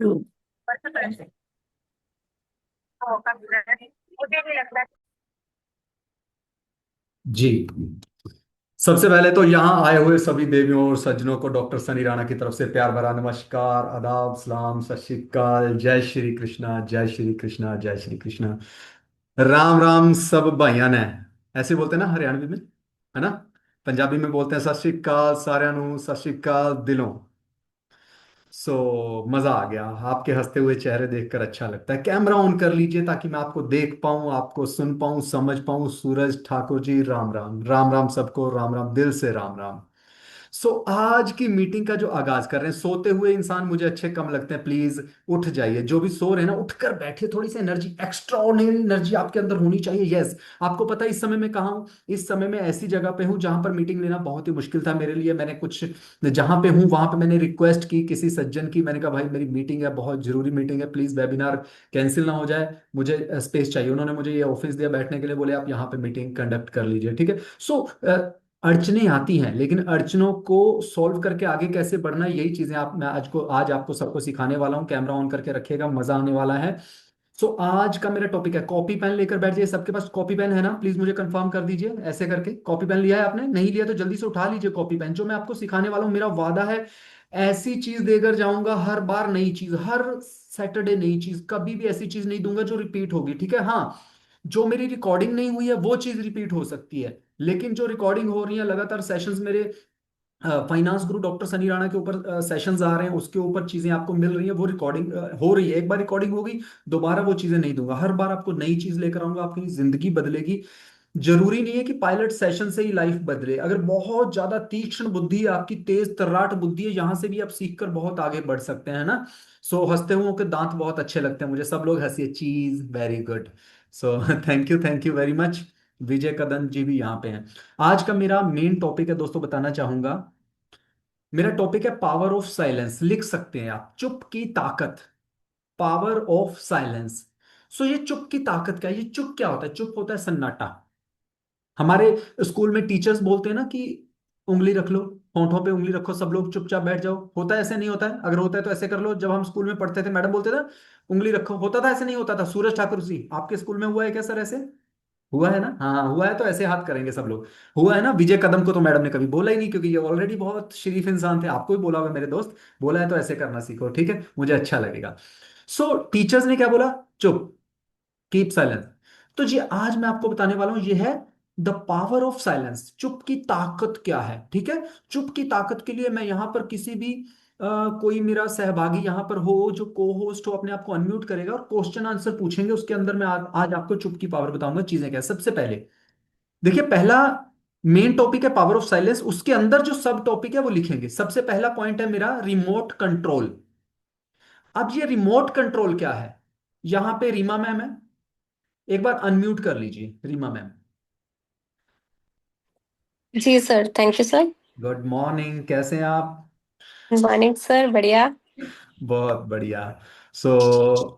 जी। सबसे पहले तो यहाँ आए हुए सभी देवियों और सज्जनों को डॉक्टर सनी राणा की तरफ से प्यार भरा नमस्कार, आदाब, सलाम, सत श्री अकाल, जय श्री कृष्णा, जय श्री कृष्णा, जय श्री कृष्णा। राम राम सब भाइयों ने। ऐसे बोलते हैं ना हरियाणवी में, है ना। पंजाबी में बोलते हैं सत श्री अकाल साਰਿਆਂ ਨੂੰ, सत श्री अकाल दिलों। मजा आ गया, आपके हंसते हुए चेहरे देखकर अच्छा लगता है। कैमरा ऑन कर लीजिए ताकि मैं आपको देख पाऊं, आपको सुन पाऊं, समझ पाऊं। सूरज ठाकुर जी, राम राम, राम राम सबको, राम राम, दिल से राम राम। आज की मीटिंग का जो आगाज कर रहे हैं, सोते हुए इंसान मुझे अच्छे कम लगते हैं। प्लीज उठ जाइए, जो भी सो रहे हैं ना उठकर बैठिए। थोड़ी सी एनर्जी, एक्स्ट्रा ऑर्डिनरी एनर्जी आपके अंदर होनी चाहिए। यस, आपको पता है इस समय मैं कहाँ हूँ? इस समय मैं ऐसी जगह पे हूँ जहां पर मीटिंग लेना बहुत ही मुश्किल था मेरे लिए। मैंने कुछ, जहां पे हूँ वहां पे मैंने रिक्वेस्ट की किसी सज्जन की। मैंने कहा भाई मेरी मीटिंग है, बहुत जरूरी मीटिंग है, प्लीज वेबिनार कैंसिल ना हो जाए, मुझे स्पेस चाहिए। उन्होंने मुझे ये ऑफिस दिया बैठने के लिए, बोले आप यहाँ पे मीटिंग कंडक्ट कर लीजिए, ठीक है। अड़चने आती हैं, लेकिन अड़चनों को सॉल्व करके आगे कैसे बढ़ना है, यही चीजें आप मैं आज आपको सबको सिखाने वाला हूँ। कैमरा ऑन करके रखिएगा, मजा आने वाला है। आज का मेरा टॉपिक है, कॉपी पेन लेकर बैठ जाइए। सबके पास कॉपी पेन है ना? प्लीज मुझे कंफर्म कर दीजिए ऐसे करके। कॉपी पेन लिया है आपने? नहीं लिया तो जल्दी से उठा लीजिए कॉपी पेन। जो मैं आपको सिखाने वाला हूँ, मेरा वादा है ऐसी चीज देकर जाऊंगा हर बार, नई चीज हर सैटरडे, नई चीज। कभी भी ऐसी चीज नहीं दूंगा जो रिपीट होगी, ठीक है। हाँ, जो मेरी रिकॉर्डिंग नहीं हुई है वो चीज रिपीट हो सकती है, लेकिन जो रिकॉर्डिंग हो रही है लगातार, सेशंस मेरे फाइनेंस गुरु डॉक्टर सनी राणा के ऊपर सेशंस आ रहे हैं, उसके ऊपर चीजें आपको मिल रही है, वो रिकॉर्डिंग हो रही है। एक बार रिकॉर्डिंग होगी, दोबारा वो चीजें नहीं दूंगा। हर बार आपको नई चीज लेकर आऊंगा, आपकी जिंदगी बदलेगी। जरूरी नहीं है कि पायलट सेशन से ही लाइफ बदले। अगर बहुत ज्यादा तीक्ष्ण बुद्धि है आपकी, तेज तर्राट बुद्धि है, यहां से भी आप सीखकर बहुत आगे बढ़ सकते हैं ना। हंसते हुए के दांत बहुत अच्छे लगते हैं मुझे। सब लोग हंसिए, cheese very good. So thank you very much. Vijay Kadam ji भी यहाँ पे हैं। आज का मेरा मेन टॉपिक है दोस्तों, बताना चाहूंगा। मेरा टॉपिक है पावर ऑफ साइलेंस। लिख सकते हैं आप, चुप की ताकत। Power of silence. ये चुप की ताकत क्या है? ये चुप क्या होता है? चुप होता है सन्नाटा। हमारे स्कूल में टीचर्स बोलते हैं ना कि उंगली रख लो, होंठों पे उंगली रखो, सब लोग चुपचाप बैठ जाओ। होता है ऐसे? नहीं होता है? अगर होता है तो ऐसे कर लो। जब हम स्कूल में पढ़ते थे, मैडम बोलते थे उंगली रखो, होता था? ऐसे नहीं होता था? सूरज ठाकुर जी, आपके स्कूल में हुआ है क्या सर ऐसे? हुआ है ना? हाँ हुआ है, तो ऐसे हाथ करेंगे सब लोग। हुआ है ना? विजय कदम को तो मैडम ने कभी बोला ही नहीं, क्योंकि ये ऑलरेडी बहुत शरीफ इंसान थे। आपको भी बोला होगा मेरे दोस्त। बोला है तो ऐसे करना सीखो, ठीक है, मुझे अच्छा लगेगा। टीचर्स ने क्या बोला? चुप, कीप साइलेंस। तो जी आज मैं आपको बताने वाला हूं, ये है द पावर ऑफ साइलेंस। चुप की ताकत क्या है, ठीक है। चुप की ताकत के लिए मैं यहां पर किसी भी कोई मेरा सहभागी यहां पर हो, जो को होस्ट हो, अपने आप को अनम्यूट करेगा और क्वेश्चन आंसर पूछेंगे। उसके अंदर मैं आज आपको चुप की पावर बताऊंगा। चीजें क्या है? सबसे पहले देखिए, पहला मेन टॉपिक है पावर ऑफ साइलेंस, उसके अंदर जो सब टॉपिक है वो लिखेंगे। सबसे पहला पॉइंट है मेरा रिमोट कंट्रोल। अब ये रिमोट कंट्रोल क्या है? यहां पे रीमा मैम है, एक बार अनम्यूट कर लीजिए रीमा मैम। जी sir, thank you sir. Good morning, कैसे हैं आप? मॉर्निंग सर, बढ़िया। बहुत बढ़िया। सो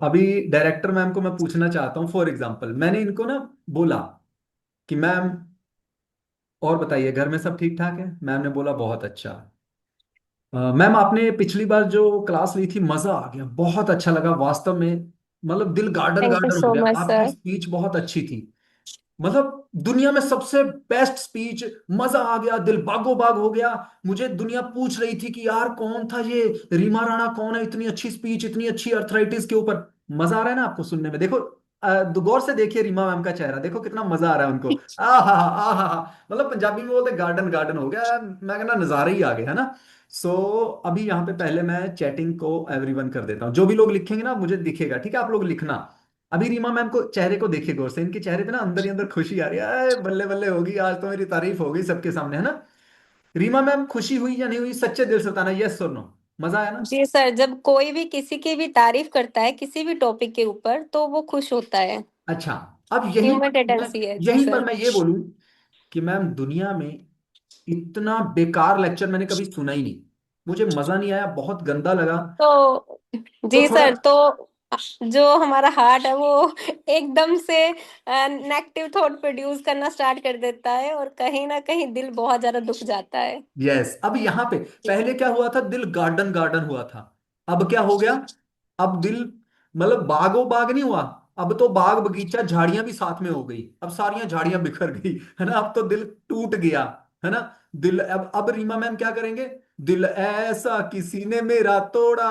अभी डायरेक्टर मैम को मैं पूछना चाहता हूँ। फॉर एग्जांपल मैंने इनको ना बोला कि मैम और बताइए घर में सब ठीक ठाक है? मैम ने बोला बहुत अच्छा। मैम आपने पिछली बार जो क्लास ली थी, मजा आ गया, बहुत अच्छा लगा वास्तव में। मतलब दिल गार्डन थैंक यू गार्डन हो सो गया। मच आपकी सर। स्पीच बहुत अच्छी थी। मतलब दुनिया में सबसे बेस्ट स्पीच। मजा आ गया, दिल बागो बाग हो गया। मुझे दुनिया पूछ रही थी कि यार कौन था ये, रीमा राणा कौन है, इतनी अच्छी स्पीच, इतनी अच्छी अर्थराइटिस के ऊपर। मजा आ रहा है ना आपको सुनने में? देखो गौर से देखिए रीमा मैम का चेहरा, देखो कितना मजा आ रहा है उनको। आ हा। मतलब पंजाबी में बोलते गार्डन गार्डन हो गया। मैं कहना नजारा ही आ गया, है ना। सो अभी यहाँ पे पहले मैं चैटिंग को एवरीवन कर देता हूँ। जो भी लोग लिखेंगे ना मुझे दिखेगा, ठीक है, आप लोग लिखना। अभी रीमा मैम को, चेहरे को देखिए गौर से, इनके चेहरे पे ना अंदर ही अंदर खुशी आ रही है। "अरे, बल्ले बल्ले होगी, आज तो मेरी तारीफ हो गई सबके सामने", है ना। रीमा मैम खुशी हुई या नहीं हुई, सच्चे दिल से बताना, यस और नो। मजा आया ना? जी सर, जब कोई भी किसी की भी तारीफ करता है किसी भी टॉपिक के ऊपर तो वो खुश होता है। अच्छा। अब यहीं ह्यूमन पर मैं टेंडेंसी है, जी यहीं पर सर। मैं ये बोलूं कि मैम दुनिया में इतना बेकार लेक्चर मैंने कभी सुना ही नहीं। मुझे मजा नहीं आया, बहुत गंदा लगा। तो तो जी थोड़ा, सर, तो जो हमारा हार्ट है वो एकदम से नेगेटिव थॉट प्रोड्यूस करना स्टार्ट कर देता है और कहीं ना कहीं दिल बहुत ज्यादा दुख जाता है। यस, अब यहाँ पे पहले क्या हुआ था, दिल गार्डन गार्डन हुआ था। अब क्या हो गया? अब दिल मतलब बागो बाग नहीं हुआ, अब तो बाग बगीचा झाड़ियां भी साथ में हो गई, अब सारियां झाड़ियां बिखर गई, है ना, अब तो दिल टूट गया, है ना। दिल अब रीमा मैम क्या करेंगे? दिल ऐसा किसी ने मेरा तोड़ा,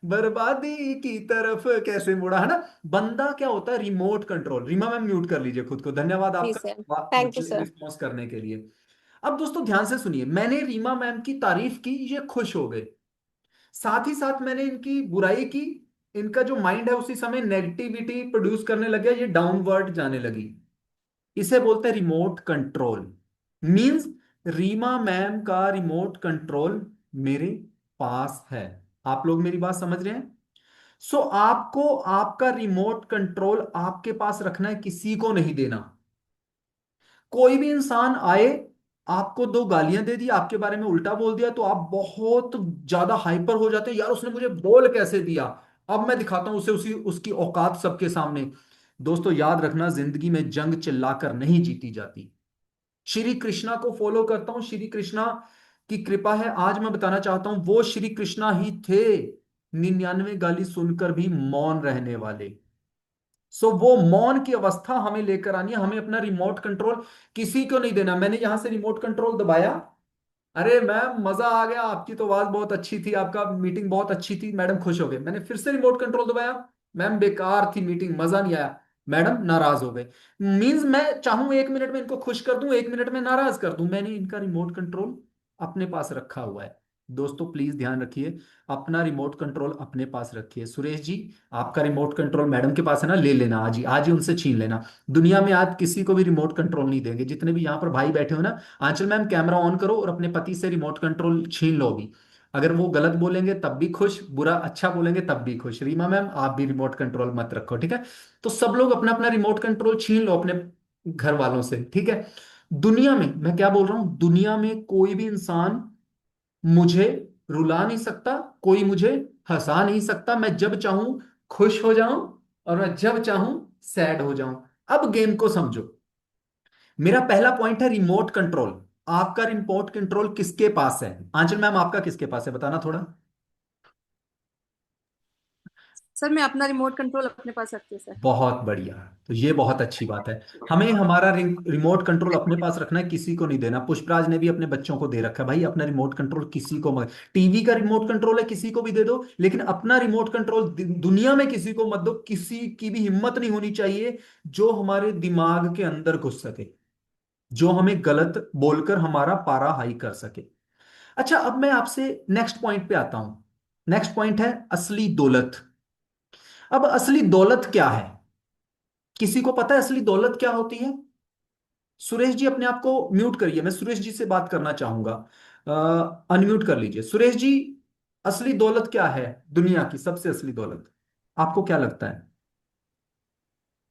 बर्बादी की तरफ कैसे मुड़ा, है ना। बंदा क्या होता है, remote control. Reema ma'am mute कर लीजिए खुद को, धन्यवाद जी आपका सर, थैंक यू मुझे सर। रिस्पॉन्स करने के लिए। अब दोस्तों ध्यान से सुनिए, मैंने रीमा मैम की तारीफ की, ये खुश हो गए, साथ ही साथ मैंने इनकी बुराई की, इनका जो माइंड है उसी समय नेगेटिविटी प्रोड्यूस करने लग गया, ये डाउनवर्ड जाने लगी। इसे बोलते हैं remote control. Means Reema ma'am का रिमोट कंट्रोल मेरे पास है। आप लोग मेरी बात समझ रहे हैं? सो आपको आपका रिमोट कंट्रोल आपके पास रखना है, किसी को नहीं देना। कोई भी इंसान आए, आपको दो गालियां दे दी, आपके बारे में उल्टा बोल दिया, तो आप बहुत ज्यादा हाइपर हो जाते हैं, यार उसने मुझे बोल कैसे दिया, अब मैं दिखाता हूं उसे उसी उसकी औकात सबके सामने। दोस्तों याद रखना, जिंदगी में जंग चिल्लाकर नहीं जीती जाती। श्री कृष्णा को फॉलो करता हूं, श्री कृष्णा की कृपा है, आज मैं बताना चाहता हूं वो श्री कृष्णा ही थे, 99 गाली सुनकर भी मौन रहने वाले। सो वो मौन की अवस्था हमें लेकर आनी है, हमें अपना रिमोट कंट्रोल किसी को नहीं देना। मैंने यहां से रिमोट कंट्रोल दबाया, अरे मैम मजा आ गया, आपकी तो आवाज बहुत अच्छी थी, आपका मीटिंग बहुत अच्छी थी, मैडम खुश हो गए। मैंने फिर से रिमोट कंट्रोल दबाया, मैम बेकार थी मीटिंग, मजा नहीं आया, मैडम नाराज हो गए। मींस मैं चाहूं 1 मिनट में इनको खुश कर दूं, 1 मिनट में नाराज कर दूं, मैंने इनका रिमोट कंट्रोल अपने पास रखा हुआ है। दोस्तों प्लीज ध्यान रखिए, अपना रिमोट कंट्रोल अपने पास रखिए। सुरेश जी, आपका रिमोट कंट्रोल मैडम के पास है ना, ले लेना आज ही उनसे छीन लेना। दुनिया में आप किसी को भी रिमोट कंट्रोल नहीं देंगे, जितने भी यहाँ पर भाई बैठे हो ना। आंचल मैम कैमरा ऑन करो और अपने पति से रिमोट कंट्रोल छीन लो अभी। अगर वो गलत बोलेंगे तब भी खुश, बुरा अच्छा बोलेंगे तब भी खुश। रीमा मैम आप भी रिमोट कंट्रोल मत रखो, ठीक है। तो सब लोग अपना अपना रिमोट कंट्रोल छीन लो अपने घर वालों से, ठीक है। दुनिया में मैं क्या बोल रहा हूं, दुनिया में कोई भी इंसान मुझे रुला नहीं सकता, कोई मुझे हंसा नहीं सकता। मैं जब चाहूं खुश हो जाऊं और मैं जब चाहूं सैड हो जाऊं। अब गेम को समझो। मेरा पहला पॉइंट है रिमोट कंट्रोल। आपका रिमोट कंट्रोल किसके पास है? आंचल मैम आपका किसके पास है, बताना थोड़ा। सर मैं अपना रिमोट कंट्रोल अपने पास रखती हूँ सर। बहुत बढ़िया, तो ये बहुत अच्छी बात है। हमें हमारा रिमोट कंट्रोल अपने पास रखना है, किसी को नहीं देना। पुष्पराज ने भी अपने बच्चों को दे रखा है, भाई अपना रिमोट कंट्रोल किसी को मत। टीवी का रिमोट कंट्रोल है किसी को भी दे दो, लेकिन अपना रिमोट कंट्रोल दुनिया में किसी को मत दो। किसी की भी हिम्मत नहीं होनी चाहिए जो हमारे दिमाग के अंदर घुस सके, जो हमें गलत बोलकर हमारा पारा हाई कर सके। अच्छा, अब मैं आपसे नेक्स्ट पॉइंट पे आता हूं। नेक्स्ट पॉइंट है असली दौलत। अब असली दौलत क्या है? किसी को पता है असली दौलत क्या होती है? सुरेश जी अपने आप को म्यूट करिए, मैं सुरेश जी से बात करना चाहूंगा। अनम्यूट कर लीजिए सुरेश जी। असली दौलत क्या है, दुनिया की सबसे असली दौलत, आपको क्या लगता है?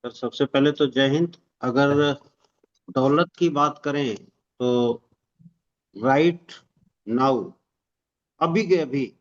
सर सबसे पहले तो जय हिंद। अगर दौलत की बात करें तो राइट नाउ, अभी के अभी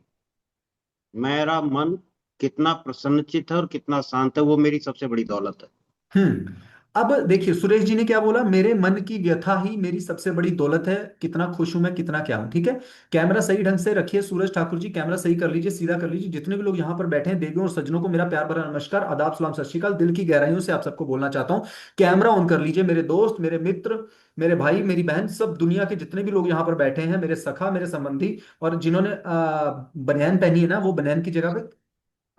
मेरा मन कितना प्रसन्नचित है और कितना शांत है, वो मेरी सबसे बड़ी दौलत है। हम्म। अब देखिए सुरेश जी ने क्या बोला, मेरे मन की व्यथा ही मेरी सबसे बड़ी दौलत है, कितना खुश हूं मैं, कितना क्या हूं, ठीक है। कैमरा सही ढंग से रखिए सूरज ठाकुर जी, कैमरा सही कर लीजिए, सीधा कर लीजिए। जितने भी लोग यहाँ पर बैठे हैं, देवियों और सज्जनों को मेरा प्यार भरा नमस्कार, आदाब, सलाम, सत श्री अकाल। दिल की गहराइयों से आप सबको बोलना चाहता हूँ, कैमरा ऑन कर लीजिए मेरे दोस्त, मेरे मित्र, मेरे भाई, मेरी बहन, सब दुनिया के जितने भी लोग यहाँ पर बैठे हैं, मेरे सखा, मेरे संबंधी, और जिन्होंने बनियान पहनी है ना, वो बनियान की जगह पे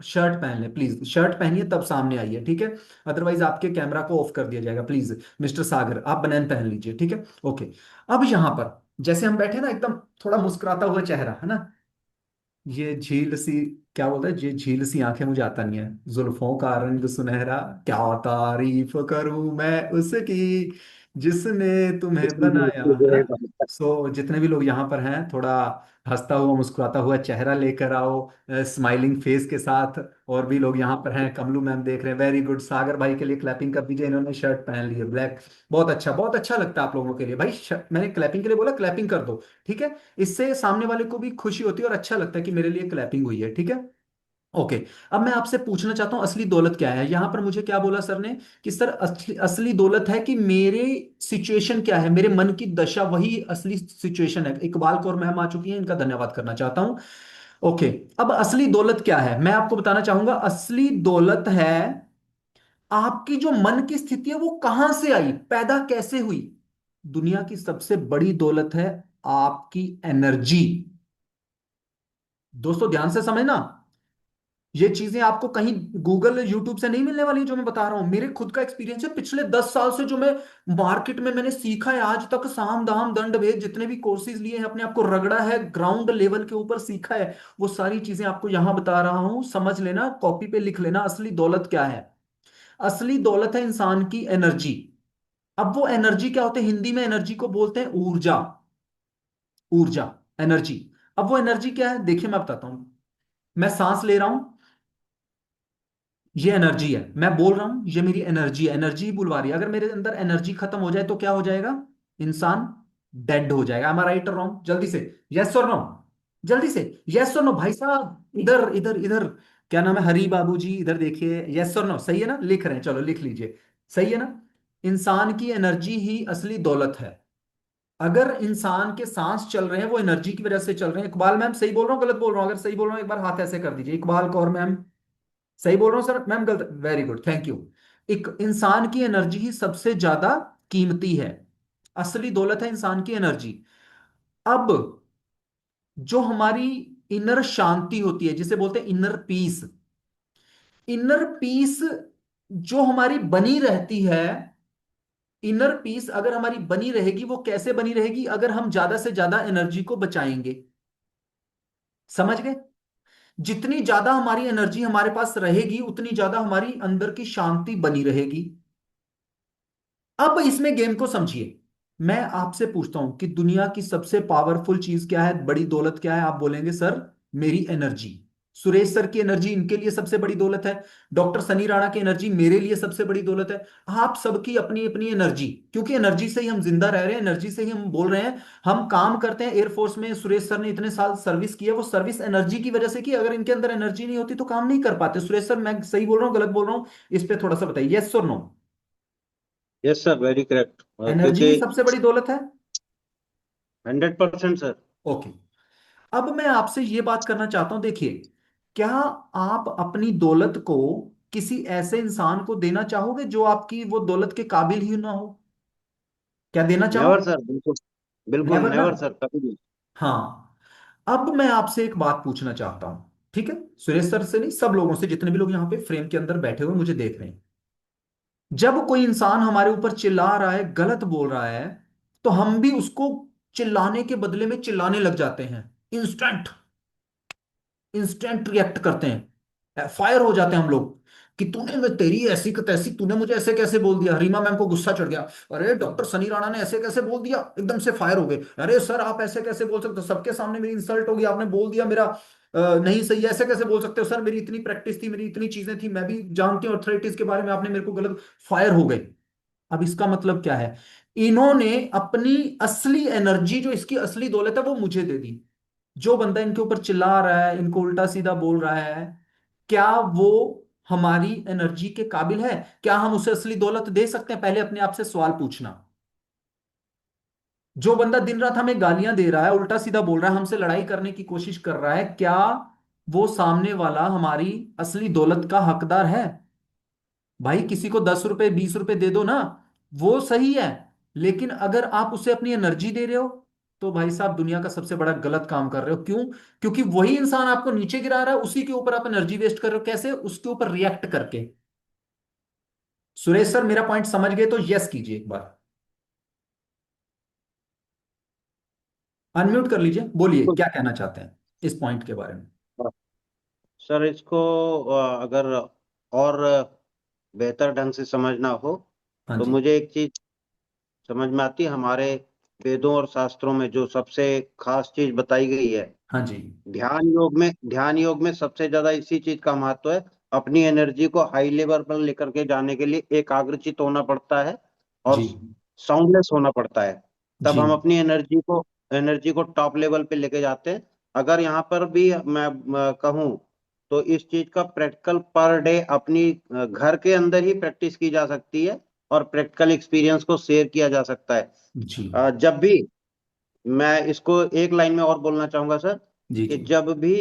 शर्ट पहन ले प्लीज, शर्ट पहनिए तब सामने आइए, ठीक है। अदरवाइज आपके कैमरा को ऑफ कर दिया जाएगा। प्लीज मिस्टर सागर आप बनैन पहन लीजिए, ठीक है। ओके। अब यहां पर जैसे हम बैठे ना, एकदम थोड़ा मुस्कुराता हुआ चेहरा है ना, ये झील सी, क्या बोलता है, ये झील सी आंखें, मुझे आता नहीं है, जुल्फों का रंग सुनहरा, क्या तारीफ करूं मैं उसकी जिसने तुम्हें बनाया, है ना। सो जितने भी लोग यहाँ पर हैं, थोड़ा हंसता हुआ मुस्कुराता हुआ चेहरा लेकर आओ, स्माइलिंग फेस के साथ। और भी लोग यहाँ पर हैं, कमलू मैम देख रहे हैं, वेरी गुड। सागर भाई के लिए क्लैपिंग कर दीजिए, इन्होंने शर्ट पहन ली है ब्लैक, बहुत अच्छा लगता है आप लोगों के लिए भाई। मैंने क्लैपिंग के लिए बोला, क्लैपिंग कर दो, ठीक है। इससे सामने वाले को भी खुशी होती है और अच्छा लगता है कि मेरे लिए क्लैपिंग हुई है, ठीक है। ओके। अब मैं आपसे पूछना चाहता हूं असली दौलत क्या है। यहां पर मुझे क्या बोला सर ने, कि सर असली असली दौलत है कि मेरे सिचुएशन क्या है, मेरे मन की दशा, वही असली सिचुएशन है। इकबाल कौर मैम आ चुकी हैं, इनका धन्यवाद करना चाहता हूं। ओके। अब असली दौलत क्या है मैं आपको बताना चाहूंगा। असली दौलत है आपकी जो मन की स्थिति है वो कहां से आई, पैदा कैसे हुई। दुनिया की सबसे बड़ी दौलत है आपकी एनर्जी। दोस्तों ध्यान से समझना, ये चीजें आपको कहीं गूगल यूट्यूब से नहीं मिलने वाली जो मैं बता रहा हूं। मेरे खुद का एक्सपीरियंस है पिछले 10 साल से, जो मैं मार्केट में मैंने सीखा है आज तक, साम दाम दंड भेद जितने भी कोर्सेज लिए हैं, अपने आप को रगड़ा है, ग्राउंड लेवल के ऊपर सीखा है, वो सारी चीजें आपको यहां बता रहा हूं। समझ लेना, कॉपी पे लिख लेना। असली दौलत क्या है? असली दौलत है इंसान की एनर्जी। अब वो एनर्जी क्या होते हैं? हिंदी में एनर्जी को बोलते हैं ऊर्जा। ऊर्जा, एनर्जी। अब वो एनर्जी क्या है देखिए मैं बताता हूं। मैं सांस ले रहा हूं, ये एनर्जी है। मैं बोल रहा हूं, ये मेरी एनर्जी है, एनर्जी बुलवा रही है। अगर मेरे अंदर एनर्जी खत्म हो जाए तो क्या हो जाएगा? इंसान डेड हो जाएगा। M I right or wrong? जल्दी से यस और नो, जल्दी से यस और नो भाई साहब। इधर इधर इधर, क्या नाम है, हरी बाबू जी, इधर देखिए। यस और नो सही है ना? लिख रहे हैं, चलो लिख लीजिए। सही है ना? इंसान की एनर्जी ही असली दौलत है। अगर इंसान के सांस चल रहे हैं वो एनर्जी की वजह से चल रहे हैं। इकबाल मैम सही बोल रहा हूँ गलत बोल रहा हूँ? अगर सही बोल रहा हूँ एक बार हाथ ऐसे कर दीजिए। इकबाल कौर मैम सही बोल रहा हूँ सर? मैम गलत? Very good, thank you. एक इंसान की एनर्जी ही सबसे ज्यादा कीमती है। असली दौलत है इंसान की एनर्जी। अब जो हमारी इनर शांति होती है, जिसे बोलते हैं इनर पीस, इनर पीस जो हमारी बनी रहती है, इनर पीस अगर हमारी बनी रहेगी, वो कैसे बनी रहेगी? अगर हम ज्यादा से ज्यादा एनर्जी को बचाएंगे। समझ गए? जितनी ज्यादा हमारी एनर्जी हमारे पास रहेगी उतनी ज्यादा हमारी अंदर की शांति बनी रहेगी। अब इसमें गेम को समझिए। मैं आपसे पूछता हूं कि दुनिया की सबसे पावरफुल चीज क्या है, बड़ी दौलत क्या है? आप बोलेंगे सर मेरी एनर्जी। सुरेश सर की एनर्जी इनके लिए सबसे बड़ी दौलत है। डॉक्टर सनी राणा की एनर्जी मेरे लिए सबसे बड़ी दौलत है। आप सबकी अपनी अपनी एनर्जी, क्योंकि एनर्जी से ही हम जिंदा रह रहे हैं, एनर्जी से ही हम बोल रहे हैं। हम काम करते हैं एयरफोर्स में, सुरेश सर ने इतने साल सर्विस की है, वो सर्विस एनर्जी की वजह से की। अगर इनके अंदर एनर्जी नहीं होती तो काम नहीं कर पाते। सुरेश सर मैं सही बोल रहा हूँ गलत बोल रहा हूँ? इस पे थोड़ा सा बताइए, यस और no. Yes sir, very correct. Energy ही क्योंकि सबसे बड़ी दौलत है। 100% सर। ओके। अब मैं आपसे ये बात करना चाहता हूं, देखिए, क्या आप अपनी दौलत को किसी ऐसे इंसान को देना चाहोगे जो आपकी वो दौलत के काबिल ही ना हो? क्या देना नेवर चाहोगे? सर, बिल्कुल। बिल्कुल नेवर ना? नेवर सर, कभी नहीं। हाँ। अब मैं आपसे एक बात पूछना चाहता हूं, ठीक है? सुरेश सर से नहीं, सब लोगों से, जितने भी लोग यहाँ पे फ्रेम के अंदर बैठे हुए मुझे देख रहे हैं। जब कोई इंसान हमारे ऊपर चिल्ला रहा है, गलत बोल रहा है, तो हम भी उसको चिल्लाने के बदले में चिल्लाने लग जाते हैं। इंस्टेंट, इंस्टेंट रिएक्ट करते हैं, फायर हो जाते हैं हम लोग कि तूने, मैं तेरी ऐसी का तैसी, तूने मुझे ऐसे कैसे बोल दिया। रीमा मैम को गुस्सा चढ़ गया, अरे डॉक्टर सनी राणा ने ऐसे कैसे बोल दिया, एकदम से फायर हो गए। अरे सर आप ऐसे कैसे बोल सकते हो, सबके सामने मेरी इंसल्ट होगी, आपने बोल दिया मेरा नहीं सही है, ऐसे कैसे बोल सकते हो सर, मेरी इतनी प्रैक्टिस थी, मेरी इतनी चीजें थी, मैं भी जानती हूँ अथॉरिटीज के बारे में, आपने मेरे को गलत। फायर हो गए। अब इसका मतलब क्या है? इन्होंने अपनी असली एनर्जी, जो इसकी असली दौलत है, वो मुझे दे दी। जो बंदा इनके ऊपर चिल्ला रहा है, इनको उल्टा सीधा बोल रहा है, क्या वो हमारी एनर्जी के काबिल है? क्या हम उसे असली दौलत दे सकते हैं? पहले अपने आप से सवाल पूछना। जो बंदा दिन रात हमें गालियां दे रहा है, उल्टा सीधा बोल रहा है, हमसे लड़ाई करने की कोशिश कर रहा है, क्या वो सामने वाला हमारी असली दौलत का हकदार है? भाई किसी को 10 रुपए 20 रुपए दे दो ना, वो सही है। लेकिन अगर आप उसे अपनी एनर्जी दे रहे हो, तो भाई साहब दुनिया का सबसे बड़ा गलत काम कर रहे हो। क्यों? क्योंकि वही इंसान आपको नीचे गिरा रहा है, उसी के ऊपर आप एनर्जी वेस्ट कर रहे हो। कैसे? उसके ऊपर रिएक्ट करके। सुरेश सर मेरा पॉइंट समझ गए तो यस कीजिए एक बार। अनम्यूट कर लीजिए, बोलिए बिल्कुल। क्या कहना चाहते हैं इस पॉइंट के बारे में। सर इसको अगर और बेहतर ढंग से समझना हो हाँ तो जी। मुझे एक चीज समझ में आती है। हमारे वेदों और शास्त्रों में जो सबसे खास चीज बताई गई है, हाँ जी। ध्यान योग में सबसे ज्यादा इसी चीज का महत्व है। अपनी एनर्जी को हाई लेवल पर लेकर के जाने के लिए एकाग्रचित होना पड़ता है और जी। साउंडलेस होना पड़ता है। तब जी। हम अपनी एनर्जी को टॉप लेवल पे लेके जाते हैं। अगर यहाँ पर भी मैं कहूँ तो इस चीज का प्रैक्टिकल पर डे अपनी घर के अंदर ही प्रैक्टिस की जा सकती है और प्रैक्टिकल एक्सपीरियंस को शेयर किया जा सकता है। जी। जब भी मैं इसको एक लाइन में और बोलना चाहूंगा सर, जी। कि जी। जब भी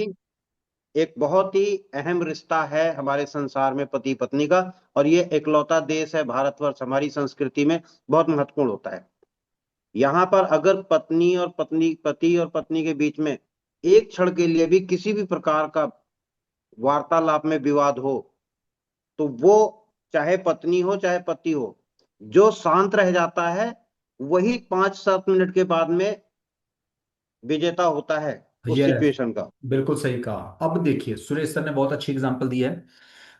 एक बहुत ही अहम रिश्ता है हमारे संसार में पति पत्नी का, और ये इकलौता देश है भारतवर्ष, हमारी संस्कृति में बहुत महत्वपूर्ण होता है। यहाँ पर अगर पति और पत्नी के बीच में एक क्षण के लिए भी किसी भी प्रकार का वार्तालाप में विवाद हो, तो वो चाहे पत्नी हो चाहे पति हो, जो शांत रह जाता है वही 5-7 मिनट के बाद में विजेता होता है उस यस, सिचुएशन का। बिल्कुल सही कहा। अब देखिए, सुरेश सर ने बहुत अच्छी एग्जांपल दी है।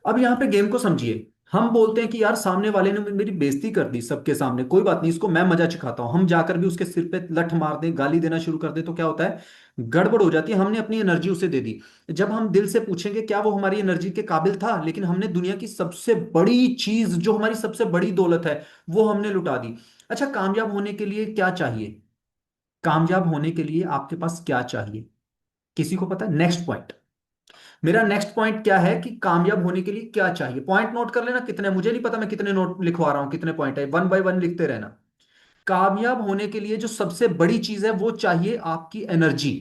अब यहाँ पे गेम को समझिए। हम बोलते हैं कि यार सामने वाले ने मेरी बेइज्जती कर दी सबके सामने, कोई बात नहीं, इसको मैं मजा चखाता हूं। हम जाकर भी उसके सिर पे लठ मार दें, गाली देना शुरू कर दें, तो क्या होता है, गड़बड़ हो जाती है। हमने अपनी एनर्जी उसे दे दी। जब हम दिल से पूछेंगे क्या वो हमारी एनर्जी के काबिल था, लेकिन हमने दुनिया की सबसे बड़ी चीज, जो हमारी सबसे बड़ी दौलत है, वो हमने लुटा दी। अच्छा, कामयाब होने के लिए क्या चाहिए? कामयाब होने के लिए आपके पास क्या चाहिए? किसी को पता है? नेक्स्ट पॉइंट, मेरा नेक्स्ट पॉइंट क्या है कि कामयाब होने के लिए क्या चाहिए? पॉइंट नोट कर लेना। कितने, मुझे नहीं पता मैं कितने नोट लिखवा रहा हूं, कितने पॉइंट है, वन बाय वन लिखते रहना। कामयाब होने के लिए जो सबसे बड़ी चीज है वो चाहिए आपकी एनर्जी।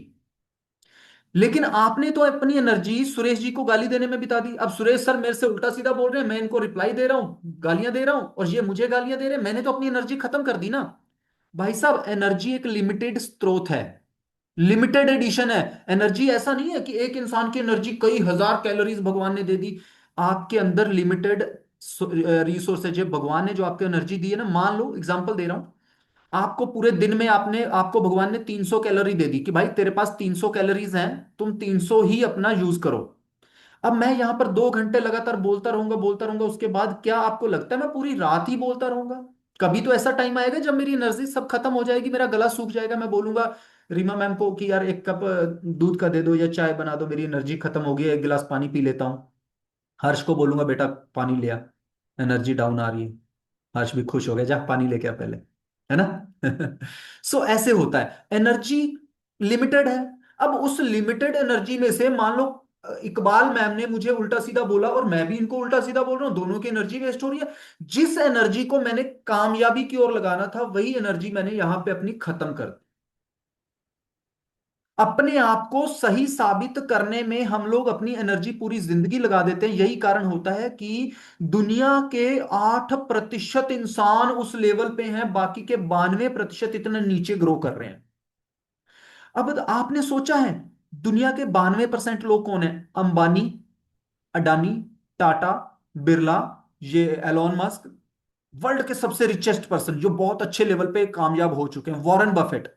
लेकिन आपने तो अपनी एनर्जी सुरेश जी को गाली देने में बिता दी। अब सुरेश सर मेरे से उल्टा सीधा बोल रहे हैं, मैं इनको रिप्लाई दे रहा हूं, गालियां दे रहा हूं, और ये मुझे गालियां दे रहे हैं। मैंने तो अपनी एनर्जी खत्म कर दी ना। भाई साहब, एनर्जी एक लिमिटेड स्रोत है, लिमिटेड एडिशन है। एनर्जी ऐसा नहीं है कि एक इंसान की एनर्जी कई हजार कैलोरीज भगवान ने दे दी। आपके अंदर लिमिटेड रिसोर्सेज है। भगवान ने जो आपको एनर्जी दी है ना, मान लो एग्जांपल दे रहा हूं, आपको पूरे दिन में आपको भगवान ने 300 कैलोरी दे दी कि भाई तेरे पास 300 कैलोरीज हैं, तुम 300 ही अपना यूज करो। अब मैं यहां पर 2 घंटे लगातार बोलता रहूंगा, उसके बाद क्या आपको लगता है मैं पूरी रात ही बोलता रहूंगा? कभी तो ऐसा टाइम आएगा जब मेरी एनर्जी सब खत्म हो जाएगी, मेरा गला सूख जाएगा, मैं बोलूंगा रीमा मैम को कि यार एक कप दूध का दे दो या चाय बना दो, मेरी एनर्जी खत्म हो गई है, एक गिलास पानी पी लेता हूँ। हर्ष को बोलूंगा बेटा पानी ले आ, एनर्जी डाउन आ रही है। हर्ष भी खुश हो गया, जा पानी लेके आ पहले, है ना? सो ऐसे होता है, एनर्जी लिमिटेड है। अब उस लिमिटेड एनर्जी में से मान लो इकबाल मैम ने मुझे उल्टा सीधा बोला और मैं भी इनको उल्टा सीधा बोल रहा हूं, दोनों की एनर्जी वेस्ट हो रही है। जिस एनर्जी को मैंने कामयाबी की ओर लगाना था, वही एनर्जी मैंने यहां पे अपनी खत्म कर दी। अपने आप को सही साबित करने में हम लोग अपनी एनर्जी पूरी जिंदगी लगा देते हैं। यही कारण होता है कि दुनिया के 8% इंसान उस लेवल पे हैं, बाकी के 92% इतने नीचे ग्रो कर रहे हैं। अब आपने सोचा है दुनिया के 92% लोग कौन है? अंबानी, अडानी, टाटा, बिरला, ये एलोन मस्क, वर्ल्ड के सबसे रिचेस्ट पर्सन जो बहुत अच्छे लेवल पे कामयाब हो चुके हैं, वॉरेन बफेट।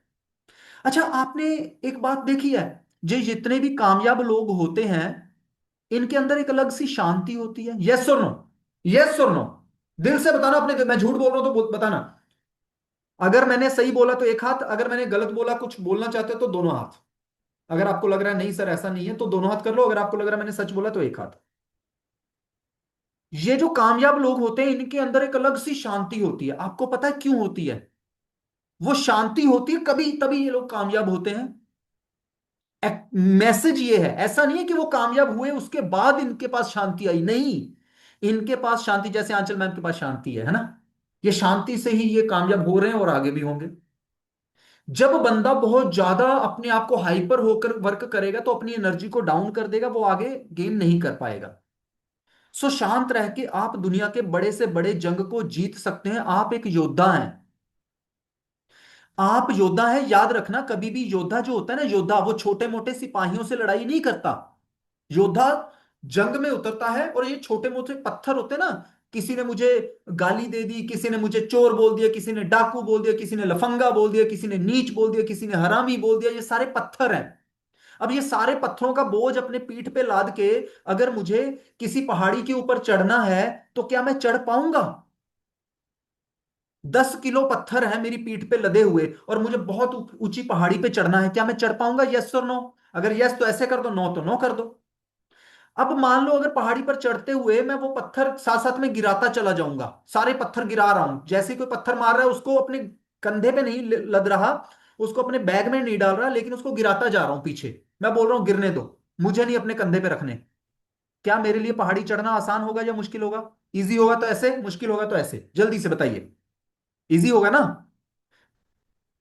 अच्छा, आपने एक बात देखी है, जो जितने भी कामयाब लोग होते हैं, इनके अंदर एक अलग सी शांति होती है। यस और नो? यस और नो? दिल से बताना अपने, मैं झूठ बोल रहा हूं तो बताना। अगर मैंने सही बोला तो एक हाथ, अगर मैंने गलत बोला, कुछ बोलना चाहते हो तो दोनों हाथ। अगर आपको लग रहा है नहीं सर ऐसा नहीं है तो दोनों हाथ कर लो, अगर आपको लग रहा है मैंने सच बोला तो एक हाथ। ये जो कामयाब लोग होते हैं, इनके अंदर एक अलग सी शांति होती है। आपको पता है क्यों होती है? वो शांति होती है कभी तभी ये लोग कामयाब होते हैं। मैसेज ये है, ऐसा नहीं है कि वो कामयाब हुए उसके बाद इनके पास शांति आई, नहीं। इनके पास शांति, जैसे आंचल मैम के पास शांति है ना, ये शांति से ही ये कामयाब हो रहे हैं और आगे भी होंगे। जब बंदा बहुत ज्यादा अपने आप को हाइपर होकर वर्क करेगा तो अपनी एनर्जी को डाउन कर देगा, वो आगे गेन नहीं कर पाएगा। सो शांत रह के आप दुनिया के बड़े से बड़े जंग को जीत सकते हैं। आप एक योद्धा हैं, आप योद्धा है। याद रखना, कभी भी योद्धा जो होता है ना, योद्धा वो छोटे मोटे सिपाहियों से लड़ाई नहीं करता। योद्धा जंग में उतरता है, और ये छोटे मोटे पत्थर होते हैं ना, किसी ने मुझे गाली दे दी, किसी ने मुझे चोर बोल दिया, किसी ने डाकू बोल दिया, किसी ने लफंगा बोल दिया, किसी ने नीच बोल दिया, किसी ने हरामी बोल दिया, ये सारे पत्थर हैं। अब ये सारे पत्थरों का बोझ अपने पीठ पे लाद के अगर मुझे किसी पहाड़ी के ऊपर चढ़ना है, तो क्या मैं चढ़ पाऊंगा? 10 किलो पत्थर है मेरी पीठ पे लदे हुए और मुझे बहुत ऊंची पहाड़ी पे चढ़ना है, क्या मैं चढ़ पाऊंगा? यस और नो? अगर यस तो ऐसे कर दो, नो तो नो कर दो। अब मान लो अगर पहाड़ी पर चढ़ते हुए मैं वो पत्थर साथ साथ में गिराता चला जाऊंगा, सारे पत्थर गिरा रहा हूं, जैसे ही कोई पत्थर मार रहा है उसको अपने कंधे पे नहीं लद रहा, उसको अपने बैग में नहीं डाल रहा, लेकिन उसको गिराता जा रहा हूं पीछे, मैं बोल रहा हूं गिरने दो, मुझे नहीं अपने कंधे पे रखने। क्या मेरे लिए पहाड़ी चढ़ना आसान होगा या मुश्किल होगा? इजी होगा तो ऐसे, मुश्किल होगा तो ऐसे, जल्दी से बताइए। इजी होगा ना?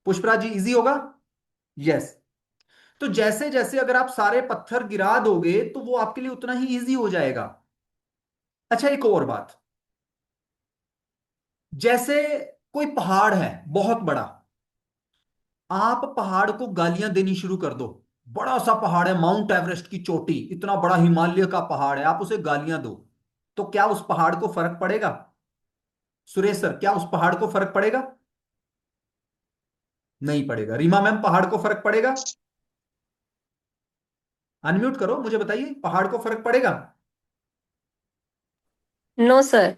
पुष्पराज जी, इजी होगा? यस। तो जैसे जैसे अगर आप सारे पत्थर गिरा दोगे तो वो आपके लिए उतना ही इजी हो जाएगा। अच्छा, एक और बात, जैसे कोई पहाड़ है बहुत बड़ा, आप पहाड़ को गालियां देनी शुरू कर दो। बड़ा सा पहाड़ है, माउंट एवरेस्ट की चोटी, इतना बड़ा हिमालय का पहाड़ है, आप उसे गालियां दो, तो क्या उस पहाड़ को फर्क पड़ेगा? सुरेश सर, क्या उस पहाड़ को फर्क पड़ेगा? नहीं पड़ेगा। रीमा मैम, पहाड़ को फर्क पड़ेगा? अनम्यूट करो, मुझे बताइए, पहाड़ को फर्क पड़ेगा? नो सर,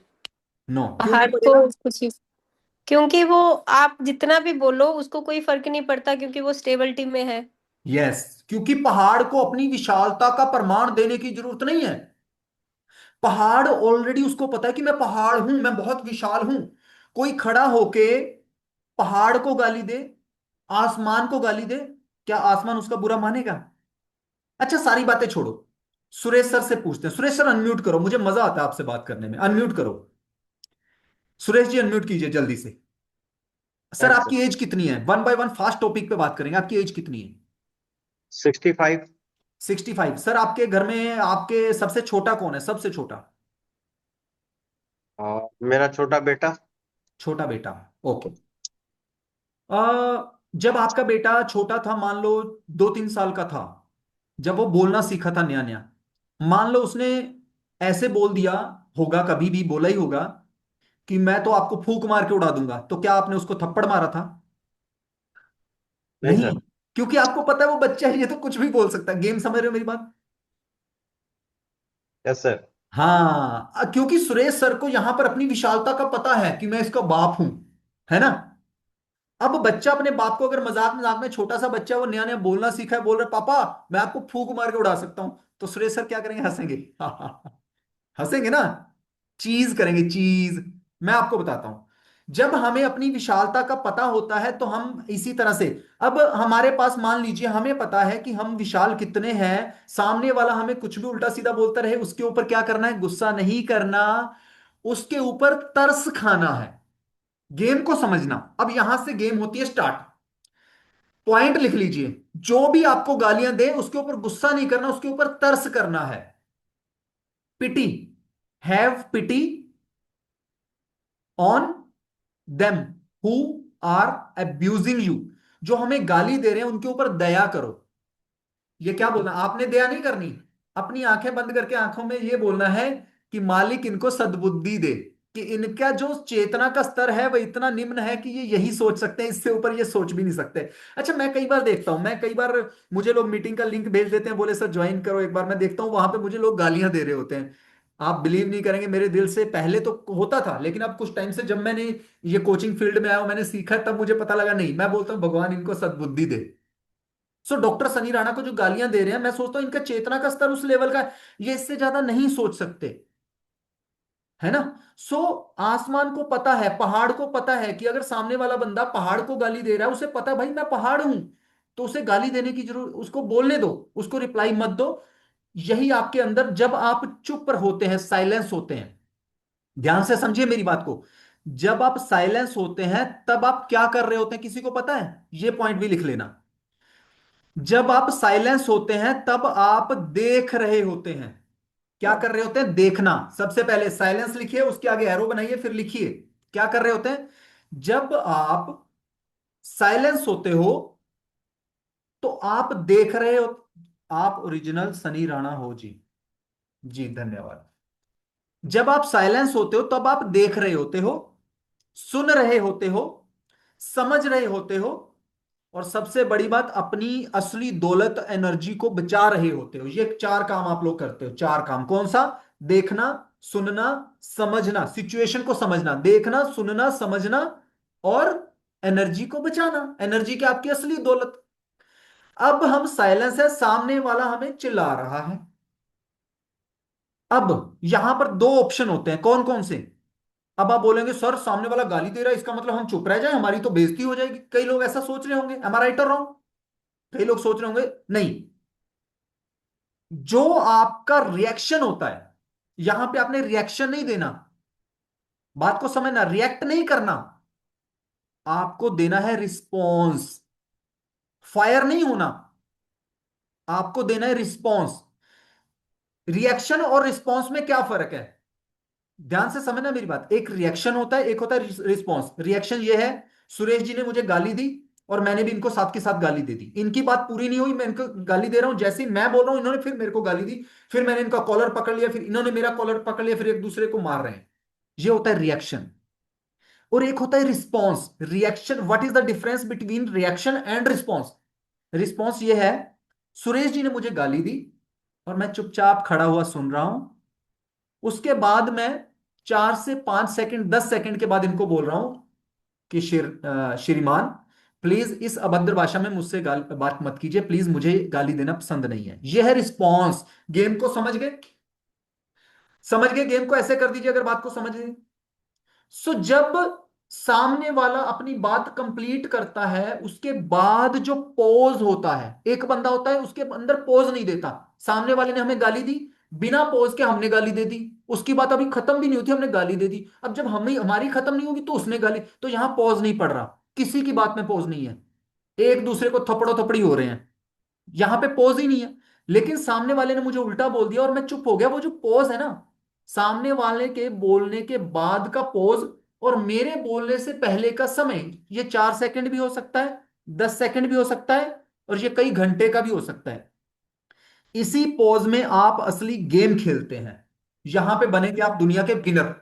नो, क्यों पहाड़ नहीं को पड़ेगा? कुछ, क्योंकि वो आप जितना भी बोलो उसको कोई फर्क नहीं पड़ता, क्योंकि वो स्टेबिलिटी में है। यस, क्योंकि पहाड़ को अपनी विशालता का प्रमाण देने की जरूरत नहीं है। पहाड़ ऑलरेडी उसको पता है कि मैं पहाड़ हूं, मैं बहुत विशाल हूं। कोई खड़ा होके पहाड़ को गाली दे, आसमान को गाली दे, क्या आसमान उसका बुरा मानेगा? अच्छा, सारी बातें छोड़ो, सुरेश सर से पूछते हैं। सुरेश सर, अनम्यूट करो, मुझे मजा आता है आपसे बात करने में, अनम्यूट करो। सुरेश जी, अनम्यूट कीजिए जल्दी से। Sir, yes sir. आपकी एज कितनी है? One by one fast topic पे बात करेंगे। आपकी एज कितनी है? 65। 65। सर, आपके घर में आपके सबसे छोटा कौन है, सबसे छोटा? मेरा छोटा बेटा। छोटा बेटा, ओके। जब आपका बेटा छोटा था, मान लो 2-3 साल का था, जब वो बोलना सीखा था नया नया, मान लो उसने ऐसे बोल दिया होगा, कभी भी बोला ही होगा कि मैं तो आपको फूंक मार के उड़ा दूंगा, तो क्या आपने उसको थप्पड़ मारा था? नहीं नहीं, सर। क्योंकि आपको पता है वो बच्चा है, ये तो कुछ भी बोल सकता है। गेम समझ रहे हो मेरी बात? Yes sir. हाँ, क्योंकि सुरेश सर को यहां पर अपनी विशालता का पता है कि मैं इसका बाप हूं, है ना? अब बच्चा अपने बाप को अगर मजाक मजाक में, छोटा सा बच्चा वो नया नया बोलना सीखा है, बोल रहा है पापा मैं आपको फूंक मार के उड़ा सकता हूं, तो सुरेश सर क्या करेंगे? हंसेंगे। हंसेंगे ना, चीज करेंगे, चीज। मैं आपको बताता हूं, जब हमें अपनी विशालता का पता होता है तो हम इसी तरह से, अब हमारे पास मान लीजिए हमें पता है कि हम विशाल कितने हैं, सामने वाला हमें कुछ भी उल्टा सीधा बोलता रहे, उसके ऊपर क्या करना है? गुस्सा नहीं करना, उसके ऊपर तरस खाना है। गेम को समझना। अब यहां से गेम होती है स्टार्ट। पॉइंट लिख लीजिए, जो भी आपको गालियां दे उसके ऊपर गुस्सा नहीं करना, उसके ऊपर तरस करना है। Pity, have pity on them who are abusing you. जो हमें गाली दे रहे हैं उनके ऊपर दया करो। ये क्या बोलना, आपने दया नहीं करनी, अपनी आंखें बंद करके आंखों में ये बोलना है कि मालिक इनको सद्बुद्धि दे, कि इनका जो चेतना का स्तर है वह इतना निम्न है कि ये यही सोच सकते हैं, इससे ऊपर ये सोच भी नहीं सकते। अच्छा, मैं कई बार देखता हूं, मैं कई बार, मुझे लोग मीटिंग का लिंक भेज देते हैं, बोले सर ज्वाइन करो एक बार, मैं देखता हूं वहां पे मुझे लोग गालियां दे रहे होते हैं। आप बिलीव नहीं करेंगे, मेरे दिल से पहले तो होता था, लेकिन अब कुछ टाइम से जब मैंने ये कोचिंग फील्ड में आया हूं, मैंने सीखा, तब मुझे पता लगा नहीं, मैं बोलता हूँ भगवान इनको सद्बुद्धि दे। सो डॉक्टर सनी राणा को जो गालियां दे रहे हैं, मैं सोचता हूं इनका चेतना का स्तर उस लेवल का है, ये इससे ज्यादा नहीं सोच सकते, है ना? सो आसमान को पता है, पहाड़ को पता है कि अगर सामने वाला बंदा पहाड़ को गाली दे रहा है, उसे पता है भाई मैं पहाड़ हूं, तो उसे गाली देने की जरूरत, उसको बोलने दो, उसको रिप्लाई मत दो। यही आपके अंदर, जब आप चुप होते हैं, साइलेंस होते हैं, ध्यान से समझिए मेरी बात को, जब आप साइलेंस होते हैं तब आप क्या कर रहे होते हैं, किसी को पता है? ये पॉइंट भी लिख लेना। जब आप साइलेंस होते हैं तब आप देख रहे होते हैं। क्या कर रहे होते हैं? देखना। सबसे पहले साइलेंस लिखिए, उसके आगे एरो बनाइए, फिर लिखिए क्या कर रहे होते हैं। जब आप साइलेंस होते हो तो आप देख रहे हो। आप ओरिजिनल सनी राणा हो जी। जी धन्यवाद। जब आप साइलेंस होते हो तब आप देख रहे होते हो, सुन रहे होते हो, समझ रहे होते हो, और सबसे बड़ी बात, अपनी असली दौलत एनर्जी को बचा रहे होते हो। ये चार काम आप लोग करते हो। चार काम कौन सा? देखना, सुनना, समझना, सिचुएशन को समझना, देखना सुनना समझना, और एनर्जी को बचाना। एनर्जी की आपकी असली दौलत। अब हम साइलेंस है, सामने वाला हमें चिल्ला रहा है। अब यहां पर दो ऑप्शन होते हैं, कौन कौन से? अब आप बोलेंगे सर सामने वाला गाली दे रहा है, इसका मतलब हम चुप रह जाए, हमारी तो बेइज्जती हो जाएगी। कई लोग ऐसा सोच रहे होंगे, M I right or wrong? कई लोग सोच रहे होंगे, नहीं, जो आपका रिएक्शन होता है, यहां पे आपने रिएक्शन नहीं देना, बात को समझना, रिएक्ट नहीं करना, आपको देना है रिस्पॉन्स। फायर नहीं होना, आपको देना है रिस्पॉन्स। रिएक्शन और रिस्पॉन्स में क्या फर्क है, ध्यान से समझना मेरी बात। एक रिएक्शन होता है, एक होता है रिस्पॉन्स। रिएक्शन ये है, सुरेश जी ने मुझे गाली दी और मैंने भी इनको साथ के साथ गाली दे दी, इनकी बात पूरी नहीं हुई, मैं इनको गाली दे रहा हूं, जैसे ही मैं बोल रहा हूं इन्होंने फिर मेरे को गाली दी, फिर मैंने इनका कॉलर पकड़ लिया, फिर इन्होंने मेरा कॉलर पकड़ लिया, फिर एक दूसरे को मार रहे हैं। ये होता है रिएक्शन। और एक होता है response. Reaction, what is the difference between reaction and response? Response ये है, सुरेश जी ने मुझे गाली दी और मैं चुपचाप खड़ा हुआ सुन रहा हूं, उसके बाद मैं 4 से 5 सेकंड 10 सेकंड के बाद इनको बोल रहा हूं कि श्रीमान प्लीज इस अभद्र भाषा में मुझसे बात मत कीजिए, प्लीज मुझे गाली देना पसंद नहीं है। यह है रिस्पॉन्स। गेम को समझ गए? समझ गए गेम को? ऐसे कर दीजिए अगर बात को समझ गए। सो जब सामने वाला अपनी बात कंप्लीट करता है, उसके बाद जो पोज होता है, एक बंदा होता है उसके अंदर पोज नहीं देता। सामने वाले ने हमें गाली दी, बिना पोज के हमने गाली दे दी, उसकी बात अभी खत्म भी नहीं हुई थी, हमने गाली दे दी। अब जब हमारी खत्म नहीं होगी तो उसने गाली, तो यहां पोज नहीं पड़ रहा, किसी की बात में पोज नहीं है, एक दूसरे को थपड़ो थपड़ी हो रहे हैं, यहां पे पोज ही नहीं है। लेकिन सामने वाले ने मुझे उल्टा बोल दिया और मैं चुप हो गया, वो जो पोज है ना, सामने वाले के बोलने के बाद का पोज और मेरे बोलने से पहले का समय, ये 4 सेकंड भी हो सकता है, 10 सेकंड भी हो सकता है, और ये कई घंटे का भी हो सकता है। इसी पोज में आप असली गेम खेलते हैं, यहां पे बनेंगे आप दुनिया के विनर।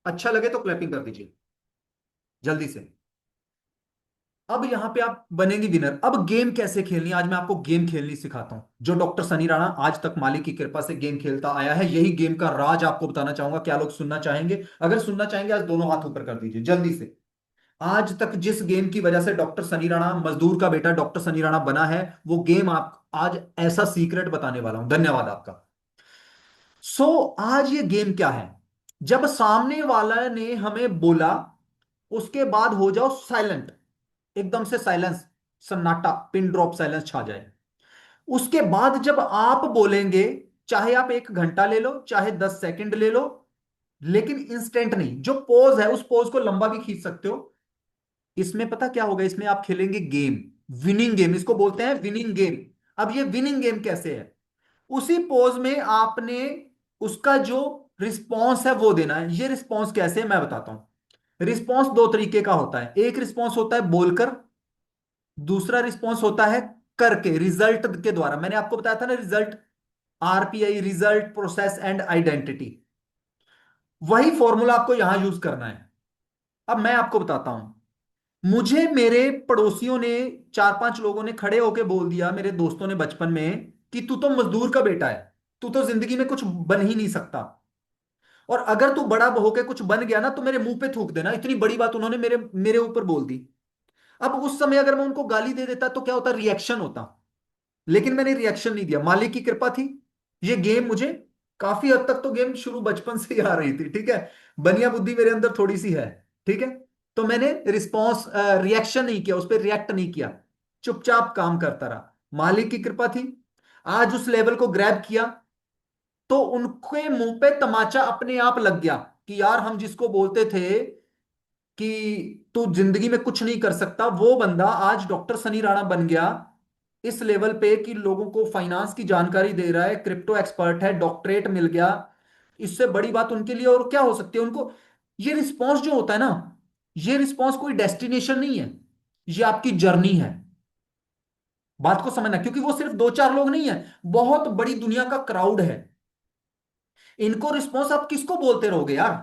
अच्छा लगे तो क्लैपिंग कर दीजिए जल्दी से। अब यहां पे आप बनेंगे विनर। अब गेम कैसे खेलनी है, आज मैं आपको गेम खेलनी सिखाता हूं, जो डॉक्टर सनी राणा आज तक मालिक की कृपा से गेम खेलता आया है, यही गेम का राज आपको बताना चाहूंगा। क्या लोग सुनना चाहेंगे? अगर सुनना चाहेंगे आज दोनों हाथ ऊपर कर दीजिए जल्दी से। आज तक जिस गेम की वजह से डॉक्टर सनी राणा, मजदूर का बेटा डॉक्टर सनी राणा बना है, वो गेम आप आज ऐसा सीक्रेट बताने वाला हूं। धन्यवाद आपका। आज ये गेम क्या है, जब सामने वाला ने हमें बोला, उसके बाद हो जाओ साइलेंट, एकदम से साइलेंस, सन्नाटा, पिन ड्रॉप साइलेंस छा जाए। उसके बाद जब आप बोलेंगे, चाहे आप 1 घंटा ले लो, चाहे 10 सेकंड ले लो, लेकिन इंस्टेंट नहीं। जो पोज है उस पोज को लंबा भी खींच सकते हो। इसमें पता क्या होगा, इसमें आप खेलेंगे गेम, विनिंग गेम, इसको बोलते हैं विनिंग गेम। अब ये विनिंग गेम कैसे है, उसी पोज में आपने उसका जो रिस्पॉन्स है वो देना है। ये रिस्पॉन्स कैसे है मैं बताता हूं। रिस्पॉन्स दो तरीके का होता है, एक रिस्पॉन्स होता है बोलकर, दूसरा रिस्पॉन्स होता है करके, रिजल्ट के द्वारा। मैंने आपको बताया था ना result, RPI, result, process and identity, वही फॉर्मूला आपको यहां यूज करना है। अब मैं आपको बताता हूं, मुझे मेरे पड़ोसियों ने, 4 5 लोगों ने खड़े होके बोल दिया, मेरे दोस्तों ने बचपन में, कि तू तो मजदूर का बेटा है, तू तो जिंदगी में कुछ बन ही नहीं सकता, और अगर तू बड़ा होके कुछ बन गया ना तो मेरे मुंह पे थूक देना। इतनी बड़ी बात उन्होंने मेरे मेरे ऊपर बोल दी। अब उस समय अगर मैं उनको गाली दे देता तो क्या होता, रिएक्शन होता। लेकिन मैंने रिएक्शन नहीं दिया, मालिक की कृपा थी। ये गेम मुझे काफी हद तक तो गेम शुरू बचपन से ही आ रही थी, ठीक है, बनिया बुद्धि मेरे अंदर थोड़ी सी है, ठीक है। तो मैंने रिस्पॉन्स, रिएक्शन नहीं किया, उस पर रिएक्ट नहीं किया, चुपचाप काम करता रहा, मालिक की कृपा थी। आज उस लेवल को ग्रैब किया तो उनके मुंह पे तमाचा अपने आप लग गया कि यार हम जिसको बोलते थे कि तू जिंदगी में कुछ नहीं कर सकता, वो बंदा आज डॉक्टर सनी राणा बन गया इस लेवल पे कि लोगों को फाइनेंस की जानकारी दे रहा है, क्रिप्टो एक्सपर्ट है, डॉक्टरेट मिल गया। इससे बड़ी बात उनके लिए और क्या हो सकती है उनको। ये रिस्पॉन्स जो होता है ना, ये रिस्पॉन्स कोई डेस्टिनेशन नहीं है, ये आपकी जर्नी है। बात को समझना, क्योंकि वो सिर्फ 2 4 लोग नहीं है, बहुत बड़ी दुनिया का क्राउड है। इनको रिस्पॉन्स आप किसको बोलते रहोगे यार,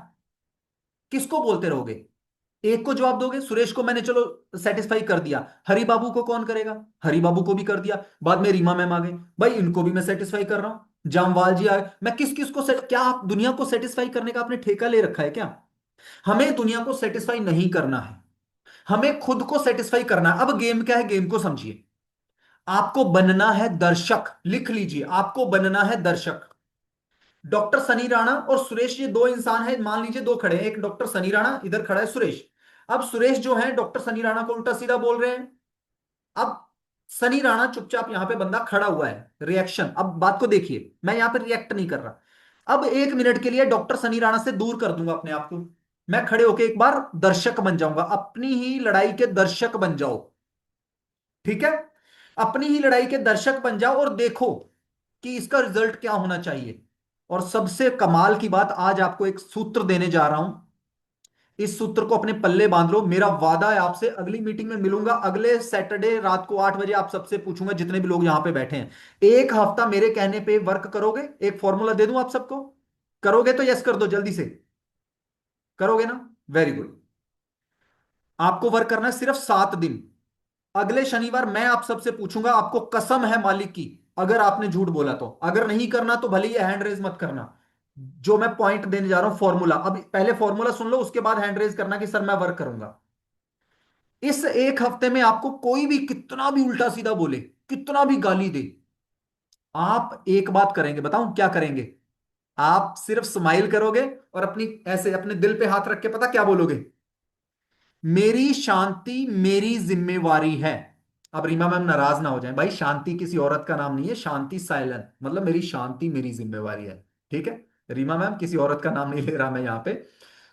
किसको बोलते रहोगे? एक को जवाब दोगे, सुरेश को मैंने चलो सेटिस्फाई कर दिया, हरि बाबू को कौन करेगा, हरि बाबू को भी कर दिया, बाद में रीमा मैम आ गई, भाई इनको भी मैं सेटिस्फाई कर रहा हूं, जामवाल जी आ गए, मैं किस किस को क्या आप दुनिया को सेटिस्फाई करने का आपने ठेका ले रखा है क्या? हमें दुनिया को सेटिस्फाई नहीं करना है, हमें खुद को सेटिस्फाई करना है। अब गेम क्या है, गेम को समझिए। आपको बनना है दर्शक, लिख लीजिए, आपको बनना है दर्शक। डॉक्टर सनी राणा और सुरेश, ये 2 इंसान हैं, मान लीजिए 2 खड़े हैं, एक डॉक्टर सनी राणा, इधर खड़ा है सुरेश। अब सुरेश जो है डॉक्टर सनी राणा को उल्टा सीधा बोल रहे हैं। अब सनी राणा चुपचाप यहां पे बंदा खड़ा हुआ है, रिएक्शन। अब बात को देखिए, मैं यहां पे रिएक्ट नहीं कर रहा। अब 1 मिनट के लिए डॉक्टर सनी राणा से दूर कर दूंगा अपने आप को, मैं खड़े होके एक बार दर्शक बन जाऊंगा, अपनी ही लड़ाई के दर्शक बन जाओ, ठीक है। अपनी ही लड़ाई के दर्शक बन जाओ और देखो कि इसका रिजल्ट क्या होना चाहिए। और सबसे कमाल की बात, आज आपको एक सूत्र देने जा रहा हूं। इस सूत्र को अपने पल्ले बांध लो। मेरा वादा है आपसे, अगली मीटिंग में मिलूंगा अगले सैटरडे रात को 8 बजे, आप सबसे पूछूंगा जितने भी लोग यहां पे बैठे हैं। एक हफ्ता मेरे कहने पे वर्क करोगे, एक फॉर्मूला दे दूं आप सबको, करोगे तो यस कर दो जल्दी से, करोगे ना? Very good. आपको वर्क करना है सिर्फ 7 दिन। अगले शनिवार मैं आप सबसे पूछूंगा, आपको कसम है मालिक की, अगर आपने झूठ बोला तो, अगर नहीं करना तो भले ही हैंड रेज मत करना। जो मैं पॉइंट देने जा रहा हूं फॉर्मूला, अब पहले फॉर्मूला सुन लो, उसके बाद हैंड रेज करना कि सर मैं वर्क करूंगा। इस एक हफ्ते में आपको कोई भी कितना भी उल्टा सीधा बोले, कितना भी गाली दे, आप एक बात करेंगे, बताऊं क्या करेंगे? आप सिर्फ स्माइल करोगे और अपनी ऐसे अपने दिल पे हाथ रख के पता क्या बोलोगे? मेरी शांति मेरी जिम्मेवारी है। अब रीमा मैम नाराज ना हो जाए, भाई शांति किसी औरत का नाम नहीं है, शांति साइलेंट मतलब मेरी शांति मेरी जिम्मेवारी है। ठीक है, रीमा मैम किसी औरत का नाम नहीं ले रहा मैं यहां पे।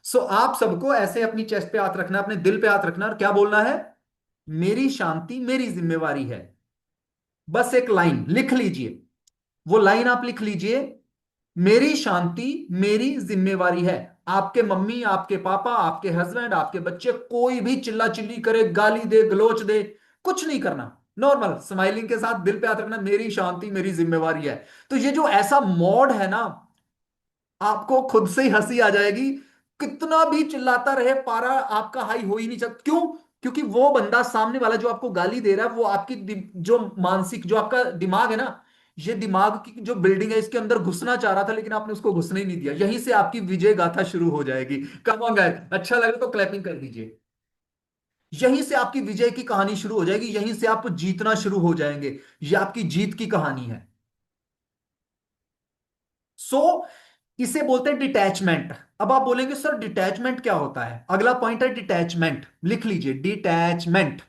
सो आप सबको ऐसे अपनी चेस्ट पे हाथ रखना, अपने दिल पे हाथ रखना और क्या बोलना है? मेरी शांति मेरी जिम्मेवारी है। बस एक लाइन लिख लीजिए, वो लाइन आप लिख लीजिए, मेरी शांति मेरी जिम्मेवारी है। आपके मम्मी, आपके पापा, आपके हस्बैंड, आपके बच्चे कोई भी चिल्ला चिल्ली करे, गाली दे, गलोच दे, कुछ नहीं करना, नॉर्मल स्माइलिंग के साथ दिल पे हाथ रखना, मेरी शांति मेरी जिम्मेवारी है। तो ये जो ऐसा मोड है ना, आपको खुद से ही हंसी आ जाएगी। कितना भी चिल्लाता रहे, पारा आपका हाई हो ही नहीं सकता। क्यों? क्योंकि वो बंदा सामने वाला जो आपको गाली दे रहा है, वो आपकी जो मानसिक, जो आपका दिमाग है ना, ये दिमाग की जो बिल्डिंग है, इसके अंदर घुसना चाह रहा था लेकिन आपने उसको घुसने ही नहीं दिया। यहीं से आपकी विजय गाथा शुरू हो जाएगी। कम ऑन गाइस, अच्छा लगे तो क्लैपिंग कर दीजिए। यहीं से आपकी विजय की कहानी शुरू हो जाएगी, यहीं से आप जीतना शुरू हो जाएंगे। ये आपकी जीत की कहानी है। सो इसे बोलते हैं डिटैचमेंट। अब आप बोलेंगे सर डिटैचमेंट क्या होता है? अगला पॉइंट है डिटैचमेंट, लिख लीजिए डिटैचमेंट।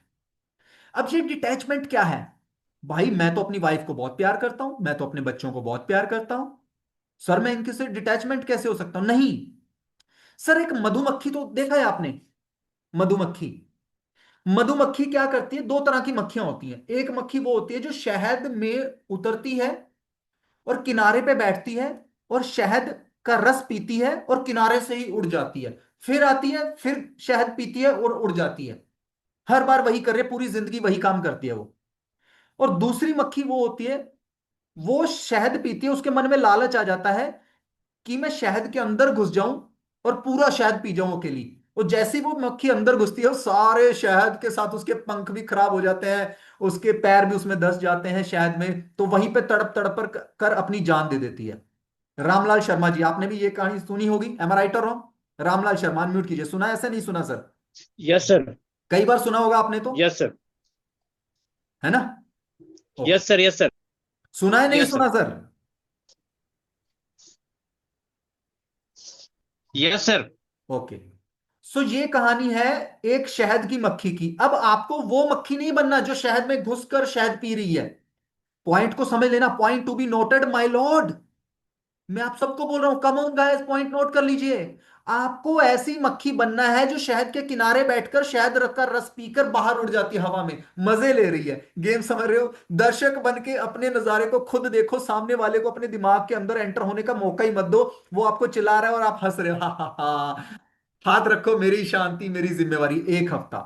अब ये डिटैचमेंट क्या है? भाई मैं तो अपनी वाइफ को बहुत प्यार करता हूं, मैं तो अपने बच्चों को बहुत प्यार करता हूं, सर मैं इनके से डिटैचमेंट कैसे हो सकता हूं? नहीं सर, एक मधुमक्खी तो देखा है आपने? मधुमक्खी, मधुमक्खी क्या करती है? दो तरह की मक्खियां होती हैं। एक मक्खी वो होती है जो शहद में उतरती है और किनारे पे बैठती है और शहद का रस पीती है और किनारे से ही उड़ जाती है, फिर आती है, फिर शहद पीती है और उड़ जाती है। हर बार वही कर रही है, पूरी जिंदगी वही काम करती है वो। और दूसरी मक्खी वो होती है, वो शहद पीती है, उसके मन में लालच आ जाता है कि मैं शहद के अंदर घुस जाऊं और पूरा शहद पी जाऊं अकेली। और जैसे ही वो मक्खी अंदर घुसती है, वो सारे शहद के साथ उसके पंख भी खराब हो जाते हैं, उसके पैर भी उसमें धंस जाते हैं शहद में, तो वहीं पे तड़प तड़प कर अपनी जान दे देती है। रामलाल शर्मा जी, आपने भी ये कहानी सुनी होगी, M I right or wrong? Ramlal Sharma mute कीजिए, सुना है ऐसे? नहीं सुना सर? Yes sir. कई बार सुना होगा आपने तो, यस सर। है ना? Okay, yes sir. Yes sir. सुना है नहीं यस सर। सुना सर? Yes sir. ओके। सो ये कहानी है एक शहद की मक्खी की। अब आपको वो मक्खी नहीं बनना जो शहद में घुसकर शहद पी रही है। पॉइंट को समझ लेना, point to be noted my Lord. मैं आप सबको बोल रहा हूं, कम ऑन गाइस, पॉइंट नोट कर लीजिए। आपको ऐसी मक्खी बनना है जो शहद के किनारे बैठकर शहद रखकर रस पीकर बाहर उड़ जाती है, हवा में मजे ले रही है। गेम समझ रहे हो? दर्शक बन के अपने नजारे को खुद देखो, सामने वाले को अपने दिमाग के अंदर एंटर होने का मौका ही मत दो। वो आपको चिल्ला रहा है और आप हंस रहे हो, हा हा हा। हाथ रखो, मेरी शांति मेरी जिम्मेवारी, एक हफ्ता।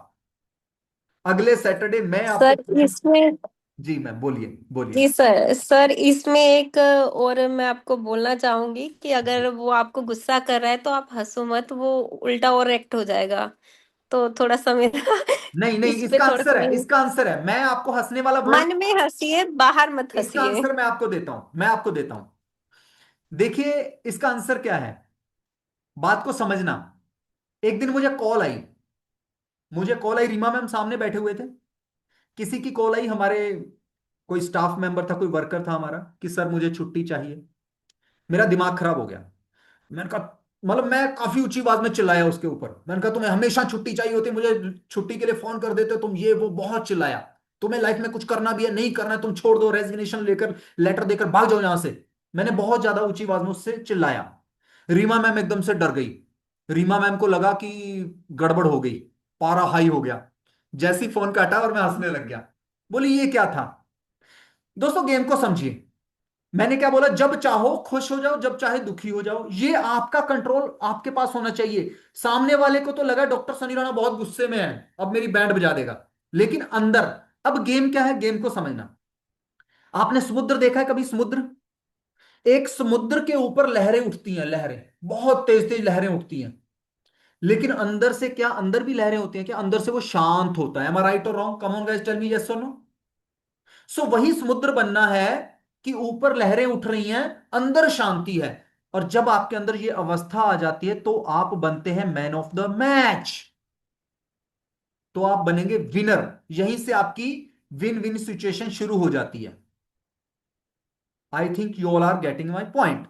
अगले सैटरडे मैं आपको सर इसमें, जी मैम बोलिए बोलिए। जी सर, सर इसमें एक और मैं आपको बोलना चाहूंगी कि अगर वो आपको गुस्सा कर रहा है तो आप हंसो मत, वो उल्टा और एक्ट हो जाएगा। तो थोड़ा सा मेरा नहीं नहीं, इस पे इसका थोड़ा आंसर सा है, इसका आंसर है, मैं आपको हंसने वाला वर्ड, मन में हंसिए, बाहर मत इसका हंसिए। आंसर मैं आपको देता हूं, मैं आपको देता हूं। देखिए, इसका आंसर क्या है, बात को समझना। एक दिन मुझे कॉल आई, रीमा मैम सामने बैठे हुए थे, किसी की कॉल आई, हमारे कोई स्टाफ मेंबर था, कोई वर्कर था हमारा, कि सर मुझे छुट्टी चाहिए। मेरा दिमाग खराब हो गया। मैंने कहा, मतलब मैं काफी ऊंची आवाज में चिल्लाया उसके ऊपर। मैंने कहा तुम्हें हमेशा छुट्टी चाहिए होती है, मुझे छुट्टी के लिए फोन कर देते हो तुम, ये वो, बहुत चिल्लाया। तुम्हें लाइफ में कुछ करना भी है, नहीं करना है तुम छोड़ दो, रेजिग्नेशन लेकर लेटर देकर भाग जाओ यहां से। मैंने बहुत ज्यादा ऊंची आवाज में उससे चिल्लाया। रीमा मैम एकदम से डर गई। रीमा मैम को लगा कि गड़बड़ हो गई, पारा हाई हो गया। जैसे ही फोन काटा और मैं हंसने लग गया, बोली ये क्या था? दोस्तों गेम को समझिए। मैंने क्या बोला, जब चाहो खुश हो जाओ, जब चाहे दुखी हो जाओ, ये आपका कंट्रोल आपके पास होना चाहिए। सामने वाले को तो लगा डॉक्टर सनी राणा बहुत गुस्से में है, अब मेरी बैंड बजा देगा, लेकिन अंदर, अब गेम क्या है, गेम को समझना। आपने समुद्र देखा है कभी? समुद्र, एक समुद्र के ऊपर लहरें उठती हैं, लहरें, बहुत तेज तेज लहरें उठती हैं, लेकिन अंदर से क्या, अंदर भी लहरें होती हैं क्या? अंदर से वो शांत होता है। Am I right or wrong? Come on guys, tell me yes और नो। सो वही समुद्र बनना है कि ऊपर लहरें उठ रही हैं, अंदर शांति है। और जब आपके अंदर ये अवस्था आ जाती है तो आप बनते हैं मैन ऑफ द मैच, तो आप बनेंगे विनर। यहीं से आपकी विन विन सिचुएशन शुरू हो जाती है। I think you all are getting my point.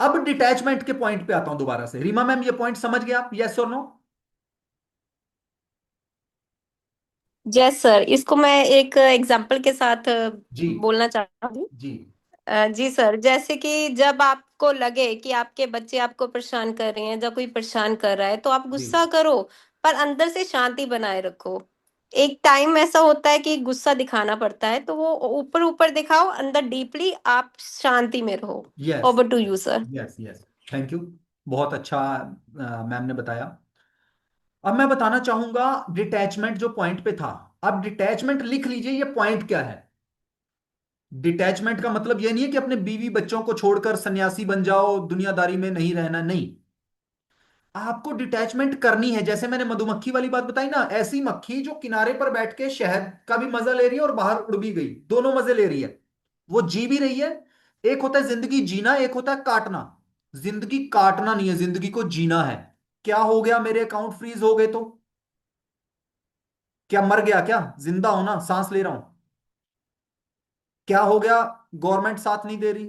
अब डिटैचमेंट के पॉइंट पे आता हूं दोबारा से। रीमा मैम, ये पॉइंट समझ गए आप? यस और नो? यस सर, इसको मैं एक एग्जांपल के साथ जी बोलना चाहूंगी। जी जी सर, जैसे कि जब आपको लगे कि आपके बच्चे आपको परेशान कर रहे हैं, जब कोई परेशान कर रहा है, तो आप जी। गुस्सा करो, पर अंदर से शांति बनाए रखो। एक टाइम ऐसा होता है कि गुस्सा दिखाना पड़ता है, तो वो ऊपर ऊपर दिखाओ, अंदर डीपली आप शांति में रहो। Yes over to you sir. Yes yes, thank you. बहुत अच्छा मैम ने बताया। अब मैं बताना चाहूंगा डिटैचमेंट जो पॉइंट पे था। अब डिटैचमेंट लिख लीजिए, ये पॉइंट क्या है। डिटैचमेंट का मतलब ये नहीं है कि अपने बीवी बच्चों को छोड़कर सन्यासी बन जाओ, दुनियादारी में नहीं रहना, नहीं। आपको डिटैचमेंट करनी है। जैसे मैंने मधुमक्खी वाली बात बताई ना, ऐसी मक्खी जो किनारे पर बैठ के शहद का भी मजा ले रही है और बाहर उड़ भी गई, दोनों मजे ले रही है, वो जी भी रही है। एक होता है जिंदगी जीना, एक होता है काटना। जिंदगी काटना नहीं है, जिंदगी को जीना है। क्या हो गया, मेरे अकाउंट फ्रीज हो गए तो क्या मर गया? क्या जिंदा हो ना, सांस ले रहा हूं। क्या हो गया, गवर्नमेंट साथ नहीं दे रही?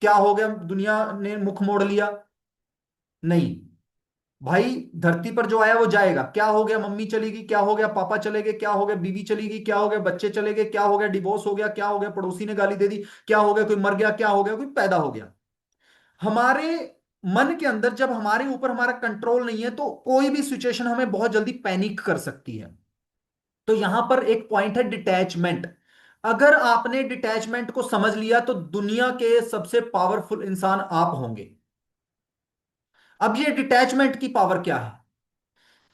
क्या हो गया, दुनिया ने मुख मोड़ लिया? नहीं भाई, धरती पर जो आया वो जाएगा। क्या हो गया, मम्मी चली गई? क्या हो गया, पापा चले गए? क्या हो गया, बीवी चली गई? क्या हो गया, बच्चे चले गए? क्या हो गया, डिवोर्स हो गया? क्या हो गया, पड़ोसी ने गाली दे दी? क्या हो गया, कोई मर गया? क्या हो गया, कोई पैदा हो गया? हमारे मन के अंदर जब हमारे ऊपर हमारा कंट्रोल नहीं है तो कोई भी सिचुएशन हमें बहुत जल्दी पैनिक कर सकती है। तो यहां पर एक पॉइंट है डिटैचमेंट। अगर आपने डिटैचमेंट को समझ लिया तो दुनिया के सबसे पावरफुल इंसान आप होंगे। अब ये डिटैचमेंट की पावर क्या है,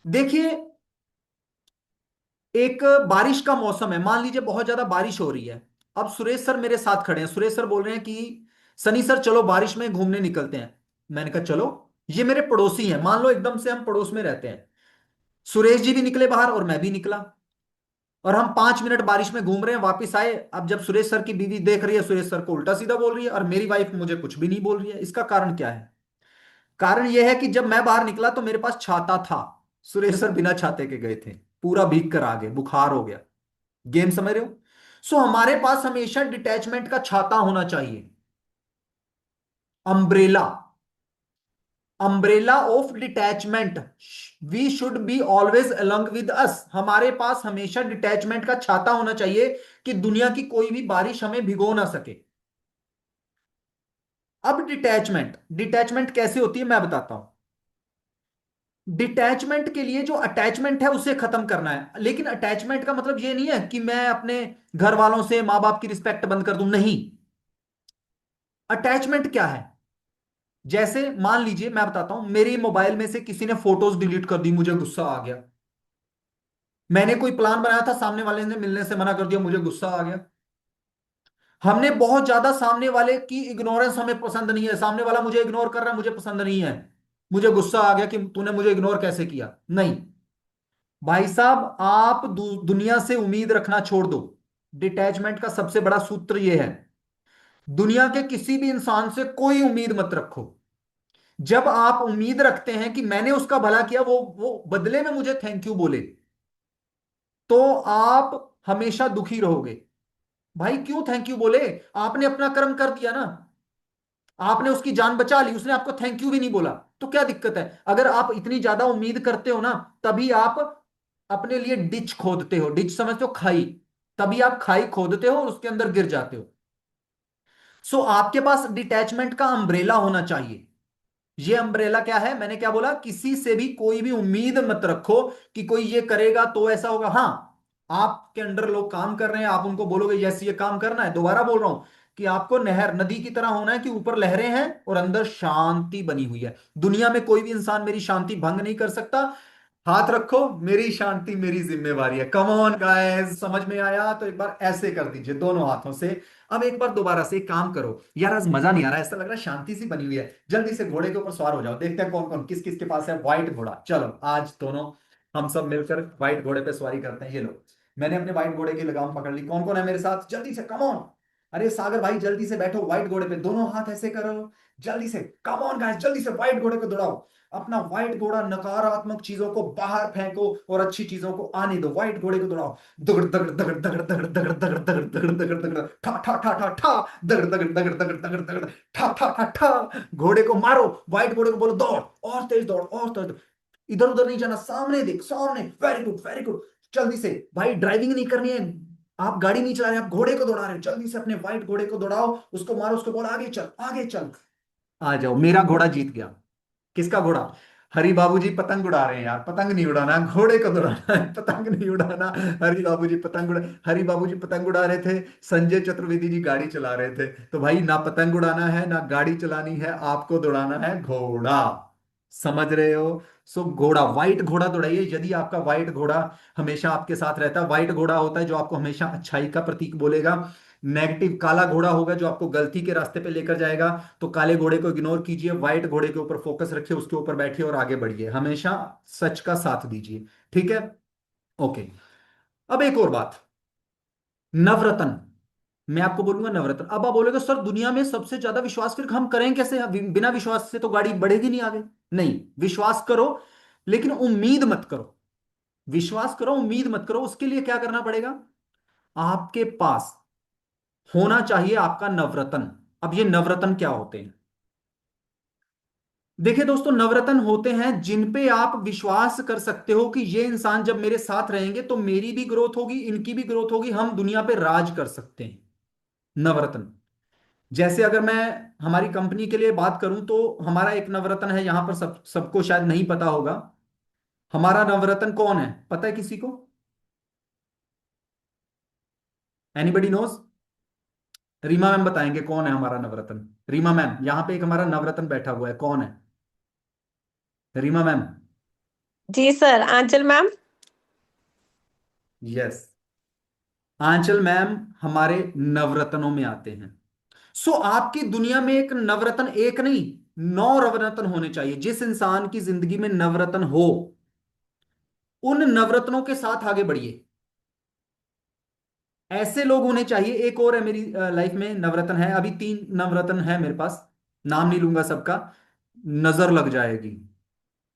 देखिए। एक बारिश का मौसम है, मान लीजिए बहुत ज्यादा बारिश हो रही है। अब सुरेश सर मेरे साथ खड़े हैं, सुरेश सर बोल रहे हैं कि सनी सर चलो बारिश में घूमने निकलते हैं। मैंने कहा चलो। ये मेरे पड़ोसी हैं, मान लो एकदम से हम पड़ोस में रहते हैं। सुरेश जी भी निकले बाहर और मैं भी निकला, और हम 5 मिनट बारिश में घूम रहे हैं, वापस आए। अब जब सुरेश सर की बीवी देख रही है सुरेश सर को उल्टा सीधा बोल रही है, और मेरी वाइफ मुझे कुछ भी नहीं बोल रही है। इसका कारण क्या है? कारण यह है कि जब मैं बाहर निकला तो मेरे पास छाता था, सुरेश सर बिना छाते के गए थे, पूरा भीग कर आ गए, बुखार हो गया। गेम समझ रहे हो? सो हमारे पास हमेशा डिटैचमेंट का छाता होना चाहिए, umbrella, umbrella of detachment. We should be always along with us. हमारे पास हमेशा डिटैचमेंट का छाता होना चाहिए कि दुनिया की कोई भी बारिश हमें भिगो ना सके। अब डिटैचमेंट, डिटैचमेंट कैसे होती है मैं बताता हूं। डिटैचमेंट के लिए जो अटैचमेंट है उसे खत्म करना है, लेकिन अटैचमेंट का मतलब ये नहीं है कि मैं अपने घर वालों से, मां बाप की रिस्पेक्ट बंद कर दूं, नहीं। अटैचमेंट क्या है, जैसे मान लीजिए मैं बताता हूं, मेरी मोबाइल में से किसी ने फोटोज डिलीट कर दी, मुझे गुस्सा आ गया। मैंने कोई प्लान बनाया था, सामने वाले ने मिलने से मना कर दिया, मुझे गुस्सा आ गया। हमने बहुत ज्यादा सामने वाले की इग्नोरेंस हमें पसंद नहीं है, सामने वाला मुझे इग्नोर कर रहा है, मुझे पसंद नहीं है, मुझे गुस्सा आ गया कि तूने मुझे इग्नोर कैसे किया। नहीं भाई साहब, आप दुनिया से उम्मीद रखना छोड़ दो। डिटैचमेंट का सबसे बड़ा सूत्र यह है, दुनिया के किसी भी इंसान से कोई उम्मीद मत रखो। जब आप उम्मीद रखते हैं कि मैंने उसका भला किया, वो बदले में मुझे थैंक यू बोले, तो आप हमेशा दुखी रहोगे। भाई क्यों थैंक यू बोले? आपने अपना कर्म कर दिया ना, आपने उसकी जान बचा ली, उसने आपको थैंक यू भी नहीं बोला, तो क्या दिक्कत है? अगर आप इतनी ज्यादा उम्मीद करते हो ना, तभी आप अपने लिए डिच खोदते हो। डिच समझते हो? खाई। तभी आप खाई खोदते हो और उसके अंदर गिर जाते हो। सो आपके पास डिटैचमेंट का अंब्रेला होना चाहिए। ये अंब्रेला क्या है, मैंने क्या बोला, किसी से भी कोई भी उम्मीद मत रखो कि कोई ये करेगा तो ऐसा होगा। हाँ, आपके अंडर लोग काम कर रहे हैं, आप उनको बोलोगे यस ये काम करना है। दोबारा बोल रहा हूं कि आपको नहर नदी की तरह होना है कि ऊपर लहरें हैं और अंदर शांति बनी हुई है। दुनिया में कोई भी इंसान मेरी शांति भंग नहीं कर सकता। हाथ रखो, मेरी शांति मेरी जिम्मेवारी है। कम ऑन गाइस, समझ में आया तो एक बार ऐसे कर दीजिए दोनों हाथों से। अब एक बार दोबारा से एक काम करो यार, आज मजा नहीं आ रहा, ऐसा लग रहा है शांति सी बनी हुई है। जल्दी से घोड़े के ऊपर सवार हो जाओ, देखते हैं कौन कौन किस किस के पास है व्हाइट घोड़ा। चलो आज दोनों हम सब मिलकर व्हाइट घोड़े पे सवारी करते हैं। ये लो, मैंने अपने व्हाइट घोड़े की लगाम पकड़ ली। कौन कौन है मेरे साथ, जल्दी से कम ऑन। अरे सागर भाई जल्दी से बैठो व्हाइट घोड़े पे, दोनों हाथ ऐसे करो, जल्दी से कम ऑन गाइस, जल्दी से व्हाइट घोड़े को दौड़ाओ। अपना व्हाइट घोड़ा नकारात्मक चीजों को बाहर फेंको और अच्छी चीजों को आने दो। व्हाइट घोड़े को दौड़ाओ, दगड़ दगड़ दगड़ दगड़ दगड़ दगड़ दगड़ दगड़ दगड़ दगड़ दगड़ ठा ठा ठा ठा ठा, दगड़ दगड़ दगड़ दगड़ दगड़ दगड़ ठा ठा ठा ठा। घोड़े को मारो, व्हाइट घोड़े को बोलो दौड़, और तेज दौड़, और तेज। इधर उधर नहीं जाना, सामने देख, सामने। Very good very good. जल्दी से भाई, ड्राइविंग नहीं करनी है, आप गाड़ी नहीं चला रहे, आप घोड़े को दौड़ा रहे हो। जल्दी से अपने व्हाइट घोड़े को दौड़ाओ, उसको मारो, उसको बोलो आगे चल आगे चल। आ जाओ, मेरा घोड़ा जीत गया। किसका घोड़ा? हरी बाबूजी पतंग उड़ा रहे हैं यार, पतंग नहीं उड़ाना, घोड़े को दौड़ाना है, पतंग नहीं उड़ाना। हरी बाबूजी पतंग उड़ा रहे थे, संजय चतुर्वेदी जी गाड़ी चला रहे थे। तो भाई ना पतंग उड़ाना है ना गाड़ी चलानी है, आपको दौड़ाना है घोड़ा। समझ रहे हो? सो घोड़ा, व्हाइट घोड़ा दौड़ाइए। यदि आपका व्हाइट घोड़ा हमेशा आपके साथ रहता है, व्हाइट घोड़ा होता है जो आपको हमेशा अच्छाई का प्रतीक बोलेगा। नेगेटिव काला घोड़ा होगा जो आपको गलती के रास्ते पे लेकर जाएगा। तो काले घोड़े को इग्नोर कीजिए, व्हाइट घोड़े के ऊपर फोकस रखिए, उसके ऊपर बैठिए और आगे बढ़िए, हमेशा सच का साथ दीजिए। ठीक है? ओके। अब एक और बात, नवरत्न। मैं आपको बोलूंगा नवरत्न, अब आप बोलोगे सर दुनिया में सबसे ज्यादा विश्वास फिर हम करें कैसे, बिना विश्वास से तो गाड़ी बढ़ेगी नहीं आगे। नहीं, विश्वास करो लेकिन उम्मीद मत करो। विश्वास करो उम्मीद मत करो। उसके लिए क्या करना पड़ेगा? आपके पास होना चाहिए आपका नवरत्न। अब ये नवरत्न क्या होते हैं? देखिए दोस्तों, नवरत्न होते हैं जिन पे आप विश्वास कर सकते हो कि ये इंसान जब मेरे साथ रहेंगे तो मेरी भी ग्रोथ होगी, इनकी भी ग्रोथ होगी, हम दुनिया पे राज कर सकते हैं। नवरत्न, जैसे अगर मैं हमारी कंपनी के लिए बात करूं तो हमारा एक नवरत्न है, यहां पर सबको शायद नहीं पता होगा। हमारा नवरत्न कौन है, पता है किसी को? Anybody knows? रीमा मैम बताएंगे कौन है हमारा नवरत्न। रीमा मैम, यहां पे एक हमारा नवरत्न बैठा हुआ है, कौन है? रीमा मैम? जी सर, आंचल मैम। यस, आंचल मैम हमारे नवरत्नों में आते हैं। सो आपकी दुनिया में एक नवरत्न, एक नहीं, 9 नवरत्न होने चाहिए। जिस इंसान की जिंदगी में नवरत्न हो, उन नवरत्नों के साथ आगे बढ़िए। ऐसे लोग होने चाहिए। एक और है मेरी लाइफ में नवरत्न है, अभी 3 नवरत्न है मेरे पास, नाम नहीं लूंगा सबका। नजर लग जाएगी,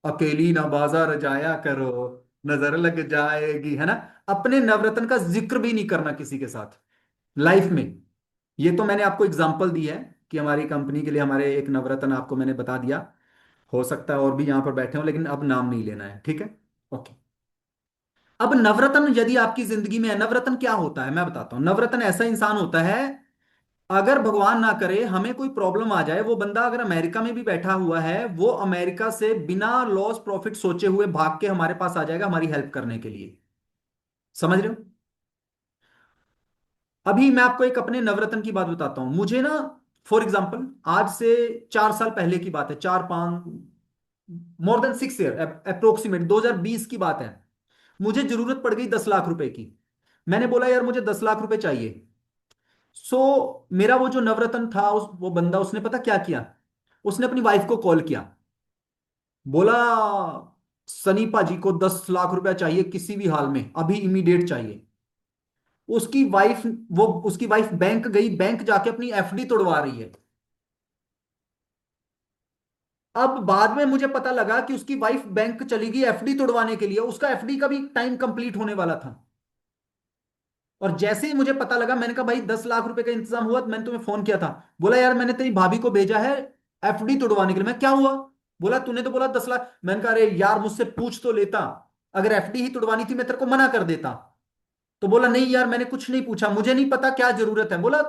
अकेली ना बाजार जाया करो, नजर लग जाएगी, है ना। अपने नवरत्न का जिक्र भी नहीं करना किसी के साथ लाइफ में। ये तो मैंने आपको एग्जांपल दी है कि हमारी कंपनी के लिए हमारे एक नवरत्न आपको मैंने बता दिया। हो सकता है और भी यहां पर बैठे हो, लेकिन अब नाम नहीं लेना है, ठीक है? ओके। अब नवरत्न यदि आपकी जिंदगी में है, नवरत्न क्या होता है मैं बताता हूं। नवरत्न ऐसा इंसान होता है, अगर भगवान ना करे हमें कोई प्रॉब्लम आ जाए, वो बंदा अगर अमेरिका में भी बैठा हुआ है, वो अमेरिका से बिना लॉस प्रॉफिट सोचे हुए भाग के हमारे पास आ जाएगा हमारी हेल्प करने के लिए। समझ रहे हो? अभी मैं आपको एक अपने नवरत्न की बात बताता हूं। मुझे ना, फॉर एग्जाम्पल, आज से 4 साल पहले की बात है, 4 5, मोर देन 6 ईयर, अप्रोक्सीमेट 2020 की बात है। मुझे जरूरत पड़ गई 10 लाख रुपए की। मैंने बोला यार मुझे 10 लाख रुपए चाहिए। सो मेरा वो जो नवरत्न था, वो बंदा, उसने पता क्या किया? उसने अपनी वाइफ को कॉल किया, बोला सनी पाजी को 10 लाख रुपया चाहिए किसी भी हाल में, अभी इमीडिएट चाहिए। उसकी वाइफ, वो उसकी वाइफ बैंक गई, बैंक जाके अपनी एफडी तोड़वा रही है। अब बाद में मुझे पता लगा कि उसकी वाइफ बैंक चली गई एफडी तोड़वाने के लिए, उसका एफडी का भी टाइम कंप्लीट होने वाला था। और जैसे ही मुझे पता लगा, मैंने कहा भाई 10 लाख रुपए का इंतजाम हुआ तो मैंने तुम्हें फोन किया था। बोला यार मैंने तेरी भाभी को भेजा है एफडी तोड़वाने के लिए। मैं क्या हुआ? बोला तूने तो बोला 10 लाख। मैंने कहा अरे यार मुझसे पूछ तो लेता, अगर एफडी ही तोड़वानी थी मैं तेरे को मना कर देता। तो बोला नहीं यार मैंने कुछ नहीं पूछा, मुझे नहीं पता क्या जरूरत है। बोला,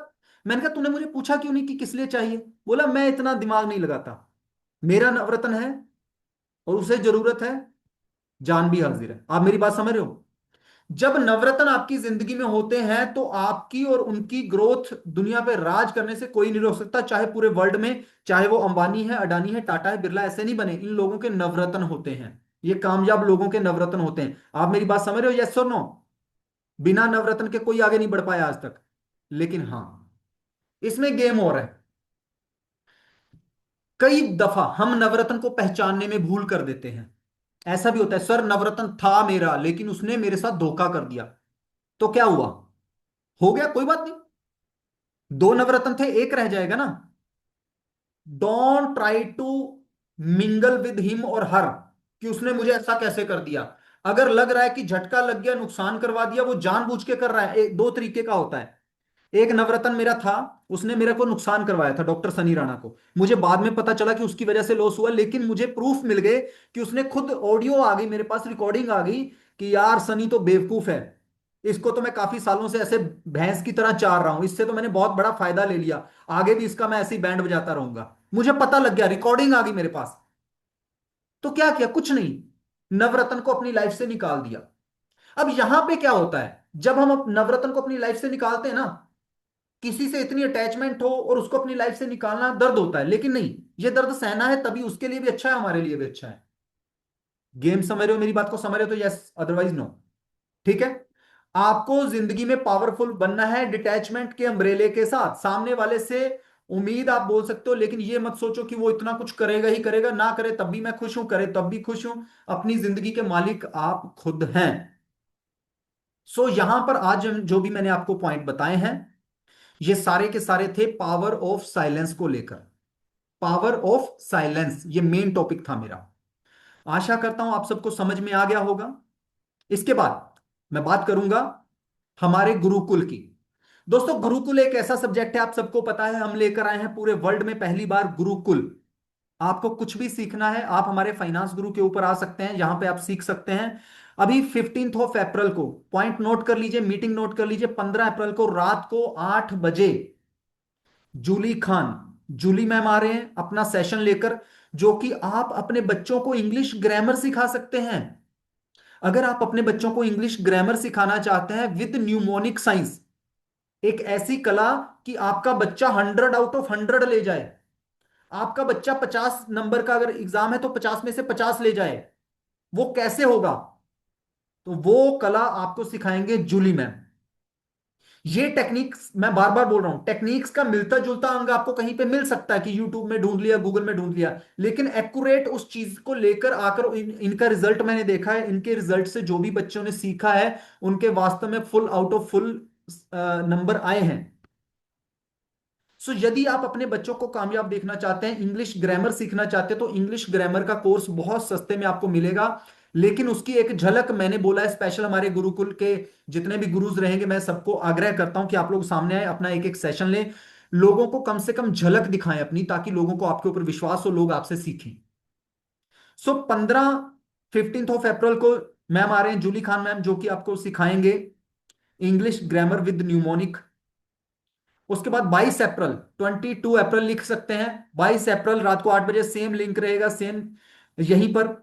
मैंने कहा तूने मुझे पूछा क्यों नहीं कि किस लिए चाहिए? बोला मैं इतना दिमाग नहीं लगाता, मेरा नवरत्न है और उसे जरूरत है, जान भी हाजिर है। आप मेरी बात समझ रहे हो? जब नवरत्न आपकी जिंदगी में होते हैं तो आपकी और उनकी ग्रोथ दुनिया पे राज करने से कोई नहीं रोक सकता, चाहे पूरे वर्ल्ड में, चाहे वो अंबानी है, अडानी है, टाटा है, बिरला, ऐसे नहीं बने, इन लोगों के नवरत्न होते हैं। ये कामयाब लोगों के नवरत्न होते हैं। आप मेरी बात समझ रहे हो? यस और नो? बिना नवरत्न के कोई आगे नहीं बढ़ पाया आज तक। लेकिन हाँ, इसमें गेम और है। कई दफा हम नवरत्न को पहचानने में भूल कर देते हैं। ऐसा भी होता है, सर नवरत्न था मेरा लेकिन उसने मेरे साथ धोखा कर दिया। तो क्या हुआ? हो गया, कोई बात नहीं। दो नवरत्न थे, एक रह जाएगा ना। Don't try to mingle with him or her, कि उसने मुझे ऐसा कैसे कर दिया। अगर लग रहा है कि झटका लग गया, नुकसान करवा दिया, वो जानबूझ के कर रहा है। दो तरीके का होता है। एक नवरत्न मेरा था, उसने मेरे को नुकसान करवाया था, डॉक्टर सनी राणा को। मुझे बाद में पता चला कि उसकी वजह से लॉस हुआ, लेकिन मुझे प्रूफ मिल गए कि उसने खुद, ऑडियो आ गई मेरे पास, रिकॉर्डिंग आ गई कि यार सनी तो बेवकूफ है, इसको तो मैं काफी सालों से ऐसे भैंस की तरह चार रहा हूं, इससे तो मैंने बहुत बड़ा फायदा ले लिया, आगे भी इसका मैं ऐसे ही बैंड बजाता रहूंगा। मुझे पता लग गया, रिकॉर्डिंग आ गई मेरे पास। तो क्या किया? कुछ नहीं, नवरत्न को अपनी लाइफ से निकाल दिया। अब यहां पे क्या होता है, जब हम नवरत्न को अपनी लाइफ से निकालते हैं ना, किसी से इतनी अटैचमेंट हो और उसको अपनी लाइफ से निकालना दर्द होता है, लेकिन नहीं, ये दर्द सहना है, तभी उसके लिए भी अच्छा है, हमारे लिए भी अच्छा है। गेम समझ रहे हो? मेरी बात को समझ रहे हो तो यस, अदरवाइज नो। ठीक है? आपको जिंदगी में पावरफुल बनना है डिटैचमेंट के अम्ब्रेले के साथ। सामने वाले से उम्मीद आप बोल सकते हो, लेकिन ये मत सोचो कि वो इतना कुछ करेगा ही करेगा, ना करे तब भी मैं खुश हूं, करे तब भी खुश हूं। अपनी जिंदगी के मालिक आप खुद हैं। सो यहां पर आज जो भी मैंने आपको पॉइंट बताए हैं, ये सारे के सारे थे पावर ऑफ साइलेंस को लेकर। पावर ऑफ साइलेंस, ये मेन टॉपिक था मेरा। आशा करता हूं आप सबको समझ में आ गया होगा। इसके बाद मैं बात करूंगा हमारे गुरुकुल की। दोस्तों, गुरुकुल एक ऐसा सब्जेक्ट है, आप सबको पता है, हम लेकर आए हैं पूरे वर्ल्ड में पहली बार गुरुकुल। आपको कुछ भी सीखना है, आप हमारे फाइनेंस गुरु के ऊपर आ सकते हैं, यहां पे आप सीख सकते हैं। अभी 15 अप्रैल को, पॉइंट नोट कर लीजिए, मीटिंग नोट कर लीजिए, 15 अप्रैल को रात को 8 बजे जूली खान, जूली मैम आ रहे हैं अपना सेशन लेकर, जो कि आप अपने बच्चों को इंग्लिश ग्रामर सिखा सकते हैं। अगर आप अपने बच्चों को इंग्लिश ग्रामर सिखाना चाहते हैं विद न्यूमोनिक साइंस, एक ऐसी कला कि आपका बच्चा 100 आउट ऑफ 100 ले जाए, आपका बच्चा 50 नंबर का अगर एग्जाम है तो 50 में से 50 ले जाए, वो कैसे होगा? तो वो कला आपको सिखाएंगे जूली मैम। ये टेक्निक्स, मैं बार बार बोल रहा हूं, टेक्निक्स का मिलता जुलता अंग आपको कहीं पे मिल सकता है कि यूट्यूब में ढूंढ लिया, गूगल में ढूंढ लिया, लेकिन एक्यूरेट उस चीज को लेकर आकर इनका रिजल्ट मैंने देखा है, इनके रिजल्ट से जो भी बच्चों ने सीखा है, उनके वास्तव में full out of full number आए हैं। सो यदि आप अपने बच्चों को कामयाब देखना चाहते हैं, इंग्लिश ग्रामर सीखना चाहते हैं, तो इंग्लिश ग्रामर का कोर्स बहुत सस्ते में आपको मिलेगा। लेकिन उसकी एक झलक मैंने बोला है, स्पेशल हमारे गुरुकुल के जितने भी गुरुज रहेंगे, मैं सबको आग्रह करता हूं कि आप लोग सामने आए, अपना एक एक सेशन लें, लोगों को कम से कम झलक दिखाएं अपनी, ताकि लोगों को आपके ऊपर विश्वास हो, लोग आपसे सीखें। सो 15 अप्रैल को मैम आ रहे हैं, जूली खान मैम, जो कि आपको सिखाएंगे इंग्लिश ग्रामर विद न्यूमोनिक। उसके बाद 22 अप्रैल, 22 अप्रैल लिख सकते हैं, 22 अप्रैल रात को 8 बजे सेम लिंक रहेगा, सेम यहीं पर,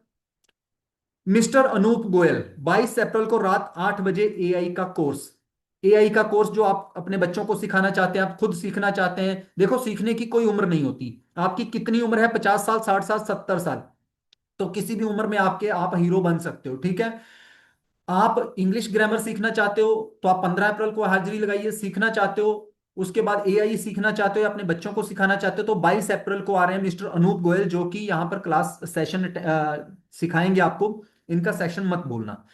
मिस्टर अनूप गोयल, 22 अप्रैल को रात 8 बजे एआई का कोर्स। एआई का कोर्स जो आप अपने बच्चों को सिखाना चाहते हैं, आप खुद सीखना चाहते हैं, देखो सीखने की कोई उम्र नहीं होती। आपकी कितनी उम्र है, 50 साल, 60 साल, 70 साल, तो किसी भी उम्र में आपके आप हीरो बन सकते हो। ठीक है? आप इंग्लिश ग्रामर सीखना चाहते हो तो आप 15 अप्रैल को हाजिरी लगाइए, सीखना चाहते हो, उसके बाद एआई सीखना चाहते हो, अपने बच्चों को सिखाना चाहते हो, तो 22 अप्रैल को आ रहे हैं मिस्टर अनूप गोयल, जो कि यहाँ पर क्लास सेशन सिखाएंगे आपको। इनका सेशन मत भूलना।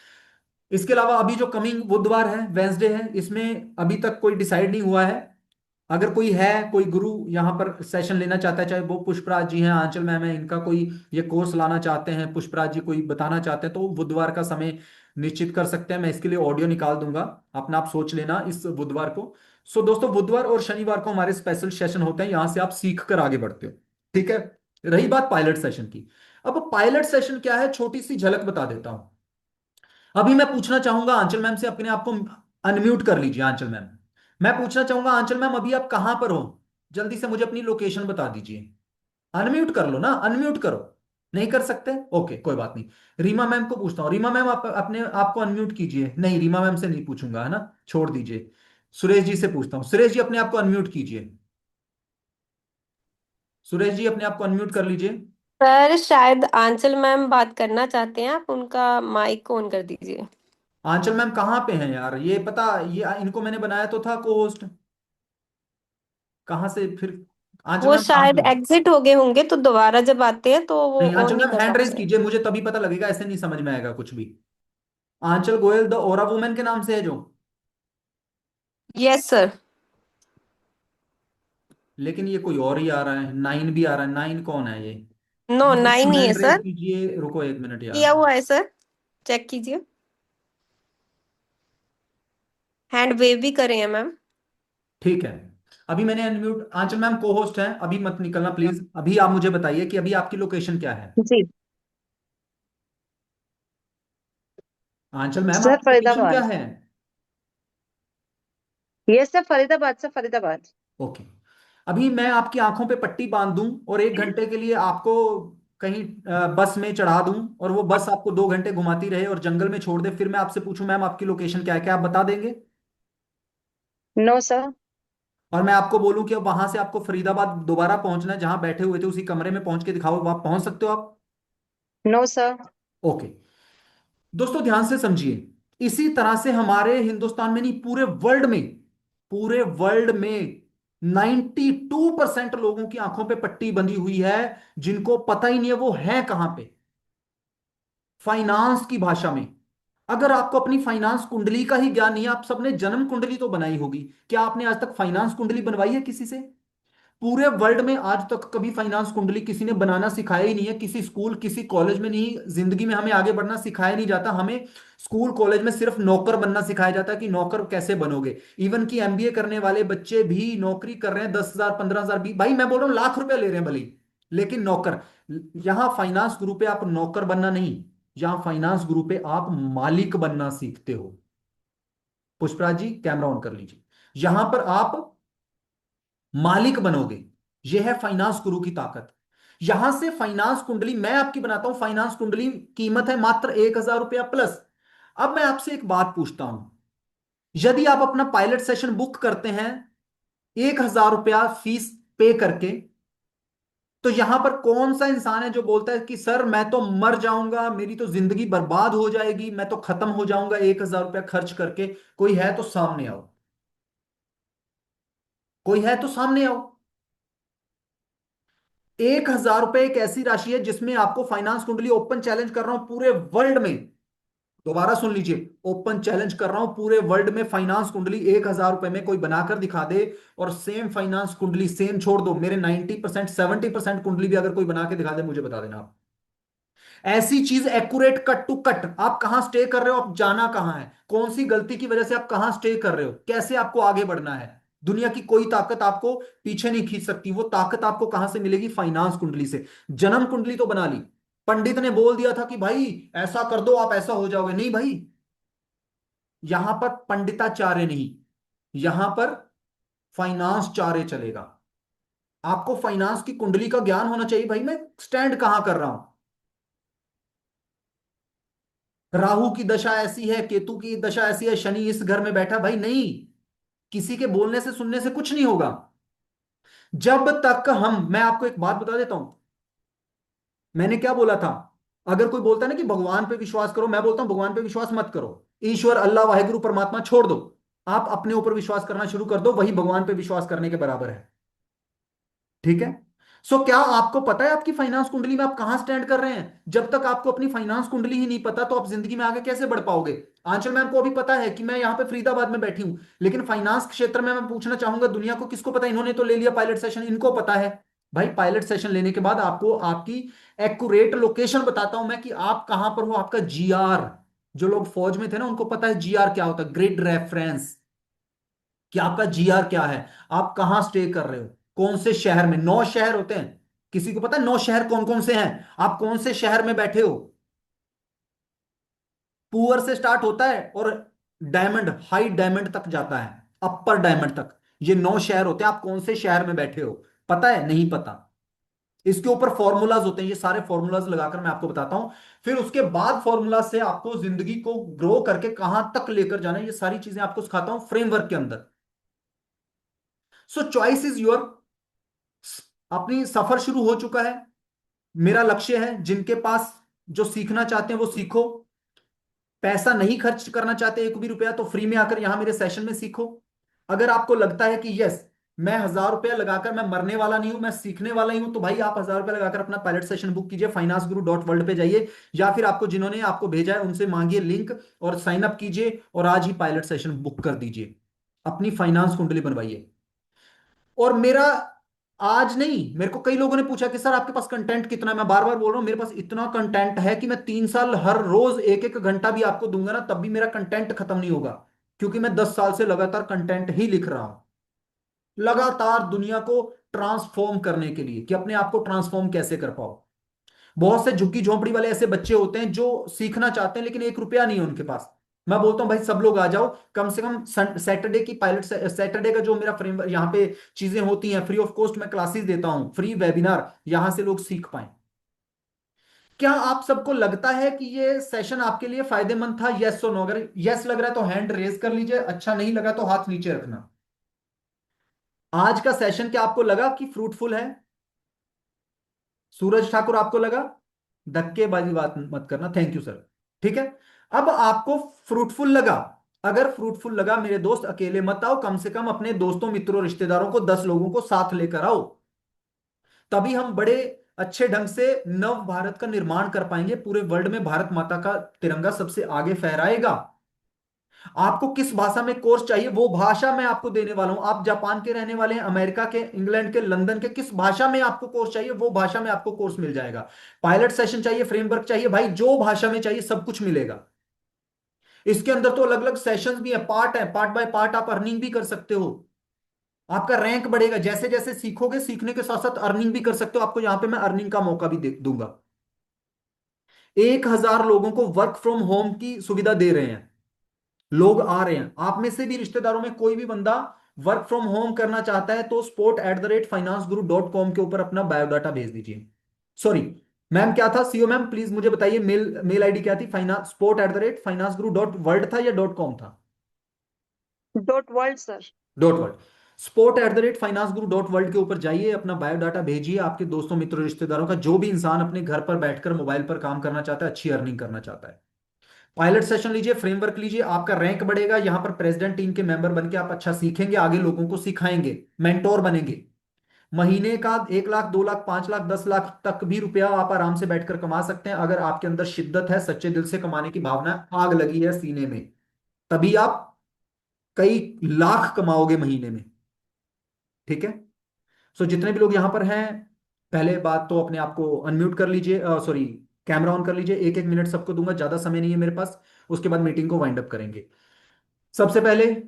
इसके अलावा अभी जो कमिंग बुधवार है, वेंसडे है, इसमें अभी तक कोई डिसाइड नहीं हुआ है। अगर कोई है, कोई गुरु यहाँ पर सेशन लेना चाहता है, चाहे वो पुष्पराज जी हैं, आंचल मैम है, इनका कोई ये कोर्स लाना चाहते हैं, पुष्पराज जी कोई बताना चाहते हैं, तो बुधवार का समय निश्चित कर सकते हैं। मैं इसके लिए ऑडियो निकाल दूंगा, अपना आप सोच लेना इस बुधवार को। सो दोस्तों, बुधवार और शनिवार को हमारे स्पेशल सेशन होते हैं, यहां से आप सीख कर आगे बढ़ते हो। ठीक है? रही बात पायलट सेशन की। अब पायलट सेशन क्या है, छोटी सी झलक बता देता हूं। अभी मैं पूछना चाहूंगा आंचल मैम से, अपने आप को अनम्यूट कर लीजिए आंचल मैम। मैं पूछना चाहूंगा आंचल मैम, अभी आप कहां पर हो? जल्दी से मुझे अपनी लोकेशन बता दीजिए। अनम्यूट कर लो ना, अनम्यूट करो। नहीं कर सकते, ओके कोई बात नहीं। रीमा मैम को पूछता हूँ। रीमा मैम आप अपने आप को अनम्यूट कीजिए। नहीं, रीमा मैम से नहीं पूछूंगा, है ना, छोड़ दीजिए। सुरेश जी से पूछता हूँ। सुरेश जी अपने आप को अनम्यूट कीजिए। सुरेश जी अपने आप को अनम्यूट कर लीजिए। सर शायद आंचल मैम बात करना चाहते हैं, आप उनका माइक ऑन कर दीजिए। आंचल मैम कहाँ पे हैं यार, ये पता, ये इनको मैंने बनाया तो था को होस्ट, कहाँ से फिर? आंचल वो मैम कहाँ शायद पे? एग्जिट हो गए होंगे, तो दोबारा जब आते हैं तो वो नहीं, ऑन आंचल नहीं मैम कर हैंड रेज पाते हैं। कीजिए, मुझे तभी पता लगेगा, ऐसे नहीं समझ में आएगा कुछ भी। आंचल गोयल द ओरा वुमेन के नाम से है जो? Yes sir. लेकिन ये कोई और ही आ रहा है, नाइन भी आ रहा है। नाइन कौन है ये? नो, मैम नाइन इसको ही है हैंड रेज सर। कीजिए, रुको एक मिनट किया यार। हुआ है सर, चेक कीजिए। हैंड वेव भी करे हैं मैम। ठीक है, अभी मैंने अनम्यूट। आंचल मैम को होस्ट हैं, अभी मत निकलना प्लीज। अभी आप मुझे बताइए कि अभी आपकी लोकेशन क्या है। जी आंचल मैम सर, आपकी लोकेशन क्या फरीदाबाद। है? Yes sir, Faridabad sir, Faridabad. Okay, अभी मैं आपकी आंखों पे पट्टी बांध दूं और 1 घंटे के लिए आपको कहीं बस में चढ़ा दूं, और वो बस आपको 2 घंटे घुमाती रहे और जंगल में छोड़ दे, फिर मैं आपसे पूछूं मैम आपकी लोकेशन क्या है, क्या आप बता देंगे? No sir. और मैं आपको बोलूं कि अब वहां से आपको फरीदाबाद दोबारा पहुंचना है, जहां बैठे हुए थे उसी कमरे में पहुंच के दिखाओ, आप पहुंच सकते हो आप? No sir. ओके, दोस्तों ध्यान से समझिए। इसी तरह से हमारे हिंदुस्तान में नहीं, पूरे वर्ल्ड में, पूरे वर्ल्ड में 92% लोगों की आंखों पे पट्टी बंधी हुई है, जिनको पता ही नहीं है वो है कहां पे। फाइनेंस की भाषा में, अगर आपको अपनी फाइनेंस कुंडली का ही ज्ञान नहीं है, आप सबने जन्म कुंडली तो बनाई होगी, क्या आपने आज तक फाइनेंस कुंडली बनवाई है किसी से? पूरे वर्ल्ड में आज तक कभी फाइनेंस कुंडली किसी ने बनाना सिखाया ही नहीं है, किसी स्कूल किसी कॉलेज में नहीं। जिंदगी में हमें आगे बढ़ना सिखाया नहीं जाता, हमें स्कूल कॉलेज में सिर्फ नौकर बनना सिखाया जाता है कि नौकर कैसे बनोगे। इवन कि एमबीए करने वाले बच्चे भी नौकरी कर रहे हैं, 10,000 15,000 भी, भाई मैं बोल रहा हूँ लाख रुपया ले रहे हैं भले ही, लेकिन नौकर। यहां फाइनेंस गुरु पे आप नौकर बनना नहीं, यहां फाइनेंस गुरु पे आप मालिक बनना सीखते हो। पुष्पराज जी कैमरा ऑन कर लीजिए। यहां पर आप मालिक बनोगे, यह है फाइनेंस गुरु की ताकत। यहां से फाइनेंस कुंडली मैं आपकी बनाता हूं। फाइनेंस कुंडली कीमत है मात्र 1,000 रुपया प्लस। अब मैं आपसे एक बात पूछता हूं, यदि आप अपना पायलट सेशन बुक करते हैं 1,000 रुपया फीस पे करके, तो यहां पर कौन सा इंसान है जो बोलता है कि सर मैं तो मर जाऊंगा, मेरी तो जिंदगी बर्बाद हो जाएगी, मैं तो खत्म हो जाऊंगा 1,000 रुपया खर्च करके? कोई है तो सामने आओ, कोई है तो सामने आओ। 1,000 रुपए एक ऐसी राशि है जिसमें आपको फाइनेंस कुंडली ओपन चैलेंज कर रहा हूं पूरे वर्ल्ड में। दोबारा सुन लीजिए, ओपन चैलेंज कर रहा हूं पूरे वर्ल्ड में, फाइनेंस कुंडली 1,000 रुपए में कोई बनाकर दिखा दे, और सेम फाइनेंस कुंडली, सेम छोड़ दो, मेरे 90% 70% कुंडली भी अगर कोई बना के दिखा दे, मुझे बता देना आप। ऐसी चीज एक्यूरेट कट टू कट, आप कहां स्टे कर रहे हो, आप जाना कहां है, कौन सी गलती की वजह से आप कहां स्टे कर रहे हो, कैसे आपको आगे बढ़ना है। दुनिया की कोई ताकत आपको पीछे नहीं खींच सकती। वो ताकत आपको कहां से मिलेगी? फाइनेंस कुंडली से। जन्म कुंडली तो बना ली, पंडित ने बोल दिया था कि भाई ऐसा कर दो आप ऐसा हो जाओगे, नहीं भाई, यहां पर पंडिताचार्य नहीं, यहां पर फाइनेंस चार्य चलेगा। आपको फाइनेंस की कुंडली का ज्ञान होना चाहिए, भाई मैं स्टैंड कहां कर रहा हूं। राहु की दशा ऐसी है, केतु की दशा ऐसी है, शनि इस घर में बैठा, भाई नहीं, किसी के बोलने से सुनने से कुछ नहीं होगा। जब तक मैं आपको एक बात बता देता हूं, मैंने क्या बोला था? अगर कोई बोलता है ना कि भगवान पे विश्वास करो, मैं बोलता हूं भगवान पे विश्वास मत करो, ईश्वर अल्लाह वाहिगुरु परमात्मा छोड़ दो, आप अपने ऊपर विश्वास करना शुरू कर दो, वही भगवान पे विश्वास करने के बराबर है। ठीक है? क्या आपको पता है आपकी फाइनेंस कुंडली में आप कहां स्टैंड कर रहे हैं? जब तक आपको अपनी फाइनेंस कुंडली ही नहीं पता, तो आप जिंदगी में आगे कैसे बढ़ पाओगे? आंचल मैम को अभी पता है कि मैं यहां पे फरीदाबाद में बैठी हूं, लेकिन फाइनेंस क्षेत्र में मैं पूछना चाहूंगा दुनिया को किसको पता है? इन्होंने तो ले लिया पायलट सेशन, इनको पता है। भाई पायलट सेशन लेने के बाद आपको आपकी एक्यूरेट लोकेशन बताता हूं मैं कि आप कहां पर हो। आपका जीआर, जो लोग फौज में थे ना उनको पता है जीआर क्या होता है, ग्रिड रेफरेंस, कि आपका जीआर क्या है, आप कहां स्टे कर रहे हो, कौन से शहर में। 9 शहर होते हैं, किसी को पता है 9 शहर कौन कौन से हैं? आप कौन से शहर में बैठे हो? पुअर से स्टार्ट होता है और डायमंड, हाई डायमंड तक जाता है, अपर डायमंड तक। ये 9 शहर होते हैं, आप कौन से शहर में बैठे हो? पता है? नहीं पता। इसके ऊपर फॉर्मूलाज होते हैं, ये सारे फॉर्मूलाज लगाकर मैं आपको बताता हूं। फिर उसके बाद फॉर्मूला से आपको जिंदगी को ग्रो करके कहां तक लेकर जाना है, ये सारी चीजें आपको सिखाता हूं फ्रेमवर्क के अंदर। सो चॉइस इज योर। अपनी सफर शुरू हो चुका है। मेरा लक्ष्य है जिनके पास जो सीखना चाहते हैं वो सीखो, पैसा नहीं खर्च करना चाहते एक भी रुपया, तो फ्री में आकर यहां मेरे सेशन में सीखो। अगर आपको लगता है कि यस, मैं 1,000 रुपया लगाकर मैं मरने वाला नहीं हूं, मैं सीखने वाला ही हूं, तो भाई आप 1,000 रुपया लगाकर अपना पायलट सेशन बुक कीजिए, finance guru.world पे जाइए, या फिर आपको जिन्होंने आपको भेजा है उनसे मांगिए लिंक और साइन अप कीजिए और आज ही पायलट सेशन बुक कर दीजिए। अपनी फाइनेंस कुंडली बनवाइए। और मेरा आज नहीं, मेरे को कई लोगों ने पूछा कि सर आपके पास कंटेंट कितना है। मैं बार बार बोल रहा हूं, मेरे पास इतना कंटेंट है कि मैं 3 साल हर रोज एक एक घंटा भी आपको दूंगा ना, तब भी मेरा कंटेंट खत्म नहीं होगा। क्योंकि मैं 10 साल से लगातार कंटेंट ही लिख रहा हूं, लगातार दुनिया को ट्रांसफॉर्म करने के लिए कि अपने आप को ट्रांसफॉर्म कैसे कर पाओ। बहुत से झुग्गी झोंपड़ी वाले ऐसे बच्चे होते हैं जो सीखना चाहते हैं लेकिन एक रुपया नहीं है उनके पास। मैं बोलता हूं भाई सब लोग आ जाओ, कम से कम सैटरडे की पायलट सैटरडे का जो मेरा फ्रेम यहाँ पे चीजें होती हैं, फ्री ऑफ कॉस्ट मैं क्लासेस देता हूं, फ्री वेबिनार, यहां से लोग सीख पाए। क्या आप सबको लगता है कि ये सेशन आपके लिए फायदेमंद था? यस और नो। अगर यस लग रहा है तो हैंड रेज कर लीजिए, अच्छा नहीं लगा तो हाथ नीचे रखना। आज का सेशन क्या आपको लगा कि फ्रूटफुल है? सूरज ठाकुर आपको लगा? धक्केबाजी बात मत करना, थैंक यू सर। ठीक है, अब आपको फ्रूटफुल लगा। अगर फ्रूटफुल लगा मेरे दोस्त, अकेले मत आओ, कम से कम अपने दोस्तों मित्रों रिश्तेदारों को 10 लोगों को साथ लेकर आओ। तभी हम बड़े अच्छे ढंग से नव भारत का निर्माण कर पाएंगे, पूरे वर्ल्ड में भारत माता का तिरंगा सबसे आगे फहराएगा। आपको किस भाषा में कोर्स चाहिए वो भाषा मैं आपको देने वाला हूं। आप जापान के रहने वाले हैं, अमेरिका के, इंग्लैंड के, लंदन के, किस भाषा में आपको कोर्स चाहिए वो भाषा में आपको कोर्स मिल जाएगा। पायलट सेशन चाहिए, फ्रेमवर्क चाहिए, भाई जो भाषा में चाहिए सब कुछ मिलेगा। इसके अंदर तो अलग अलग सेशंस भी है, पार्ट है, पार्ट बाय पार्ट आप अर्निंग भी कर सकते हो। आपका रैंक बढ़ेगा जैसे जैसे सीखोगे, सीखने के साथ साथ अर्निंग भी कर सकते हो। आपको यहां पे मैं अर्निंग का मौका भी दूंगा। 1,000 लोगों को वर्क फ्रॉम होम की सुविधा दे रहे हैं, लोग आ रहे हैं। आप में से भी रिश्तेदारों में कोई भी बंदा वर्क फ्रॉम होम करना चाहता है तो sport@financeguru.com के ऊपर अपना बायोडाटा भेज दीजिए। सॉरी मैम, क्या था सीओ मैम, प्लीज मुझे बताइए, मेल मेल आईडी क्या थी? sport@financeguru.world था या .com था? .world sir. .world। sport@financeguru.world के ऊपर जाइए, अपना बायोडाटा भेजिए, आपके दोस्तों मित्रों रिश्तेदारों का, जो भी इंसान अपने घर पर बैठकर मोबाइल पर काम करना चाहता है, अच्छी अर्निंग करना चाहता है। पायलट सेशन लीजिए, फ्रेमवर्क लीजिए, आपका रैंक बढ़ेगा। यहां पर प्रेसिडेंट टीम के मेंबर बनके आप अच्छा सीखेंगे, आगे लोगों को सिखाएंगे, मेंटोर बनेंगे। महीने का 1 लाख, 2 लाख, 5 लाख, 10 लाख तक भी रुपया आप आराम से बैठकर कमा सकते हैं, अगर आपके अंदर शिद्दत है, सच्चे दिल से कमाने की भावना है, आग लगी है सीने में, तभी आप कई लाख कमाओगे महीने में। ठीक है, सो जितने भी लोग यहां पर हैं, पहले बात तो अपने आप को अनम्यूट कर लीजिए, सॉरी कैमरा ऑन कर लीजिए। 1-1 मिनट सबको दूंगा, ज्यादा समय नहीं है मेरे पास, उसके बाद मीटिंग को वाइंड अप करेंगे। सबसे पहले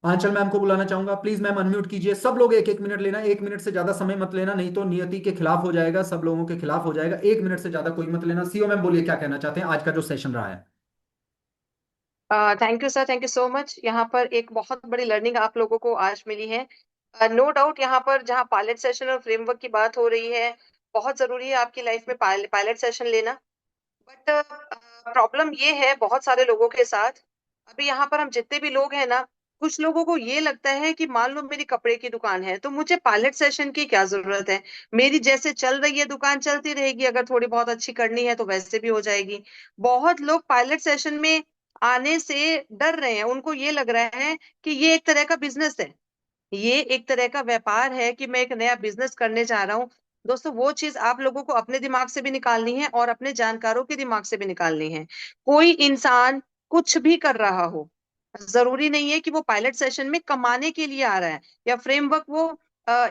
आंचल मैम को बुलाना चाहूंगा, प्लीज मैम अनम्यूट कीजिए। सब लोग 1-1 मिनट लेना, 1 मिनट से ज्यादा समय मत लेना, नहीं तो नियति के खिलाफ हो जाएगा, सब लोगों के खिलाफ हो जाएगा। 1 मिनट से ज्यादा कोई मत लेना। सीओ मैम बोलिए क्या कहना चाहते हैं, आज का जो सेशन रहा है। Thank you sir, thank you so much. यहाँ पर एक बहुत बड़ी लर्निंग आप लोगों को आज मिली है। नो डाउट यहाँ पर जहाँ पायलट सेशन और फ्रेमवर्क की बात हो रही है, बहुत जरूरी है आपकी लाइफ में पायलट सेशन लेना। बट प्रॉब्लम ये है बहुत सारे लोगों के साथ, अभी यहाँ पर हम जितने भी लोग हैं ना, कुछ लोगों को ये लगता है कि मान लो मेरी कपड़े की दुकान है तो मुझे पायलट सेशन की क्या जरूरत है, मेरी जैसे चल रही है दुकान चलती रहेगी, अगर थोड़ी बहुत अच्छी करनी है तो वैसे भी हो जाएगी। बहुत लोग पायलट सेशन में आने से डर रहे हैं, उनको ये लग रहा है कि ये एक तरह का बिजनेस है, ये एक तरह का व्यापार है कि मैं एक नया बिजनेस करने जा रहा हूँ। दोस्तों वो चीज आप लोगों को अपने दिमाग से भी निकालनी है और अपने जानकारों के दिमाग से भी निकालनी है। कोई इंसान कुछ भी कर रहा हो, जरूरी नहीं है कि वो पायलट सेशन में कमाने के लिए आ रहा है या फ्रेमवर्क वो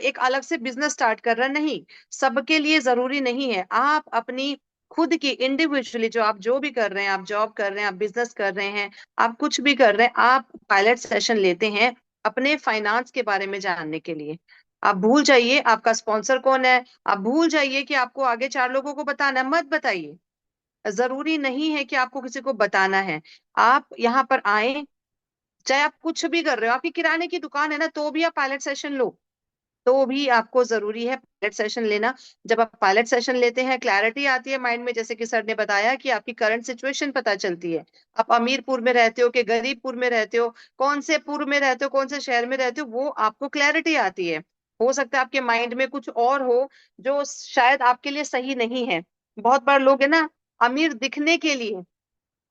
एक अलग से बिजनेस स्टार्ट कर रहा है, नहीं। सबके लिए जरूरी नहीं है। आप अपनी खुद की इंडिविजुअली जो आप जो भी कर रहे हैं, आप जॉब कर रहे हैं, आप बिजनेस कर रहे हैं, आप कुछ भी कर रहे हैं, आप पायलट सेशन लेते हैं अपने फाइनेंस के बारे में जानने के लिए। आप भूल जाइए आपका स्पॉन्सर कौन है, आप भूल जाइए कि आपको आगे 4 लोगों को बताना है, मत बताइए। जरूरी नहीं है कि आपको किसी को बताना है। आप यहाँ पर आए, चाहे आप कुछ भी कर रहे हो, आपकी किराने की दुकान है ना, तो भी आप पायलट सेशन लो। तो भी आपको जरूरी है पायलट सेशन लेना। जब आप पायलट सेशन लेते हैं, क्लैरिटी आती है माइंड में, जैसे कि सर ने बताया कि आपकी करंट सिचुएशन पता चलती है। आप अमीरपुर में रहते हो कि गरीबपुर में रहते हो, कौन से पुर में रहते हो, कौन से शहर में रहते हो, वो आपको क्लैरिटी आती है। हो सकता है आपके माइंड में कुछ और हो जो शायद आपके लिए सही नहीं है। बहुत बार लोग है ना, अमीर दिखने के लिए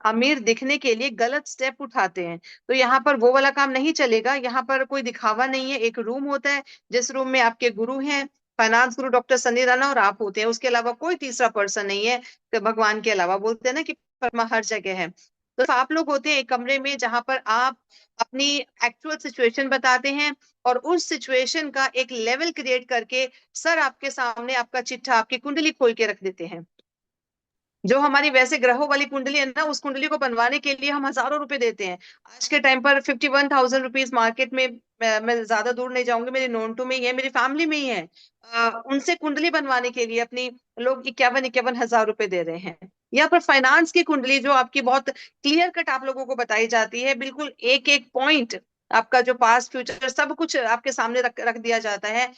अमीर दिखने के लिए गलत स्टेप उठाते हैं। तो यहाँ पर वो वाला काम नहीं चलेगा। यहाँ पर कोई दिखावा नहीं है। एक रूम होता है, जिस रूम में आपके गुरु हैं, फाइनेंस गुरु डॉक्टर सनी राणा और आप होते हैं, उसके अलावा कोई तीसरा पर्सन नहीं है। तो भगवान के अलावा बोलते हैं ना कि परमा हर जगह है। तो सिर्फ आप लोग होते हैं एक कमरे में, जहां पर आप अपनी एक्चुअल सिचुएशन बताते हैं और उस सिचुएशन का एक लेवल क्रिएट करके सर आपके सामने आपका चिट्ठा, आपकी कुंडली खोल के रख देते हैं। जो हमारी वैसे ग्रहों वाली कुंडली है ना, उस कुंडली को बनवाने के लिए हम हजारों रुपए देते हैं। आज के टाइम पर 51,000 रुपीज मार्केट में, मैं ज्यादा दूर नहीं जाऊंगी, मेरे नोन टू में ही है, मेरी फैमिली में ही है। उनसे कुंडली बनवाने के लिए अपनी लोग 51,000 रुपए दे रहे हैं। या पर फाइनेंस की कुंडली जो आपकी बहुत क्लियर कट आप लोगों को बताई जाती है, बिल्कुल एक एक पॉइंट आपका जो पास्ट फ्यूचर सब कुछ आपके सामने रख रख दिया जाता है।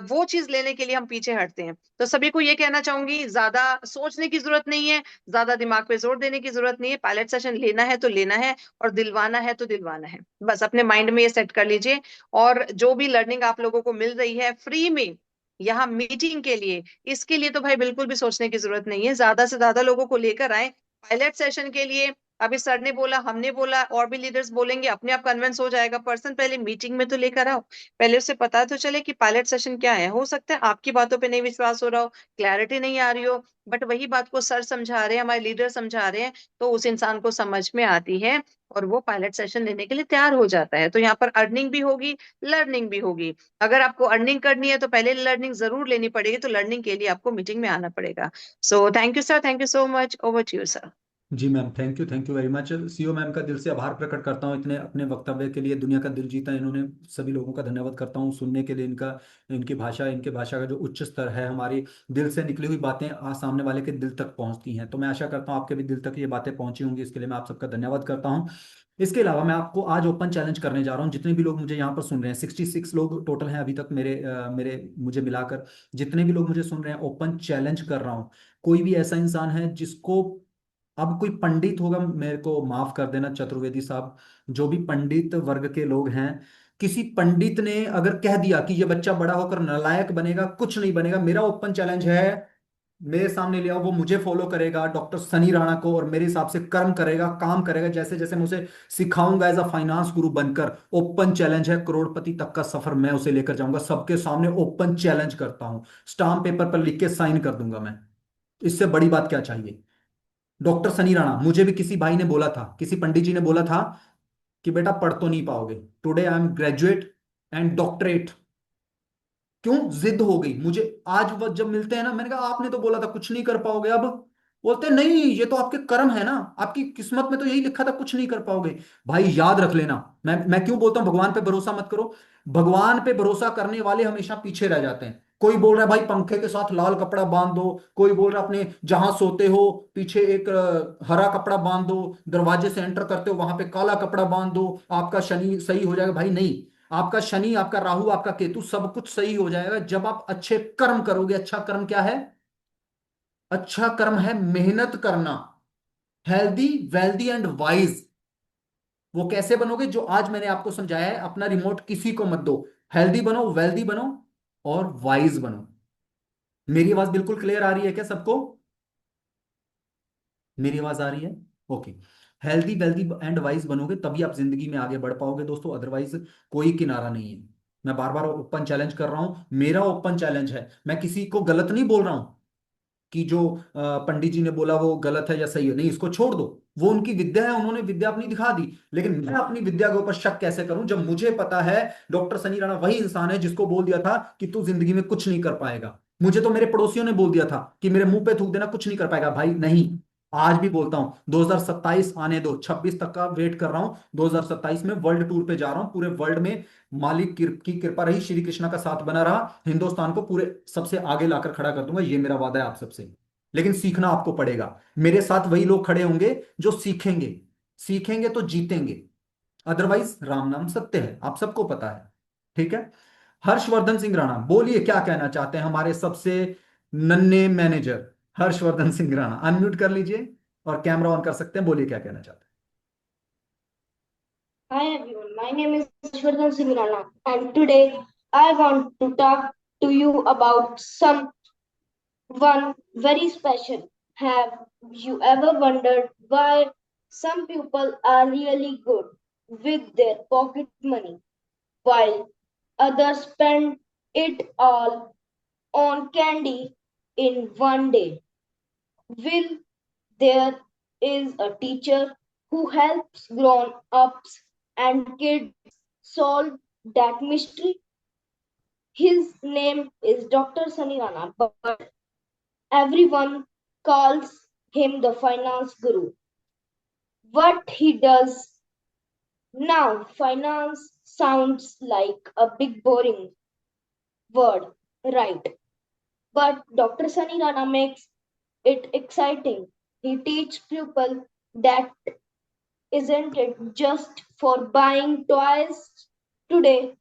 वो चीज लेने के लिए हम पीछे हटते हैं। तो सभी को ये कहना चाहूंगी, ज्यादा सोचने की जरूरत नहीं है, ज्यादा दिमाग पे जोर देने की जरूरत नहीं है। पायलट सेशन लेना है तो लेना है, और दिलवाना है तो दिलवाना है। बस अपने माइंड में ये सेट कर लीजिए। और जो भी लर्निंग आप लोगों को मिल रही है फ्री में यहाँ मीटिंग के लिए, इसके लिए तो भाई बिल्कुल भी सोचने की जरूरत नहीं है। ज्यादा से ज्यादा लोगों को लेकर आए पायलट सेशन के लिए। अभी सर ने बोला, हमने बोला, और भी लीडर्स बोलेंगे, अपने आप कन्विंस हो जाएगा पर्सन। पहले मीटिंग में तो लेकर आओ, पहले उससे पता तो चले कि पायलट सेशन क्या है। हो सकता है आपकी बातों पे नहीं विश्वास हो रहा हो, क्लैरिटी नहीं आ रही हो, बट वही बात को सर समझा रहे हैं, हमारे लीडर समझा रहे हैं, तो उस इंसान को समझ में आती है और वो पायलट सेशन लेने के लिए तैयार हो जाता है। तो यहाँ पर अर्निंग भी होगी, लर्निंग भी होगी। अगर आपको अर्निंग करनी है तो पहले लर्निंग जरूर लेनी पड़ेगी, तो लर्निंग के लिए आपको मीटिंग में आना पड़ेगा। So thank you sir, thank you so much. Over to you sir. जी ma'am, thank you very much. CO ma'am का दिल से आभार प्रकट करता हूँ, इतने अपने वक्तव्य के लिए दुनिया का दिल जीता इन्होंने। सभी लोगों का धन्यवाद करता हूँ सुनने के लिए। इनका इनके भाषा का जो उच्च स्तर है, हमारी दिल से निकली हुई बातें आज सामने वाले के दिल तक पहुंचती हैं। तो मैं आशा करता हूँ आपके भी दिल तक ये बातें पहुंची होंगी। इसके लिए मैं आप सबका धन्यवाद करता हूँ। इसके अलावा मैं आपको आज ओपन चैलेंज करने जा रहा हूँ। जितने भी लोग मुझे यहाँ पर सुन रहे हैं, 66 लोग टोटल हैं अभी तक मेरे मुझे मिलाकर। जितने भी लोग मुझे सुन रहे हैं, ओपन चैलेंज कर रहा हूँ। कोई भी ऐसा इंसान है जिसको, अब कोई पंडित होगा, मेरे को माफ कर देना चतुर्वेदी साहब, जो भी पंडित वर्ग के लोग हैं, किसी पंडित ने अगर कह दिया कि ये बच्चा बड़ा होकर नालायक बनेगा, कुछ नहीं बनेगा, मेरा ओपन चैलेंज है, मेरे सामने ले आओ। वो मुझे फॉलो करेगा, डॉक्टर सनी राणा को, और मेरे हिसाब से कर्म करेगा, काम करेगा, जैसे जैसे मैं उसे सिखाऊंगा एज अ फाइनेंस गुरु बनकर। ओपन चैलेंज है, करोड़पति तक का सफर मैं उसे लेकर जाऊंगा। सबके सामने ओपन चैलेंज करता हूं, स्टाम्प पेपर पर लिख के साइन कर दूंगा मैं। इससे बड़ी बात क्या चाहिए। डॉक्टर सनी राणा, मुझे भी किसी भाई ने बोला था, किसी पंडित जी ने बोला था कि बेटा पढ़ तो नहीं पाओगे। Today I am graduate and doctorate. क्यों जिद हो गई मुझे। आज वो जब मिलते हैं ना, मैंने कहा आपने तो बोला था कुछ नहीं कर पाओगे, अब बोलते हैं, नहीं ये तो आपके कर्म है ना, आपकी किस्मत में तो यही लिखा था कुछ नहीं कर पाओगे। भाई याद रख लेना, मैं क्यों बोलता हूं भगवान पे भरोसा मत करो। भगवान पे भरोसा करने वाले हमेशा पीछे रह जाते हैं। कोई बोल रहा है भाई पंखे के साथ लाल कपड़ा बांध दो, कोई बोल रहा है अपने जहां सोते हो पीछे एक हरा कपड़ा बांध दो, दरवाजे से एंटर करते हो वहां पे काला कपड़ा बांध दो, आपका शनि सही हो जाएगा। भाई नहीं, आपका शनि, आपका राहु, आपका केतु, सब कुछ सही हो जाएगा जब आप अच्छे कर्म करोगे। अच्छा कर्म क्या है? अच्छा कर्म है मेहनत करना। Healthy, wealthy and wise. वो कैसे बनोगे? जो आज मैंने आपको समझाया है। अपना रिमोट किसी को मत दो। हेल्दी बनो, वेल्दी बनो और वाइज बनो। मेरी आवाज बिल्कुल क्लियर आ रही है क्या सबको? मेरी आवाज आ रही है? Okay. Healthy, wealthy and wise बनोगे तभी आप जिंदगी में आगे बढ़ पाओगे दोस्तों, अदरवाइज कोई किनारा नहीं है। मैं बार बार ओपन चैलेंज कर रहा हूं, मेरा ओपन चैलेंज है। मैं किसी को गलत नहीं बोल रहा हूं कि जो पंडित जी ने बोला वो गलत है या सही है, नहीं, इसको छोड़ दो। वो उनकी विद्या है, उन्होंने विद्या अपनी दिखा दी। लेकिन मैं अपनी विद्या के ऊपर शक कैसे करूं जब मुझे पता है डॉक्टर सनी राणा वही इंसान है जिसको बोल दिया था कि तू जिंदगी में कुछ नहीं कर पाएगा। मुझे तो मेरे पड़ोसियों ने बोल दिया था कि मेरे मुंह पे थूक देना, कुछ नहीं कर पाएगा। भाई नहीं, आज भी बोलता हूं 2027 आने दो, 26 तक का वेट कर रहा हूं। 2027 में वर्ल्ड टूर पे जा रहा हूं, पूरे वर्ल्ड में मालिक की कृपा रही, श्री कृष्णा का साथ बना रहा, हिंदुस्तान को पूरे सबसे आगे लाकर खड़ा कर दूंगा। ये मेरा वादा है आप सबसे। लेकिन सीखना आपको पड़ेगा। मेरे साथ वही लोग खड़े होंगे जो सीखेंगे। सीखेंगे तो जीतेंगे, अदरवाइज राम नाम सत्य है, आप सबको पता है। ठीक है। हर्षवर्धन सिंह राणा, बोलिए क्या कहना चाहते हैं हमारे सबसे नन्हे मैनेजर हर्षवर्धन सिंह राणा। अनम्यूट कर लीजिए और कैमरा ऑन कर सकते हैं, बोलिए क्या कहना चाहते Hi everyone, my name is Ashwardhan Singh Rana and today I want to talk to you about someone very special. Have you ever wondered why some people are really good with their pocket money while others spend it all on candy in one day? Will there is a teacher who helps grown ups and kids solve that mystery. His name is Dr. Sunny Rana, but everyone calls him the finance guru. What he does now, finance sounds like a big boring word, right? But Dr. Sunny Rana makes it exciting. He teaches people that isn't it just for buying toys today?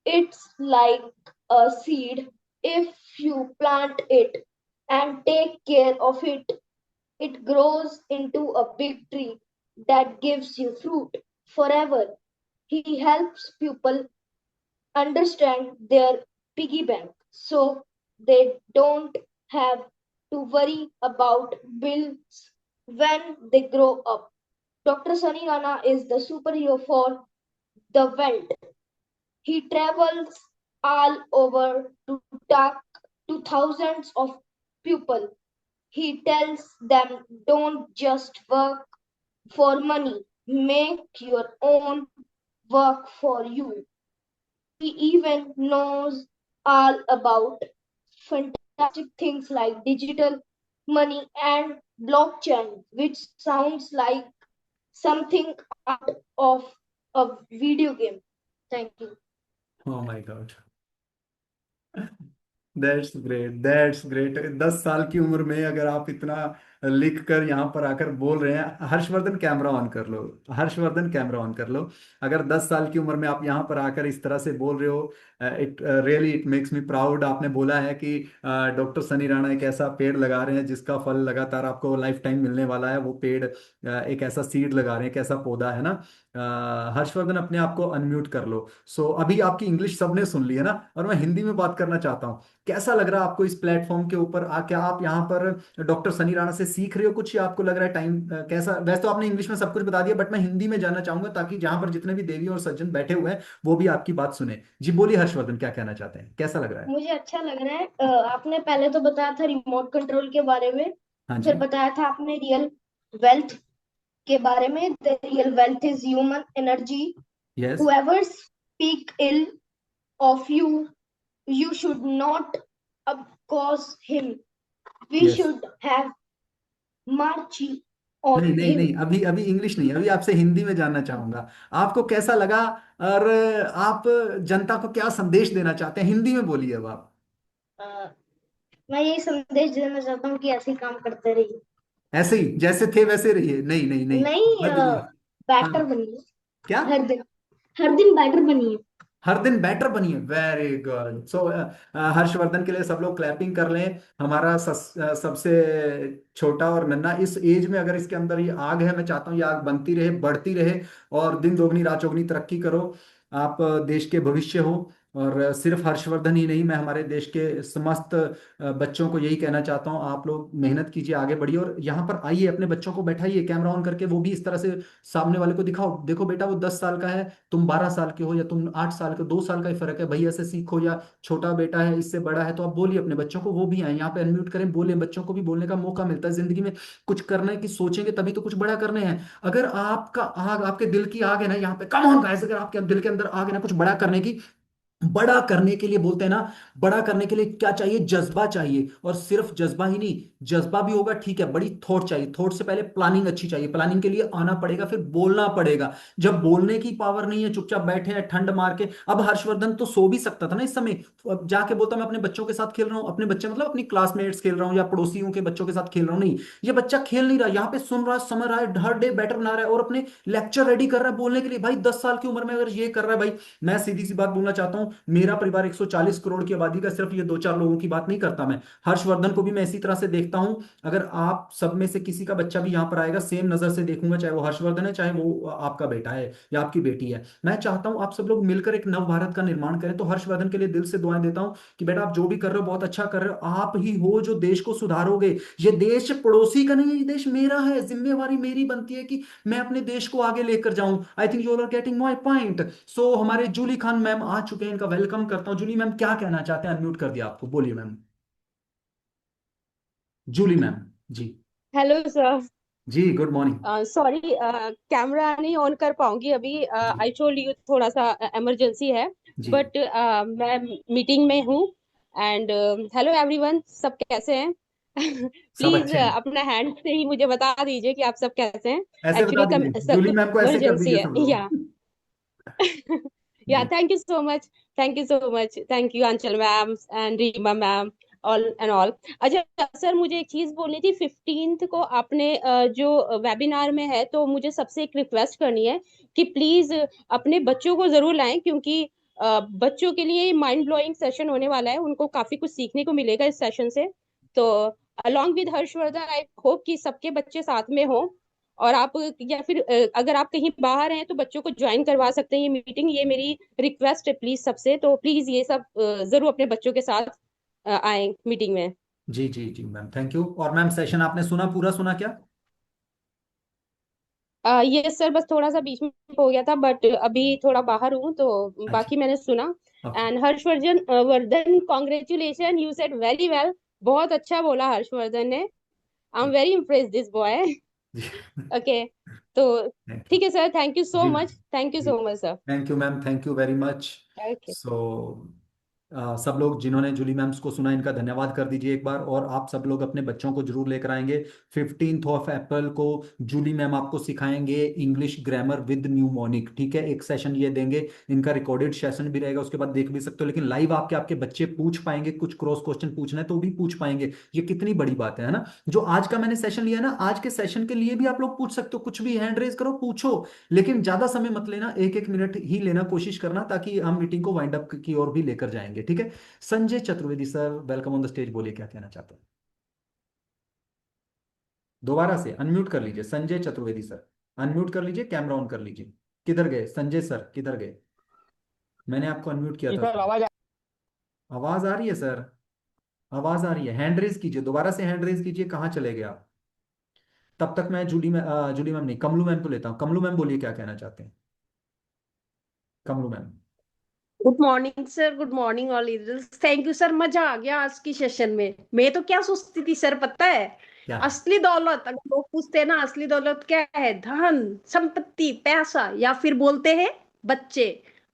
It's like a seed. If you plant it and take care of it, it grows into a big tree that gives you fruit forever. He helps people understand their piggy bank so they don't have to worry about bills when they grow up. Dr. Sunny Rana is the superhero for the world. He travels all over to talk to thousands of people. He tells them don't just work for money, make your own work for you. He even knows all about fantastic things like digital money and blockchain, which sounds like something out of a video game. Thank you. हैं। Oh my God, that's great, that's great. 10 साल की उम्र में अगर आप इतना लिख कर यहाँ पर आकर बोल रहे हैं, हर्षवर्धन कैमरा ऑन कर लो, हर्षवर्धन कैमरा ऑन कर लो। अगर 10 साल की उम्र में आप यहाँ पर आकर इस तरह से बोल रहे हो, it really it makes me proud. आपने बोला है कि डॉक्टर सनी राणा एक ऐसा पेड़ लगा रहे हैं जिसका फल लगातार आपको लाइफ टाइम मिलने वाला है। वो पेड़ एक ऐसा सीड लगा रहे हैं, एक ऐसा पौधा है ना। हर्षवर्धन अपने आप को अनम्यूट कर लो। सो अभी आपकी इंग्लिश सबने सुन ली है ना, और मैं हिंदी में बात करना चाहता हूँ। कैसा लग रहा है आपको इस प्लेटफॉर्म के ऊपर क्या आप यहाँ पर डॉक्टर सनी राणा से सीख रहे हो कुछ, या आपको लग रहा है टाइम कैसा? वैसे तो आपने इंग्लिश में सब कुछ बता दिया, बट मैं हिंदी में जानना चाहूंगा ताकि जहां पर जितने भी देवी और सज्जन बैठे हुए हैं वो भी आपकी बात सुने। जी बोलिए हर्षवर्धन, क्या कहना चाहते हैं, कैसा लग रहा है? मुझे अच्छा लग रहा है। आपने पहले तो बताया था रिमोट कंट्रोल के बारे में, हाँ फिर जी। बताया था आपने रियल वेल्थ के बारे में। The real wealth is human energy. Yes. Whoever speak ill of you, you should not oppose him. We yes. should have march नहीं on नहीं him. नहीं, अभी अभी इंग्लिश नहीं, अभी आपसे हिंदी में जानना चाहूंगा आपको कैसा लगा, और आप जनता को क्या संदेश देना चाहते हैं, हिंदी में बोलिए अब आप। मैं यही संदेश देना चाहता हूँ कि ऐसे ही काम करते रहिए। ऐसे ही जैसे थे वैसे रहिए, नहीं नहीं नहीं, नहीं, बदलिए। बेटर हाँ, बनिए। क्या? हर दिन बेटर बनिए। हर दिन बेटर बनिए, वेरी गुड। सो हर्षवर्धन के लिए सब लोग क्लैपिंग कर लें। हमारा सबसे छोटा और नन्हा इस एज में अगर इसके अंदर ये आग है, मैं चाहता हूँ ये आग बनती रहे, बढ़ती रहे, और दिन दोगुनी रात चौगुनी तरक्की करो। आप देश के भविष्य हो। और सिर्फ हर्षवर्धन ही नहीं, मैं हमारे देश के समस्त बच्चों को यही कहना चाहता हूँ, आप लोग मेहनत कीजिए, आगे बढ़िए, और यहाँ पर आइए, अपने बच्चों को बैठाइए, कैमरा ऑन करके वो भी इस तरह से सामने वाले को दिखाओ, देखो बेटा वो 10 साल का है, तुम 12 साल के हो, या तुम 8 साल के, 2 साल का ही फर्क है, भैया से सीखो, या छोटा बेटा है इससे बड़ा है, तो आप बोलिए अपने बच्चों को, वो भी आए यहाँ पे, अनम्यूट करें, बोलिए, बच्चों को भी बोलने का मौका मिलता है। जिंदगी में कुछ करने की सोचेंगे तभी तो कुछ बड़ा करने हैं। अगर आपका आग, आपके दिल की आग है ना यहाँ पे, कम ऑन गाइस, अगर आपके दिल के अंदर आग है ना कुछ बड़ा करने की, बड़ा करने के लिए बोलते हैं ना, बड़ा करने के लिए क्या चाहिए? जज्बा चाहिए। और सिर्फ जज्बा ही नहीं, जज्बा भी होगा ठीक है, बड़ी थॉट चाहिए, थॉट से पहले प्लानिंग अच्छी चाहिए, प्लानिंग के लिए आना पड़ेगा, फिर बोलना पड़ेगा। जब बोलने की पावर नहीं है, चुपचाप बैठे हैं ठंड मार के। अब हर्षवर्धन तो सो भी सकता था ना इस समय, अब जाके बोलता मैं अपने बच्चों के साथ खेल रहा हूँ, अपने बच्चे मतलब अपनी क्लासमेट्स खेल रहा हूँ या पड़ोसियों के बच्चों के साथ खेल रहा हूँ। नहीं, ये बच्चा खेल नहीं रहा, यहाँ पे सुन रहा है, समझ रहा है, हर डे बेटर बना रहा है, और अपने लेक्चर रेडी कर रहा है बोलने के लिए। भाई 10 साल की उम्र में अगर ये कर रहा है, भाई मैं सीधी सी बात बोलना चाहता हूँ, मेरा परिवार 140 करोड़ की आबादी का सिर्फ ये दो चार लोगों की बात नहीं करता मैं। हर्षवर्धन को भी मैं इसी तरह से देखता हूँ। अगर आप सब में से किसी का बच्चा भी यहाँ पर आएगा, सेम नजर से देखूंगा, चाहे वो हर्षवर्धन है, चाहे वो आपका बेटा है या आपकी बेटी है। मैं चाहता हूँ आप सब लोग मिलकर एक नव भारत का निर्माण करें। तो हर्षवर्धन के लिए दिल से दुआएं देता हूँ कि बेटा आप जो भी कर रहे हो बहुत अच्छा कर रहे हो। आप ही हो जो देश को सुधारोगे। ये देश पड़ोसी का नहीं है, ये देश मेरा है। जिम्मेवारी मेरी बनती है कि मैं अपने देश को आगे लेकर जाऊं। I think you are getting my point. So हमारे जूली खान मैम आ चुके हैं, इनका वेलकम करता हूं। जूली मैम क्या कहना चाहते हैं? अनम्यूट कर दिया आपको, बोलिए ma'am. Julie ma'am ji. Hello sir. जी गुड मॉर्निंग। सॉरी, कैमरा नहीं ऑन कर पाऊंगी अभी। जी आई टोल्ड यू थोड़ा सा इमरजेंसी है, जी। बट मैं मीटिंग में हूँ। एंड हेलो एवरीवन, सब कैसे हैं? सब प्लीज अच्छे हैं। अपना हैंड से ही मुझे बता दीजिए कि आप सब कैसे हैं। ऐसे बता एक्चुअली दीजिए, जूली मैम को ऐसे कर इमरजेंसी दीजिए है, सब लोग। या या जी thank you so much. Thank you so much, thank you Anchal ma'am and Reema ma'am, all and all. अच्छा सर, मुझे एक चीज बोलनी थी। 15th को आपने जो वेबिनार में है, तो मुझे सबसे एक रिक्वेस्ट करनी है कि प्लीज अपने बच्चों को जरूर लाएं, क्योंकि बच्चों के लिए माइंड ब्लोइंग सेशन होने वाला है। उनको काफी कुछ सीखने को मिलेगा इस सेशन से। तो along with Harshvardhan, I hope कि सबके बच्चे साथ में हो। और आप, या फिर अगर आप कहीं बाहर हैं तो बच्चों को ज्वाइन करवा सकते हैं ये मीटिंग। ये मेरी रिक्वेस्ट है प्लीज सबसे। तो प्लीज ये सब जरूर अपने बच्चों के साथ आए मीटिंग में। जी जी जी मैम, थैंक यू। और मैम सेशन आपने सुना, पूरा सुना क्या? ये सर, बस थोड़ा सा बीच में हो गया था, बट अभी थोड़ा बाहर हूँ, तो अच्छा। बाकी मैंने सुना। Okay. And Harshvardhan, Vardhan, congratulation, you said very well. बहुत अच्छा बोला हर्षवर्धन ने। I am very impress this boy. जी ओके, तो थैंक यू। ठीक है सर, थैंक यू सो जी मच, थैंक यू जी। So much sir. Thank you ma'am, thank you very much. Okay. So सब लोग जिन्होंने जूली मैम्स को सुना, इनका धन्यवाद कर दीजिए एक बार। और आप सब लोग अपने बच्चों को जरूर लेकर आएंगे। 15 अप्रैल को जूली मैम आपको सिखाएंगे इंग्लिश ग्रामर विद न्यूमोनिक। ठीक है, एक सेशन ये देंगे। इनका रिकॉर्डेड सेशन भी रहेगा, उसके बाद देख भी सकते हो। लेकिन लाइव आपके आपके बच्चे पूछ पाएंगे, कुछ क्रॉस क्वेश्चन पूछना है तो भी पूछ पाएंगे। ये कितनी बड़ी बात है ना? जो आज का मैंने सेशन लिया है ना, आज के सेशन के लिए भी आप लोग पूछ सकते हो, कुछ भी हैंड रेज करो, पूछो। लेकिन ज्यादा समय मत लेना, एक एक मिनट ही लेना कोशिश करना, ताकि हम मीटिंग को वाइंड अप की ओर भी लेकर जाएंगे। ठीक है। Sanjay Chaturvedi sir, welcome on the stage. बोलिए क्या कहना चाहते हैं? दोबारा से अनम्यूट कर लीजिए संजय चतुर्वेदी सर। अनम्यूट कर लीजिए, कैमरा ऑन कर लीजिए। किधर गए संजय सर, किधर गए? मैंने आपको अनम्यूट किया जी था सर, सर। आवाज आवाज आ रही है सर? आवाज आ रही है? हैंड रेज कीजिए, दोबारा से हैंड रेज कीजिए। कहाँ चले गए आप? तब तक मैं जूली मैम नहीं, कमलू मैम को लेता हूँ। कमलू मैम बोलिए क्या कहना चाहते हैं? Kamlu ma'am. Good morning sir, good morning all leaders. Thank you sir, मजा आ गया आज की सेशन में। मैं तो क्या सोचती थी सर, पता है? क्या है? असली दौलत, अगर लोग पूछते हैं ना असली दौलत क्या है, धन संपत्ति पैसा या फिर बोलते हैं बच्चे।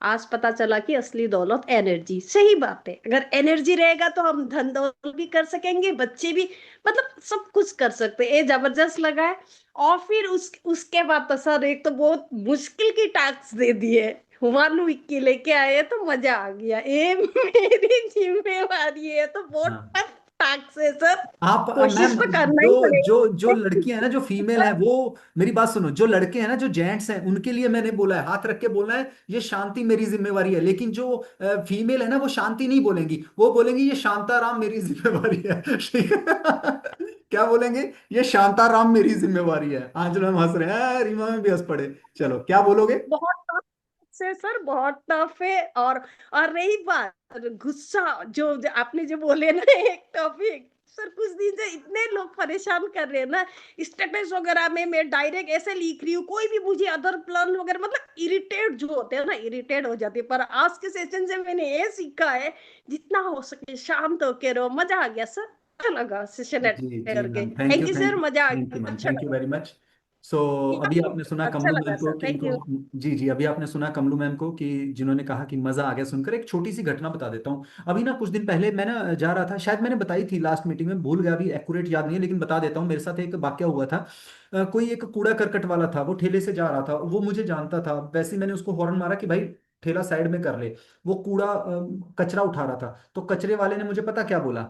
आज पता चला कि असली दौलत एनर्जी। सही बात है, अगर एनर्जी रहेगा तो हम धन दौलत भी कर सकेंगे, बच्चे भी, मतलब सब कुछ कर सकते हैं। ये जबरदस्त लगा है। और फिर उसके बाद तो सर एक तो बहुत मुश्किल की टास्क दे दिए, हुमायूं विक्की लेके आए तो मजा आ गया। ये मेरी जिम्मेवारी है, तो बहुत हाँ। टफ टास्क है सर। आप कोशिश मैम, तो करना जो ही जो जो पड़ेगा। लड़की है ना, जो फीमेल है वो, मेरी बात सुनो, जो लड़के हैं ना, जो जेंट्स हैं, उनके लिए मैंने बोला है हाथ रख के बोलना है ये शांति मेरी जिम्मेवारी है। लेकिन जो फीमेल है ना, वो शांति नहीं बोलेंगी, वो बोलेंगी ये शांताराम मेरी जिम्मेवारी है। ठीक है? क्या बोलेंगे? ये शांताराम मेरी जिम्मेवारी है। आज हम हंस रहे हैं, रीमा में भी हंस पड़े। चलो, क्या बोलोगे? बहुत टफ से सर, बहुत टफ है। और रही बात गुस्सा, जो आपने जो बोले ना, एक टॉपिक सर, कुछ दिन से इतने लोग परेशान कर रहे हैं ना। स्टेटस वगैरह में मैं डायरेक्ट ऐसे लिख रही हूँ, कोई भी मुझे अदर प्लान वगैरह, मतलब इरिटेट जो होते हैं ना, इरिटेट हो जाती है। पर आज के सेशन से मैंने ये सीखा है, जितना हो सके शांत होके रहो। मजा आ गया सर, अच्छा लगा सेशन जी अटेंड जी करके। Ma'am, thank you, thank you thank sir, you, मजा आ थैंक यू गया, मैम, अच्छा थैंक यू लगा। Very much. सो अभी आपने सुना अच्छा कमलू लगा मैम को सर, कि थैंक इनको, यू। जी जी, अभी आपने सुना कमलू मैम को कि जिन्होंने कहा कि मजा आ गया सुनकर। एक छोटी सी घटना बता देता हूँ। अभी ना कुछ दिन पहले मैं ना जा रहा था, शायद मैंने बताई थी लास्ट मीटिंग में, भूल गया अभी, एक्यूरेट याद नहीं है, लेकिन बता देता हूँ। मेरे साथ एक वाकया हुआ था। कोई एक कूड़ा करकट वाला था, वो ठेले से जा रहा था, वो मुझे जानता था। वैसे ही मैंने उसको हॉर्न मारा कि भाई ठेला साइड में कर ले। वो कूड़ा कचरा उठा रहा था, तो कचरे वाले ने मुझे पता क्या बोला?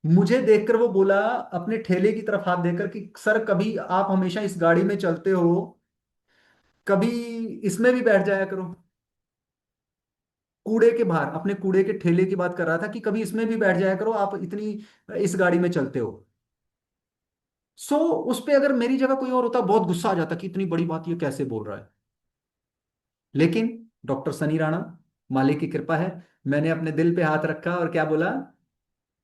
मुझे देखकर वो बोला, अपने ठेले की तरफ हाथ देकर, कि सर कभी आप हमेशा इस गाड़ी में चलते हो, कभी इसमें भी बैठ जाया करो। कूड़े के बाहर अपने कूड़े के ठेले की बात कर रहा था कि कभी इसमें भी बैठ जाया करो, आप इतनी इस गाड़ी में चलते हो। सो उस पे अगर मेरी जगह कोई और होता बहुत गुस्सा आ जाता कि इतनी बड़ी बात ये कैसे बोल रहा है। लेकिन डॉक्टर सनी राणा, मालिक की कृपा है, मैंने अपने दिल पे हाथ रखा और क्या बोला,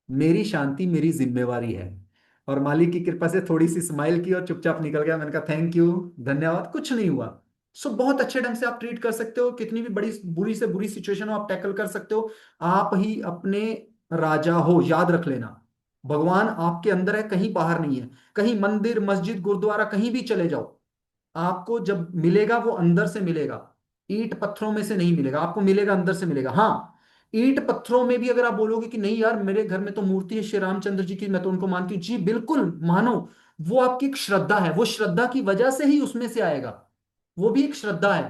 मेरी शांति मेरी जिम्मेवारी है। और मालिक की कृपा से थोड़ी सी स्माइल की और चुपचाप निकल गया। मैंने कहा थैंक यू, धन्यवाद, कुछ नहीं हुआ। सो बहुत अच्छे ढंग से आप ट्रीट कर सकते हो, कितनी भी बड़ी बुरी से बुरी सिचुएशन हो आप टैकल कर सकते हो। आप ही अपने राजा हो, याद रख लेना। भगवान आपके अंदर है, कहीं बाहर नहीं है। कहीं मंदिर मस्जिद गुरुद्वारा कहीं भी चले जाओ, आपको जब मिलेगा वो अंदर से मिलेगा, ईंट पत्थरों में से नहीं मिलेगा, आपको मिलेगा अंदर से मिलेगा। हाँ, ईंट पत्थरों में भी अगर आप बोलोगे कि नहीं यार मेरे घर में तो मूर्ति है श्री रामचंद्र जी की, मैं तो उनको मानती हूँ, जी बिल्कुल मानो, वो आपकी एक श्रद्धा है, वो श्रद्धा की वजह से ही उसमें से आएगा। वो भी एक श्रद्धा है।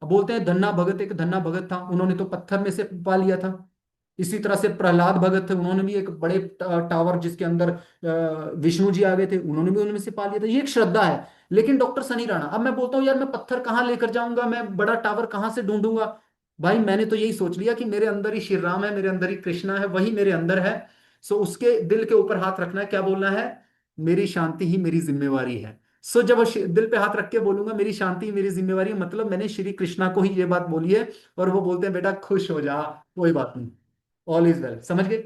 अब बोलते हैं धन्ना भगत, एक धन्ना भगत था, उन्होंने तो पत्थर में से पा लिया था। इसी तरह से प्रहलाद भगत थे, उन्होंने भी एक बड़े टावर जिसके अंदर विष्णु जी आ गए थे, उन्होंने भी उनमें से पा लिया था। ये एक श्रद्धा है। लेकिन डॉक्टर सनी राणा, अब मैं बोलता हूँ यार मैं पत्थर कहाँ लेकर जाऊंगा, मैं बड़ा टावर कहाँ से ढूंढूंगा। भाई मैंने तो यही सोच लिया कि मेरे अंदर ही श्री राम है, मेरे अंदर ही कृष्णा है, वही मेरे अंदर है। सो उसके दिल के ऊपर हाथ रखना है, क्या बोलना है, मेरी शांति ही मेरी जिम्मेवारी है। सो जब वो दिल पे हाथ रख के बोलूंगा मेरी शांति ही मेरी जिम्मेवारी है, मतलब मैंने श्री कृष्णा को ही ये बात बोली है। और वो बोलते हैं बेटा खुश हो जा, कोई बात नहीं, ऑल इज वेल, समझ गए।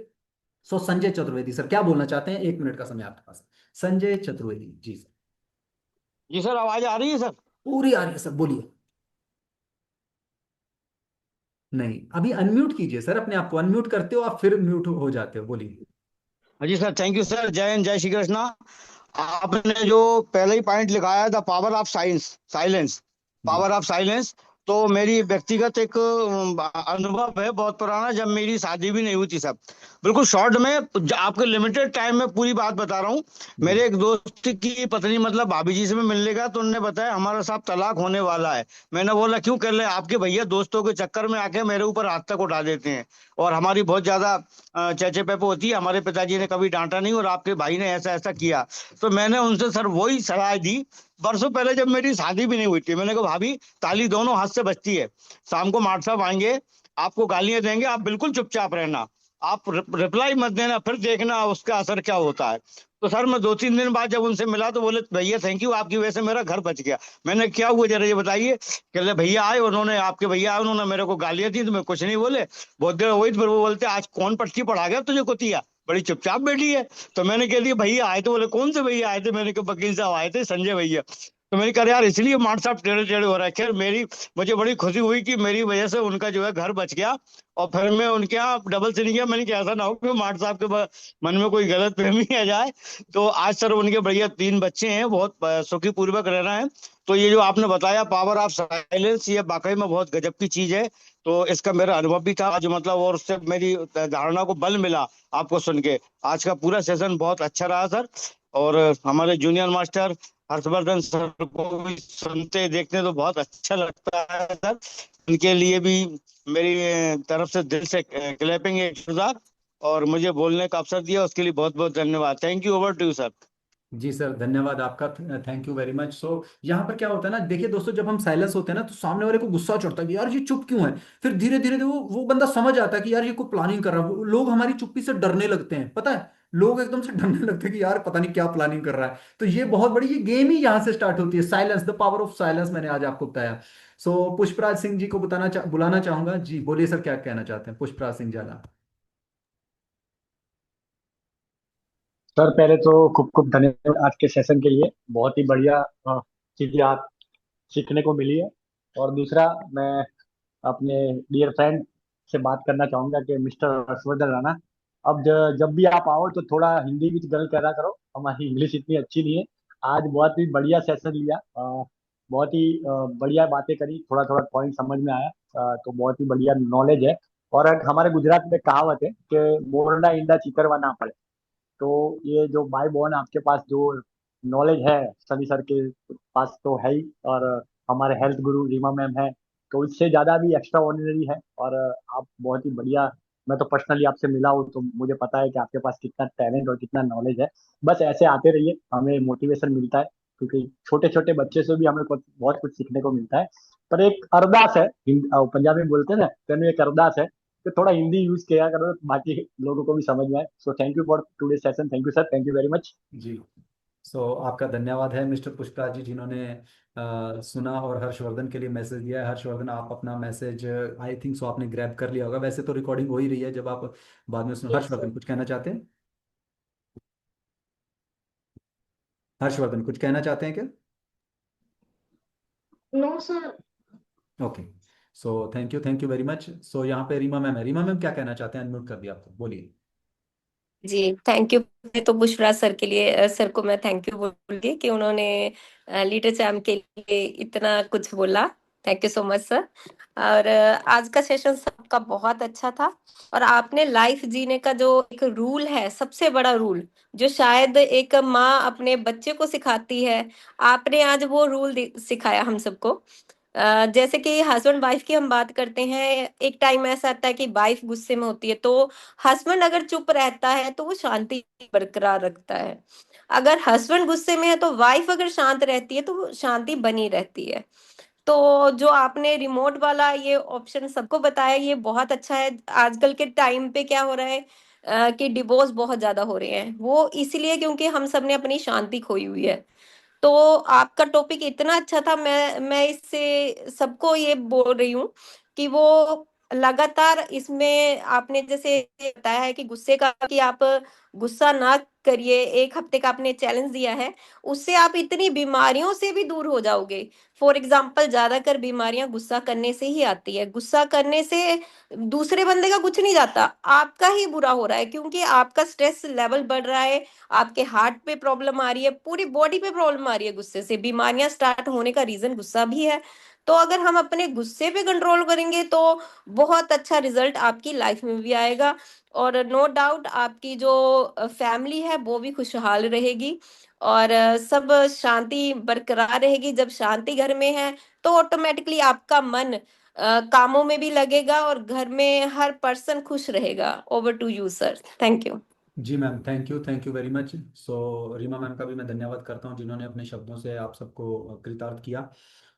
सो संजय चतुर्वेदी सर क्या बोलना चाहते हैं, 1 मिनट का समय आपके पास। संजय चतुर्वेदी जी सर। जी सर, आवाज आ रही है सर? पूरी आ रही है सर, बोलिए। नहीं, अभी अनम्यूट कीजिए सर, अपने आप को अनम्यूट करते हो आप, फिर म्यूट हो जाते हो, बोलिए। हाँ जी सर, थैंक यू सर। जय हिंद, जय श्री कृष्णा। आपने जो पहले ही पॉइंट लिखाया the power of science silence, जी पावर ऑफ साइलेंस, तो मेरी व्यक्तिगत एक अनुभव है बहुत पुराना, जब मेरी शादी भी नहीं हुई थी सब। बिल्कुल शॉर्ट में आपके लिमिटेड टाइम में पूरी बात बता रहा हूँ। जी मेरे एक दोस्त की पत्नी मतलब भाभी जी से मैं मिलने गया, तो उन्होंने बताया हमारा साहब तलाक होने वाला है। मैंने बोला क्यों कर ले, आपके भैया दोस्तों के चक्कर में आके मेरे ऊपर हाथ तक उठा देते हैं, और हमारी बहुत ज्यादा चेचे पेपो होती है, हमारे पिताजी ने कभी डांटा नहीं और आपके भाई ने ऐसा ऐसा किया। तो मैंने उनसे सर वही सलाह दी बरसों पहले, जब मेरी शादी भी नहीं हुई थी। मैंने कहा भाभी, ताली दोनों हाथ से बजती है, शाम को माठ साहब आएंगे, आपको गालियां देंगे, आप बिल्कुल चुपचाप रहना, आप रिप्लाई मत देना, फिर देखना उसका असर क्या होता है। तो सर मैं 2-3 दिन बाद जब उनसे मिला तो बोले भैया थैंक यू, आपकी वजह से मेरा घर बच गया। मैंने क्या हुआ जरा ये बताइए। कहले भैया आए, उन्होंने आपके भैया आए, उन्होंने मेरे को गालियां दी तो मैं कुछ नहीं बोले। बहुत देर हुई तो फिर वो बोलते आज कौन पट्टी पढ़ा गया तुझे कुतिया, बड़ी चुपचाप बैठी है। तो मैंने कह दिया भैया आए, तो बोले कौन से भैया आए थे। मैंने कहा वकील साहब आए थे, संजय भैया। तो मैंने कहा यार इसलिए मार साहब टेढ़े टेढ़े हो रहा है। खैर मेरी, मुझे बड़ी खुशी हुई कि मेरी वजह से उनका जो है घर बच गया। और फिर मैं उनके यहाँ डबल से नहीं गया। मैंने कहा ऐसा ना हो कि मार साहब के मन में कोई गलत फहमी आ जाए। तो आज सर उनके बढ़िया 3 बच्चे हैं, बहुत सुखी पूर्वक रह रहे हैं। तो ये जो आपने बताया पावर ऑफ साइलेंस, ये वाकई में बहुत गजब की चीज है। तो इसका मेरा अनुभव भी था आज मतलब, और उससे मेरी धारणा को बल मिला आपको सुन के। आज का पूरा सेशन बहुत अच्छा रहा सर। और हमारे जूनियर मास्टर हर्षवर्धन सर को भी सुनते देखते तो बहुत अच्छा लगता है सर। उनके लिए भी मेरी तरफ से दिल से क्लैपिंग एक जोरदार, और मुझे बोलने का अवसर दिया उसके लिए बहुत बहुत धन्यवाद। Thank you, over to you sir. जी सर, धन्यवाद आपका, thank you very much. So यहाँ पर क्या होता है ना, देखिए दोस्तों, जब हम साइलेंस होते हैं ना तो सामने वाले को गुस्सा चढ़ता है कि यार ये चुप क्यों है। फिर धीरे धीरे वो बंदा समझ आता है कि यार ये कोई प्लानिंग कर रहा है। लोग हमारी चुप्पी से डरने लगते हैं, पता है, लोग एकदम से डरने लगते हैं कि यार पता नहीं क्या प्लानिंग कर रहा है। तो ये बहुत बड़ी, ये गेम ही यहाँ से स्टार्ट होती है, silence, the power of silence, मैंने आज आपको बताया। सो पुष्पराज सिंह जी को बुलाना चाहूंगा जी, बोलिए सर क्या कहना चाहते हैं, पुष्पराज सिंह जाला। सर पहले तो खूब खूब धन्यवाद आज के सेशन के लिए, बहुत ही बढ़िया चीजें आप सीखने को मिली है। और दूसरा, मैं अपने डियर फ्रेंड से बात करना चाहूंगा कि मिस्टर हर्षवर्धन राणा, अब जब भी आप आओ तो थोड़ा हिंदी में गल करा करो, हमारी इंग्लिश इतनी अच्छी नहीं है। आज बहुत ही बढ़िया सेशन लिया, बहुत ही बढ़िया बातें करी, थोड़ा थोड़ा पॉइंट समझ में आया, तो बहुत ही बढ़िया नॉलेज है। और एक हमारे गुजरात में कहावत है कि मोरना इंडा चिकरवा ना पड़े। तो ये जो बाय बॉर्न आपके पास जो नॉलेज है सनी सर के पास तो है ही, और हमारे हेल्थ गुरु रीमा मैम है, तो इससे ज़्यादा भी एक्स्ट्रा ऑर्डिनरी है। और आप बहुत ही बढ़िया, मैं तो पर्सनली आपसे मिला हूँ तो मुझे पता है कि आपके पास कितना टैलेंट और कितना नॉलेज है। बस ऐसे आते रहिए, हमें मोटिवेशन मिलता है। क्योंकि छोटे छोटे बच्चे से भी हमें बहुत कुछ सीखने को मिलता है। पर एक अरदास है, पंजाबी में बोलते हैं ना, तो एक अरदास है कि थोड़ा हिंदी यूज किया करो बाकी लोगों को भी समझ में आए। So thank you for today session, thank you sir, thank you very much. जी। आपका धन्यवाद है मिस्टर पुष्पराज जी, जिन्होंने सुना और हर्षवर्धन के लिए मैसेज दिया है। हर्षवर्धन, आप अपना मैसेज आई थिंक सो आपने ग्रैब कर लिया होगा, वैसे तो रिकॉर्डिंग हो ही रही है जब आप बाद में सुन। Yes, sir. हर्षवर्धन कुछ कहना चाहते हैं? हर्षवर्धन कुछ कहना चाहते हैं क्या? No, sir. Okay. Thank you very much. यहाँ पे रीमा मैम है। रीमा मैम क्या कहना चाहते हैं? अनम्यूट कर दिया आपको, बोलिए। जी थैंक यू। तो बुशरा सर के लिए सर को मैं थैंक यू बोलूंगी कि उन्होंने लीडर चैम्प के लिए इतना कुछ बोला। Thank you so much sir. और आज का सेशन सबका बहुत अच्छा था। और आपने लाइफ जीने का जो एक रूल है, सबसे बड़ा रूल जो शायद एक माँ अपने बच्चे को सिखाती है, आपने आज वो रूल सिखाया हम सबको। जैसे कि हस्बैंड वाइफ की हम बात करते हैं, एक टाइम ऐसा आता है कि वाइफ गुस्से में होती है तो हस्बैंड अगर चुप रहता है तो वो शांति बरकरार रखता है। अगर हस्बैंड गुस्से में है तो वाइफ अगर शांत रहती है तो वो शांति बनी रहती है। तो जो आपने रिमोट वाला ये ऑप्शन सबको बताया, ये बहुत अच्छा है। आजकल के टाइम पे क्या हो रहा है कि डिवोर्स बहुत ज्यादा हो रहे हैं, वो इसलिए क्योंकि हम सबने अपनी शांति खोई हुई है। तो आपका टॉपिक इतना अच्छा था, मैं इससे सबको ये बोल रही हूँ कि वो लगातार इसमें आपने जैसे बताया है कि गुस्से का, कि आप गुस्सा ना करिए, 1 हफ्ते का आपने चैलेंज दिया है, उससे आप इतनी बीमारियों से भी दूर हो जाओगे। फॉर एग्जाम्पल, ज्यादातर बीमारियां गुस्सा करने से ही आती है। गुस्सा करने से दूसरे बंदे का कुछ नहीं जाता, आपका ही बुरा हो रहा है, क्योंकि आपका स्ट्रेस लेवल बढ़ रहा है, आपके हार्ट पे प्रॉब्लम आ रही है, पूरी बॉडी पे प्रॉब्लम आ रही है। गुस्से से बीमारियां स्टार्ट होने का रीजन गुस्सा भी है। तो अगर हम अपने गुस्से पे कंट्रोल करेंगे तो बहुत अच्छा रिजल्ट आपकी लाइफ में भी आएगा। और नो डाउट आपकी जो फैमिली है वो भी खुशहाल रहेगी, और सब शांति बरकरार रहेगी। जब शांति घर में है तो ऑटोमेटिकली आपका मन कामों में भी लगेगा और घर में हर पर्सन खुश रहेगा। Over to you sir. Thank you. जी ma'am, thank you very much. Reema ma'am का भी मैं धन्यवाद करता हूँ, जिन्होंने अपने शब्दों से आप सबको कृतार्थ किया।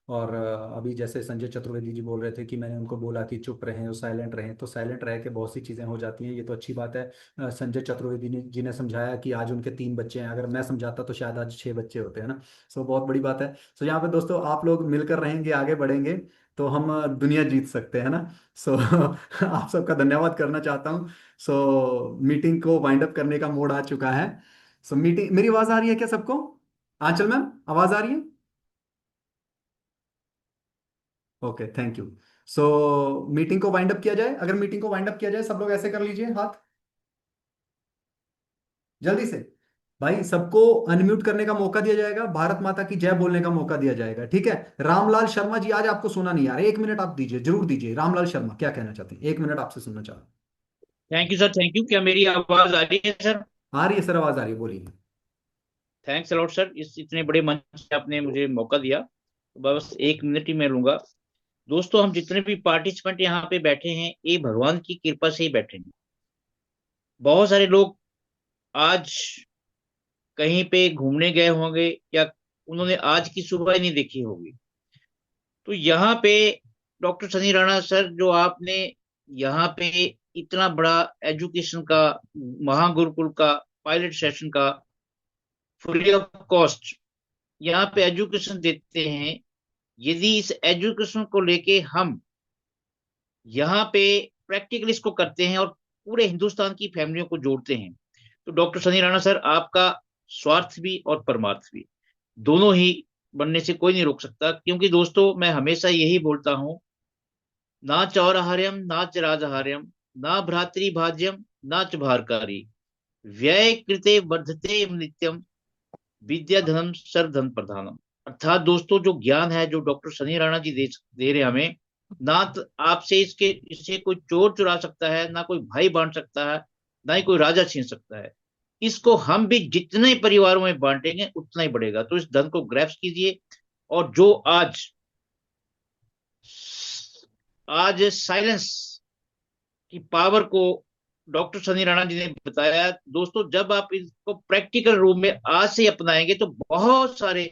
और अभी जैसे संजय चतुर्वेदी जी बोल रहे थे कि मैंने उनको बोला कि चुप रहें और साइलेंट रहें, तो साइलेंट रह के बहुत सी चीज़ें हो जाती हैं, ये तो अच्छी बात है। संजय चतुर्वेदी जी ने समझाया कि आज उनके 3 बच्चे हैं, अगर मैं समझाता तो शायद आज 6 बच्चे होते हैं ना। बहुत बड़ी बात है। यहाँ पे दोस्तों आप लोग मिलकर रहेंगे, आगे बढ़ेंगे, तो हम दुनिया जीत सकते हैं ना। आप सबका धन्यवाद करना चाहता हूँ। मीटिंग को वाइंड अप करने का मोड आ चुका है। मीटिंग, मेरी आवाज आ रही है क्या सबको? आंचल मैम, आवाज आ रही है? Okay, thank you. मीटिंग को वाइंड अप किया जाए। अगर मीटिंग को वाइंड अप किया जाए, सब लोग ऐसे कर लीजिए हाथ जल्दी से। भाई, सबको अनम्यूट करने का मौका दिया जाएगा, भारत माता की जय बोलने का मौका दिया जाएगा, ठीक है? रामलाल शर्मा जी, आज आपको सुना नहीं आ रहा है, 1 मिनट आप दीजिए, जरूर दीजिए। रामलाल शर्मा क्या कहना चाहते हैं? 1 मिनट आपसे सुनना चाहते thank you sir, thank you. क्या मेरी आवाज आ रही है सर? हैं। आ रही है सर, आवाज आ रही है, बोलिए। थैंक्स अलॉट सर, इस इतने बड़े मंच से आपने मुझे मौका दिया। तो बस 1 मिनट ही मैं लूंगा। दोस्तों, हम जितने भी पार्टिसिपेंट यहाँ पे बैठे हैं, ये भगवान की कृपा से ही बैठे हैं। बहुत सारे लोग आज कहीं पे घूमने गए होंगे, या उन्होंने आज की सुबह ही नहीं देखी होगी। तो यहाँ पे डॉक्टर सनी राणा सर, जो आपने यहाँ पे इतना बड़ा एजुकेशन का, महागुरुकुल का, पायलट सेशन का फ्री ऑफ कॉस्ट यहाँ पे एजुकेशन देते हैं। यदि इस एजुकेशन को लेके हम यहाँ पे प्रैक्टिकली इसको करते हैं और पूरे हिंदुस्तान की फैमिलियों को जोड़ते हैं, तो डॉक्टर सनी राणा सर, आपका स्वार्थ भी और परमार्थ भी दोनों ही बनने से कोई नहीं रोक सकता। क्योंकि दोस्तों, मैं हमेशा यही बोलता हूं, ना चौराहार्यम ना च राजहार्यम, ना भ्रातृभाज्यम ना च भारकारी, व्यय कृते वर्धते नित्यम, विद्या धनम सर्वधन प्रधानम। अर्थात दोस्तों, जो ज्ञान है जो डॉक्टर सनी राणा जी दे रहे हैं हमें, ना तो आपसे इसे कोई चोर चुरा सकता है, ना कोई भाई बांट सकता है, ना ही कोई राजा छीन सकता है। इसको हम भी जितने परिवारों में बांटेंगे उतना ही बढ़ेगा। तो इस धन को ग्रैब्स कीजिए। और जो आज आज साइलेंस की पावर को डॉक्टर सनी राणा जी ने बताया, दोस्तों, जब आप इसको प्रैक्टिकल रूप में आज से अपनाएंगे तो बहुत सारे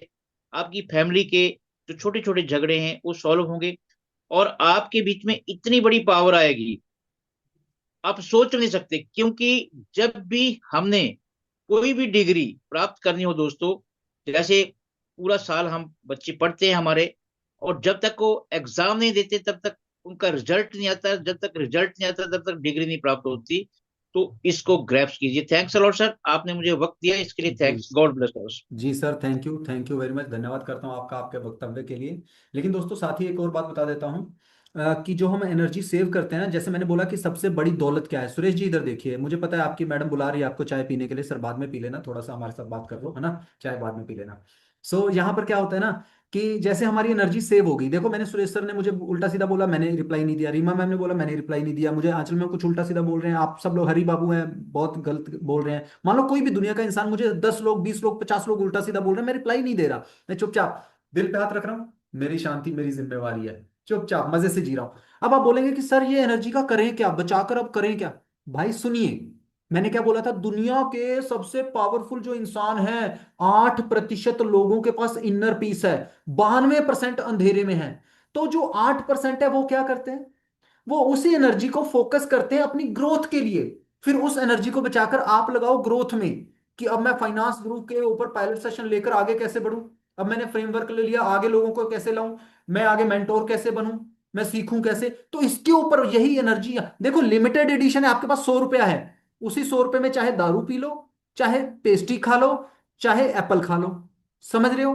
आपकी फैमिली के जो छोटे छोटे झगड़े हैं वो सॉल्व होंगे, और आपके बीच में इतनी बड़ी पावर आएगी आप सोच नहीं सकते। क्योंकि जब भी हमने कोई भी डिग्री प्राप्त करनी हो दोस्तों, जैसे पूरा साल हम बच्चे पढ़ते हैं हमारे, और जब तक वो एग्जाम नहीं देते तब तक उनका रिजल्ट नहीं आता, जब तक रिजल्ट नहीं आता तब तक डिग्री नहीं प्राप्त होती। तो इसको ग्रैप्स कीजिए। थैंक्स अलॉट सर, आपने मुझे वक्त दिया, इसके लिए जी थैंक्स, गॉड ब्लेस अस। जी sir, thank you very much, धन्यवाद करता हूँ आपका आपके वक्तव्य के लिए। लेकिन दोस्तों साथ ही एक और बात बता देता हूँ कि जो हम एनर्जी सेव करते हैं ना, जैसे मैंने बोला कि सबसे बड़ी दौलत क्या है। सुरेश जी इधर देखिए, मुझे पता है आपकी मैडम बुला रही है आपको चाय पीने के लिए। सर बाद में पी लेना, थोड़ा सा हमारे साथ बात कर लो, है ना, चाय बाद में पी लेना। यहाँ पर क्या होता है ना कि जैसे हमारी एनर्जी सेव हो गई। देखो मैंने, सुरेश सर ने मुझे उल्टा सीधा बोला, मैंने रिप्लाई नहीं दिया। रीमा मैम ने बोला, मैंने रिप्लाई नहीं दिया। मुझे आंचल में कुछ उल्टा सीधा बोल रहे हैं, आप सब लोग हरी बाबू हैं बहुत गलत बोल रहे हैं। मान लो कोई भी दुनिया का इंसान मुझे 10 लोग 20 लोग 50 लोग उल्टा सीधा बोल रहे हैं, मैं रिप्लाई नहीं दे रहा। मैं चुपचाप दिल पे हाथ रख रहा हूँ, मेरी शांति मेरी जिम्मेवारी है, चुपचाप मजे से जी रहा हूँ। अब आप बोलेंगे कि सर ये एनर्जी का करें क्या, बचाकर अब करें क्या। भाई सुनिए, मैंने क्या बोला था, दुनिया के सबसे पावरफुल जो इंसान है, 8% लोगों के पास इनर पीस है, 92% अंधेरे में है। तो जो 8% है वो क्या करते हैं, वो उसी एनर्जी को फोकस करते हैं अपनी ग्रोथ के लिए। फिर उस एनर्जी को बचाकर आप लगाओ ग्रोथ में, कि अब मैं फाइनेंस ग्रुप के ऊपर पायलट सेशन लेकर आगे कैसे बढ़ूं। अब मैंने फ्रेमवर्क ले लिया, आगे लोगों को कैसे लाऊं, मैं आगे मेंटोर कैसे बनूं, मैं सीखूं कैसे। तो इसके ऊपर यही एनर्जी, देखो लिमिटेड एडिशन है, आपके पास 100 रुपया है, उसी 100 रुपये में चाहे दारू पी लो, चाहे पेस्ट्री खा लो, चाहे एप्पल खा लो, समझ रहे हो।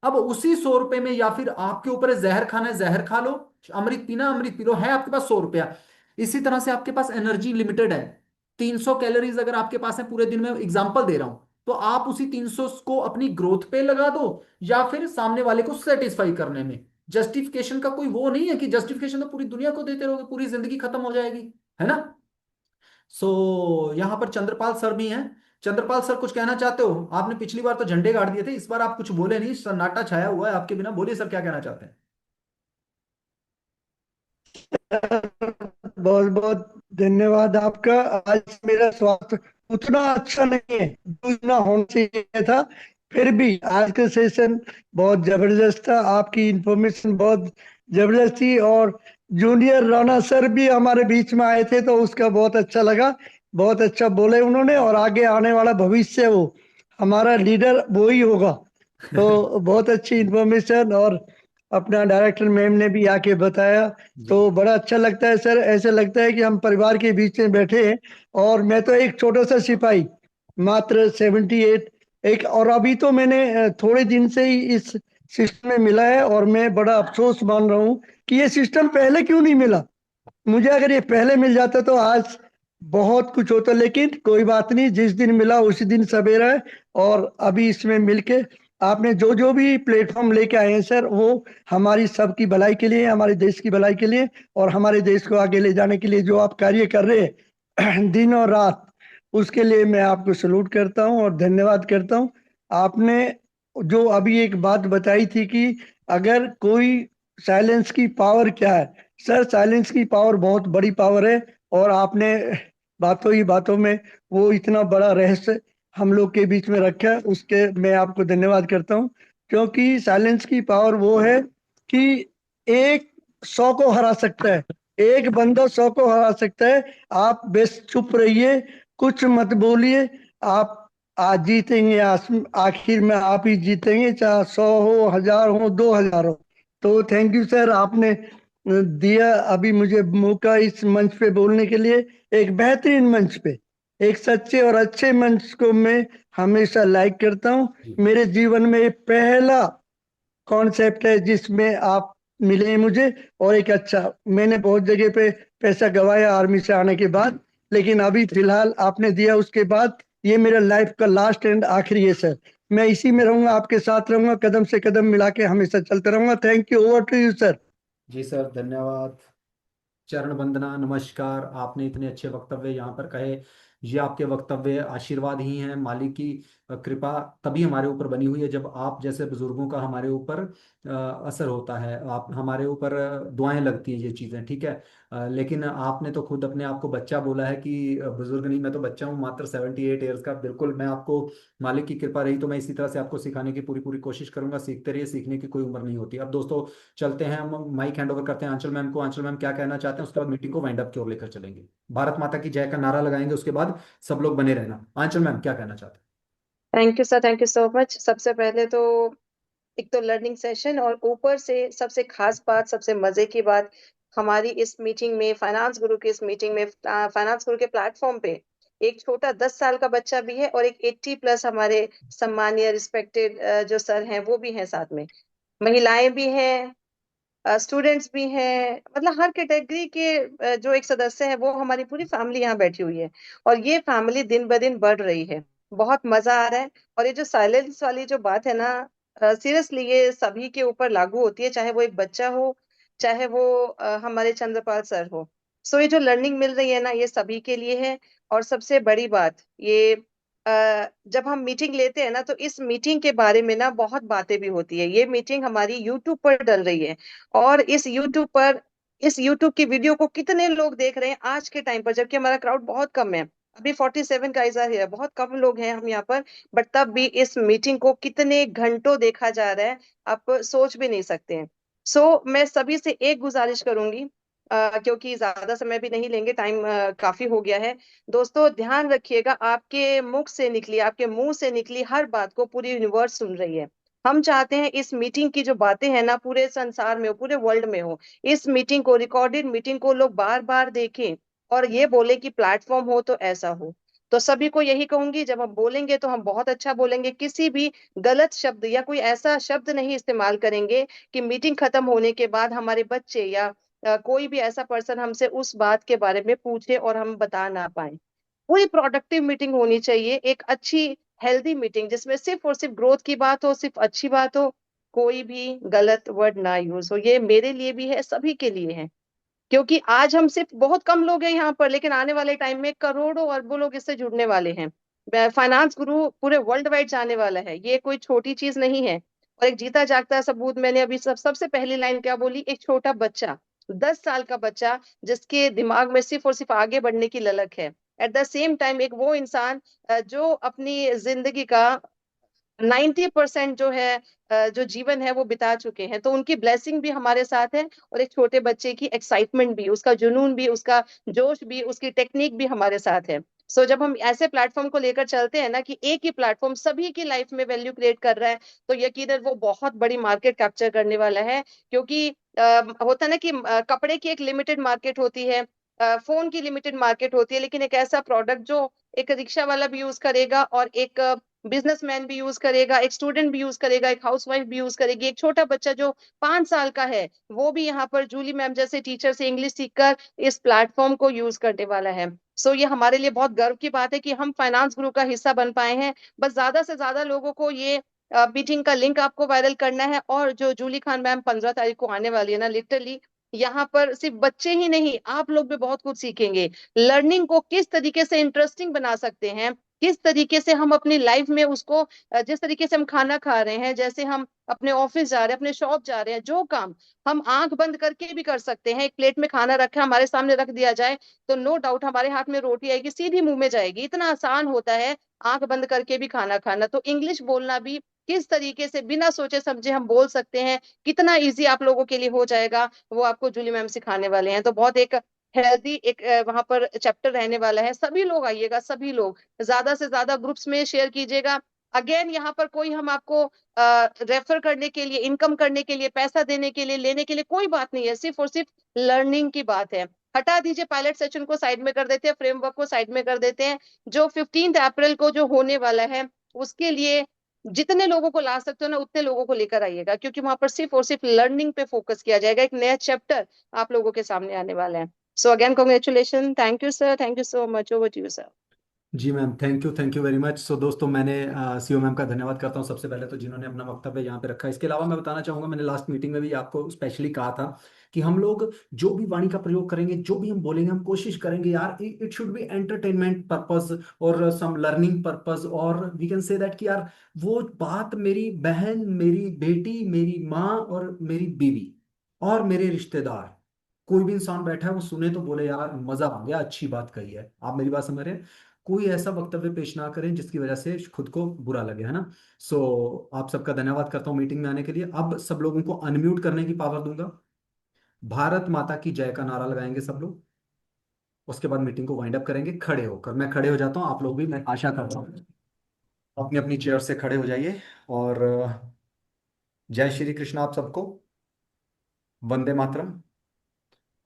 अब उसी 100 रुपये में, या फिर आपके ऊपर है जहर खाना है जहर खा लो, अमृत पीना अमृत पी लो, है आपके पास 100 रुपया। इसी तरह से आपके पास एनर्जी लिमिटेड है, 300 कैलोरीज अगर आपके पास है पूरे दिन में, एग्जांपल दे रहा हूं, तो आप उसी 300 को अपनी ग्रोथ पे लगा दो, या फिर सामने वाले को सेटिस्फाई करने में। जस्टिफिकेशन का कोई वो नहीं है कि जस्टिफिकेशन तो पूरी दुनिया को देते रहोगे, पूरी जिंदगी खत्म हो जाएगी, है ना। यहाँ पर चंद्रपाल सर भी हैं। चंद्रपाल सर कुछ कहना चाहते हो, आपने पिछली बार तो झंडे गाड़ दिए थे, इस बार आप कुछ बोले नहीं, सन्नाटा छाया हुआ है आपके बिना। बोलिए सर, क्या कहना चाहते हैं। बहुत बहुत धन्यवाद आपका। आज मेरा स्वास्थ्य उतना अच्छा नहीं है जितना होना चाहिए था, फिर भी आज का सेशन बहुत जबरदस्त था। आपकी इंफॉर्मेशन बहुत जबरदस्त थी, और जूनियर राणा सर भी हमारे बीच में आए थे तो उसका बहुत अच्छा लगा। बहुत अच्छा बोले उन्होंने, और आगे आने वाला भविष्य वो हमारा लीडर वो ही होगा। तो बहुत अच्छी इंफॉर्मेशन, और अपना डायरेक्टर मैम ने भी आके बताया, तो बड़ा अच्छा लगता है सर। ऐसे लगता है कि हम परिवार के बीच में बैठे हैं, और मैं तो एक छोटा सा सिपाही, मात्र 78 एक। और अभी तो मैंने थोड़े दिन से ही इस सिस्टम में मिला है, और मैं बड़ा अफसोस मान रहा हूँ कि ये सिस्टम पहले क्यों नहीं मिला। मुझे अगर ये पहले मिल जाता तो आज बहुत कुछ होता, लेकिन कोई बात नहीं, जिस दिन मिला उसी दिन सवेरा है। और अभी इसमें मिलके आपने जो जो भी प्लेटफॉर्म लेके आए हैं सर, वो हमारी सबकी भलाई के लिए, हमारे देश की भलाई के लिए, और हमारे देश को आगे ले जाने के लिए जो आप कार्य कर रहे हैं दिन और रात, उसके लिए मैं आपको सलूट करता हूं और धन्यवाद करता हूं। आपने जो अभी एक बात बताई थी कि अगर कोई साइलेंस की पावर क्या है, सर साइलेंस की पावर बहुत बड़ी पावर है। और आपने बातों ही बातों में वो इतना बड़ा रहस्य हम लोग के बीच में रखा है, उसके मैं आपको धन्यवाद करता हूँ। क्योंकि साइलेंस की पावर वो है कि एक 100 को हरा सकता है, एक बंदा 100 को हरा सकता है। आप बस चुप रहिए, कुछ मत बोलिए, आप आज जीतेंगे, आखिर में आप ही जीतेंगे, चाहे 100 हो, 1000 हो, 2000 हो। तो थैंक यू सर, आपने दिया अभी मुझे मौका इस मंच पे बोलने के लिए, एक बेहतरीन मंच पे, एक सच्चे और अच्छे मंच को मैं हमेशा लाइक करता हूँ। मेरे जीवन में ये पहला कॉन्सेप्ट है जिसमें आप मिले हैं मुझे, और एक अच्छा, मैंने बहुत जगह पे पैसा गवाया आर्मी से आने के बाद, लेकिन अभी फिलहाल आपने दिया उसके बाद ये मेरा लाइफ का लास्ट एंड आखिरी है सर। मैं इसी में रहूंगा, आपके साथ रहूंगा, कदम से कदम मिला के हमेशा चलता रहूंगा। Thank you, over to you sir. जी सर, धन्यवाद, चरण वंदना, नमस्कार। आपने इतने अच्छे वक्तव्य यहाँ पर कहे, ये आपके वक्तव्य आशीर्वाद ही हैं, मालिक की कृपा तभी हमारे ऊपर बनी हुई है जब आप जैसे बुजुर्गों का हमारे ऊपर असर होता है, आप हमारे ऊपर दुआएं लगती हैं ये चीज़ें, ठीक है। लेकिन आपने तो खुद अपने आप को बच्चा बोला है कि बुजुर्ग नहीं, मैं तो बच्चा हूँ मात्र 78 ईयर्स का। बिल्कुल, मैं आपको मालिक की कृपा रही तो मैं इसी तरह से आपको सिखाने की पूरी पूरी कोशिश करूंगा। सीखते रहिए, सीखने की कोई उम्र नहीं होती। अब दोस्तों चलते हैं, हम माइक हैंड ओवर करते हैं आंचल मैम को। आंचल मैम क्या कहना चाहते हैं, उसके बाद मीटिंग को वाइंड अप की ओर लेकर चलेंगे। भारत माता की जय का नारा लगाएंगे, उसके बाद सब लोग बने रहना। आंचल मैम क्या कहना चाहते हैं? Thank you sir, thank you so much. सबसे पहले तो एक तो लर्निंग सेशन, और ऊपर से सबसे खास बात, सबसे मजे की बात, हमारी इस मीटिंग में, फाइनेंस गुरु की इस मीटिंग में, फाइनेंस गुरु के प्लेटफॉर्म पे एक छोटा 10 साल का बच्चा भी है और एक 80+ हमारे सम्मानीय रिस्पेक्टेड जो सर हैं वो भी हैं साथ में। महिलाएं भी हैं, स्टूडेंट्स भी हैं, मतलब हर कैटेगरी के जो एक सदस्य है वो हमारी पूरी फैमिली यहाँ बैठी हुई है। और ये फैमिली दिन ब दिन बढ़ रही है, बहुत मजा आ रहा है। और ये जो साइलेंस वाली जो बात है ना, सीरियसली ये सभी के ऊपर लागू होती है, चाहे वो एक बच्चा हो, चाहे वो हमारे चंद्रपाल सर हो। सो ये जो लर्निंग मिल रही है ना, ये सभी के लिए है। और सबसे बड़ी बात ये, जब हम मीटिंग लेते हैं ना, तो इस मीटिंग के बारे में ना बहुत बातें भी होती है। ये मीटिंग हमारी यूट्यूब पर डल रही है, और इस यूट्यूब की वीडियो को कितने लोग देख रहे हैं आज के टाइम पर, जबकि हमारा क्राउड बहुत कम है। अभी 47 गाइस आर हियर, बहुत कम लोग हैं हम यहाँ पर, बट तब भी इस मीटिंग को कितने घंटों देखा जा रहा है, आप सोच भी नहीं सकते हैं। मैं सभी से एक गुजारिश करूंगी, क्योंकि ज्यादा समय भी नहीं लेंगे, टाइम काफी हो गया है। दोस्तों ध्यान रखिएगा, आपके मुंह से निकली हर बात को पूरी यूनिवर्स सुन रही है। हम चाहते हैं इस मीटिंग की जो बातें हैं ना, पूरे संसार में हो, पूरे वर्ल्ड में हो। इस मीटिंग को, रिकॉर्डेड मीटिंग को लोग बार बार देखें, और ये बोले कि प्लेटफॉर्म हो तो ऐसा हो। तो सभी को यही कहूंगी, जब हम बोलेंगे तो हम बहुत अच्छा बोलेंगे, किसी भी गलत शब्द या कोई ऐसा शब्द नहीं इस्तेमाल करेंगे कि मीटिंग खत्म होने के बाद हमारे बच्चे या कोई भी ऐसा पर्सन हमसे उस बात के बारे में पूछे और हम बता ना पाए। पूरी प्रोडक्टिव मीटिंग होनी चाहिए, एक अच्छी हेल्दी मीटिंग, जिसमें सिर्फ और सिर्फ ग्रोथ की बात हो, सिर्फ अच्छी बात हो, कोई भी गलत वर्ड ना यूज हो। ये मेरे लिए भी है, सभी के लिए है। क्योंकि आज हम सिर्फ बहुत कम लोग हैं यहाँ पर, लेकिन आने वाले टाइम में करोड़ों अरबों लोग इससे जुड़ने वाले हैं। फाइनेंस गुरु पूरे वर्ल्ड वाइड जाने वाला है, ये कोई छोटी चीज नहीं है। और एक जीता जागता सबूत, मैंने अभी सबसे पहली लाइन क्या बोली, एक छोटा बच्चा, 10 साल का बच्चा, जिसके दिमाग में सिर्फ और सिर्फ आगे बढ़ने की ललक है। एट द सेम टाइम एक वो इंसान जो अपनी जिंदगी का 90% जो है, जो जीवन है वो बिता चुके हैं, तो उनकी ब्लेसिंग भी हमारे साथ है। और एक छोटे बच्चे की एक्साइटमेंट भी, उसका जुनून भी, उसका जोश भी, उसकी टेक्निक भी हमारे साथ है। जब हम ऐसे प्लेटफॉर्म को लेकर चलते हैं ना, कि एक ही प्लेटफॉर्म सभी की लाइफ में वैल्यू क्रिएट कर रहा है, तो यकीनन वो बहुत बड़ी मार्केट कैप्चर करने वाला है। क्योंकि होता है ना कि कपड़े की एक लिमिटेड मार्केट होती है, फोन की लिमिटेड मार्केट होती है, लेकिन एक ऐसा प्रोडक्ट जो एक रिक्शा वाला भी यूज करेगा, और एक बिजनेसमैन भी यूज करेगा, एक स्टूडेंट भी यूज करेगा, एक हाउसवाइफ भी यूज करेगी, एक छोटा बच्चा जो 5 साल का है वो भी यहाँ पर जूली मैम जैसे टीचर से इंग्लिश सीखकर इस प्लेटफॉर्म को यूज करने वाला है। ये हमारे लिए बहुत गर्व की बात है कि हम फाइनेंस ग्रुप का हिस्सा बन पाए हैं। बस ज्यादा से ज्यादा लोगों को ये मीटिंग का लिंक आपको वायरल करना है। और जो जूली खान मैम 15 तारीख को आने वाली है ना, लिटरली यहाँ पर सिर्फ बच्चे ही नहीं, आप लोग भी बहुत कुछ सीखेंगे। लर्निंग को किस तरीके से इंटरेस्टिंग बना सकते हैं, किस तरीके से हम अपनी लाइफ में उसको, जिस तरीके से हम खाना खा रहे हैं, जैसे हम अपने ऑफिस जा रहे हैं, अपने शॉप जा रहे हैं, जो काम हम आंख बंद करके भी कर सकते हैं। एक प्लेट में खाना रखा हमारे सामने रख दिया जाए, तो नो डाउट हमारे हाथ में रोटी आएगी, सीधी मुंह में जाएगी। इतना आसान होता है आंख बंद करके भी खाना खाना। तो इंग्लिश बोलना भी किस तरीके से बिना सोचे समझे हम बोल सकते हैं, कितना इजी आप लोगों के लिए हो जाएगा, वो आपको जूली मैम सिखाने वाले हैं। तो बहुत एक हेल्दी एक वहां पर चैप्टर रहने वाला है। सभी लोग आइएगा, सभी लोग ज्यादा से ज्यादा ग्रुप्स में शेयर कीजिएगा। अगेन यहाँ पर कोई हम आपको रेफर करने के लिए, इनकम करने के लिए, पैसा देने के लिए, लेने के लिए कोई बात नहीं है, सिर्फ और सिर्फ लर्निंग की बात है। हटा दीजिए, पायलट सेशन को साइड में कर देते हैं, फ्रेमवर्क को साइड में कर देते हैं। जो 15 अप्रैल को जो होने वाला है, उसके लिए जितने लोगों को ला सकते हो ना, उतने लोगों को लेकर आइएगा, क्योंकि वहां पर सिर्फ और सिर्फ लर्निंग पे फोकस किया जाएगा। एक नया चैप्टर आप लोगों के सामने आने वाला है। Again congratulation, thank you sir, thank you so much, over to you sir. जी ma'am, thank you very much. So दोस्तों, मैंने सीओ मैम का धन्यवाद करता हूँ सबसे पहले तो, जिन्होंने अपना वक्तव्य यहाँ पे रखा। इसके अलावा मैं बताना चाहूँगा, मैंने लास्ट मीटिंग में भी आपको स्पेशली कहा था कि हम लोग जो भी वाणी का प्रयोग करेंगे, जो भी हम बोलेंगे, हम कोशिश करेंगे यार, it should be entertainment purpose और सम लर्निंग पर्पस, और वी कैन से दैट कि यार वो बात मेरी बहन, मेरी बेटी, मेरी माँ और मेरी बीवी और मेरे रिश्तेदार, कोई भी इंसान बैठा है वो सुने तो बोले यार मजा आ गया, अच्छी बात कही है। आप मेरी बात समझ रहे हैं? कोई ऐसा वक्तव्य पेश ना करें जिसकी वजह से खुद को बुरा लगे, है ना। सो आप सबका धन्यवाद करता हूँ मीटिंग में आने के लिए। अब सब लोगों को अनम्यूट करने की पावर दूंगा। भारत माता की जय का नारा लगाएंगे सब लोग। उसके बाद मीटिंग को वाइंड अप करेंगे खड़े होकर। मैं खड़े हो जाता हूँ, आप लोग भी, मैं आशा करता हूँ अपनी अपनी चेयर से खड़े हो जाइए। और जय श्री कृष्ण आप सबको, वंदे मातरम।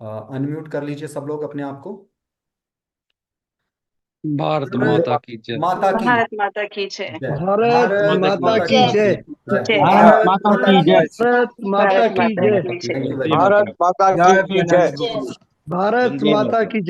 अनम्यूट कर लीजिए सब लोग अपने आप को। भारत माता की जय। माता की भारत माता की जय। जय। भारत माता की जय। जय। भारत माता की जय। भारत माता भारत की माता जय। की जय। Thank you very much. Bharat माता की जय। भारत वंदे माता मातरम। की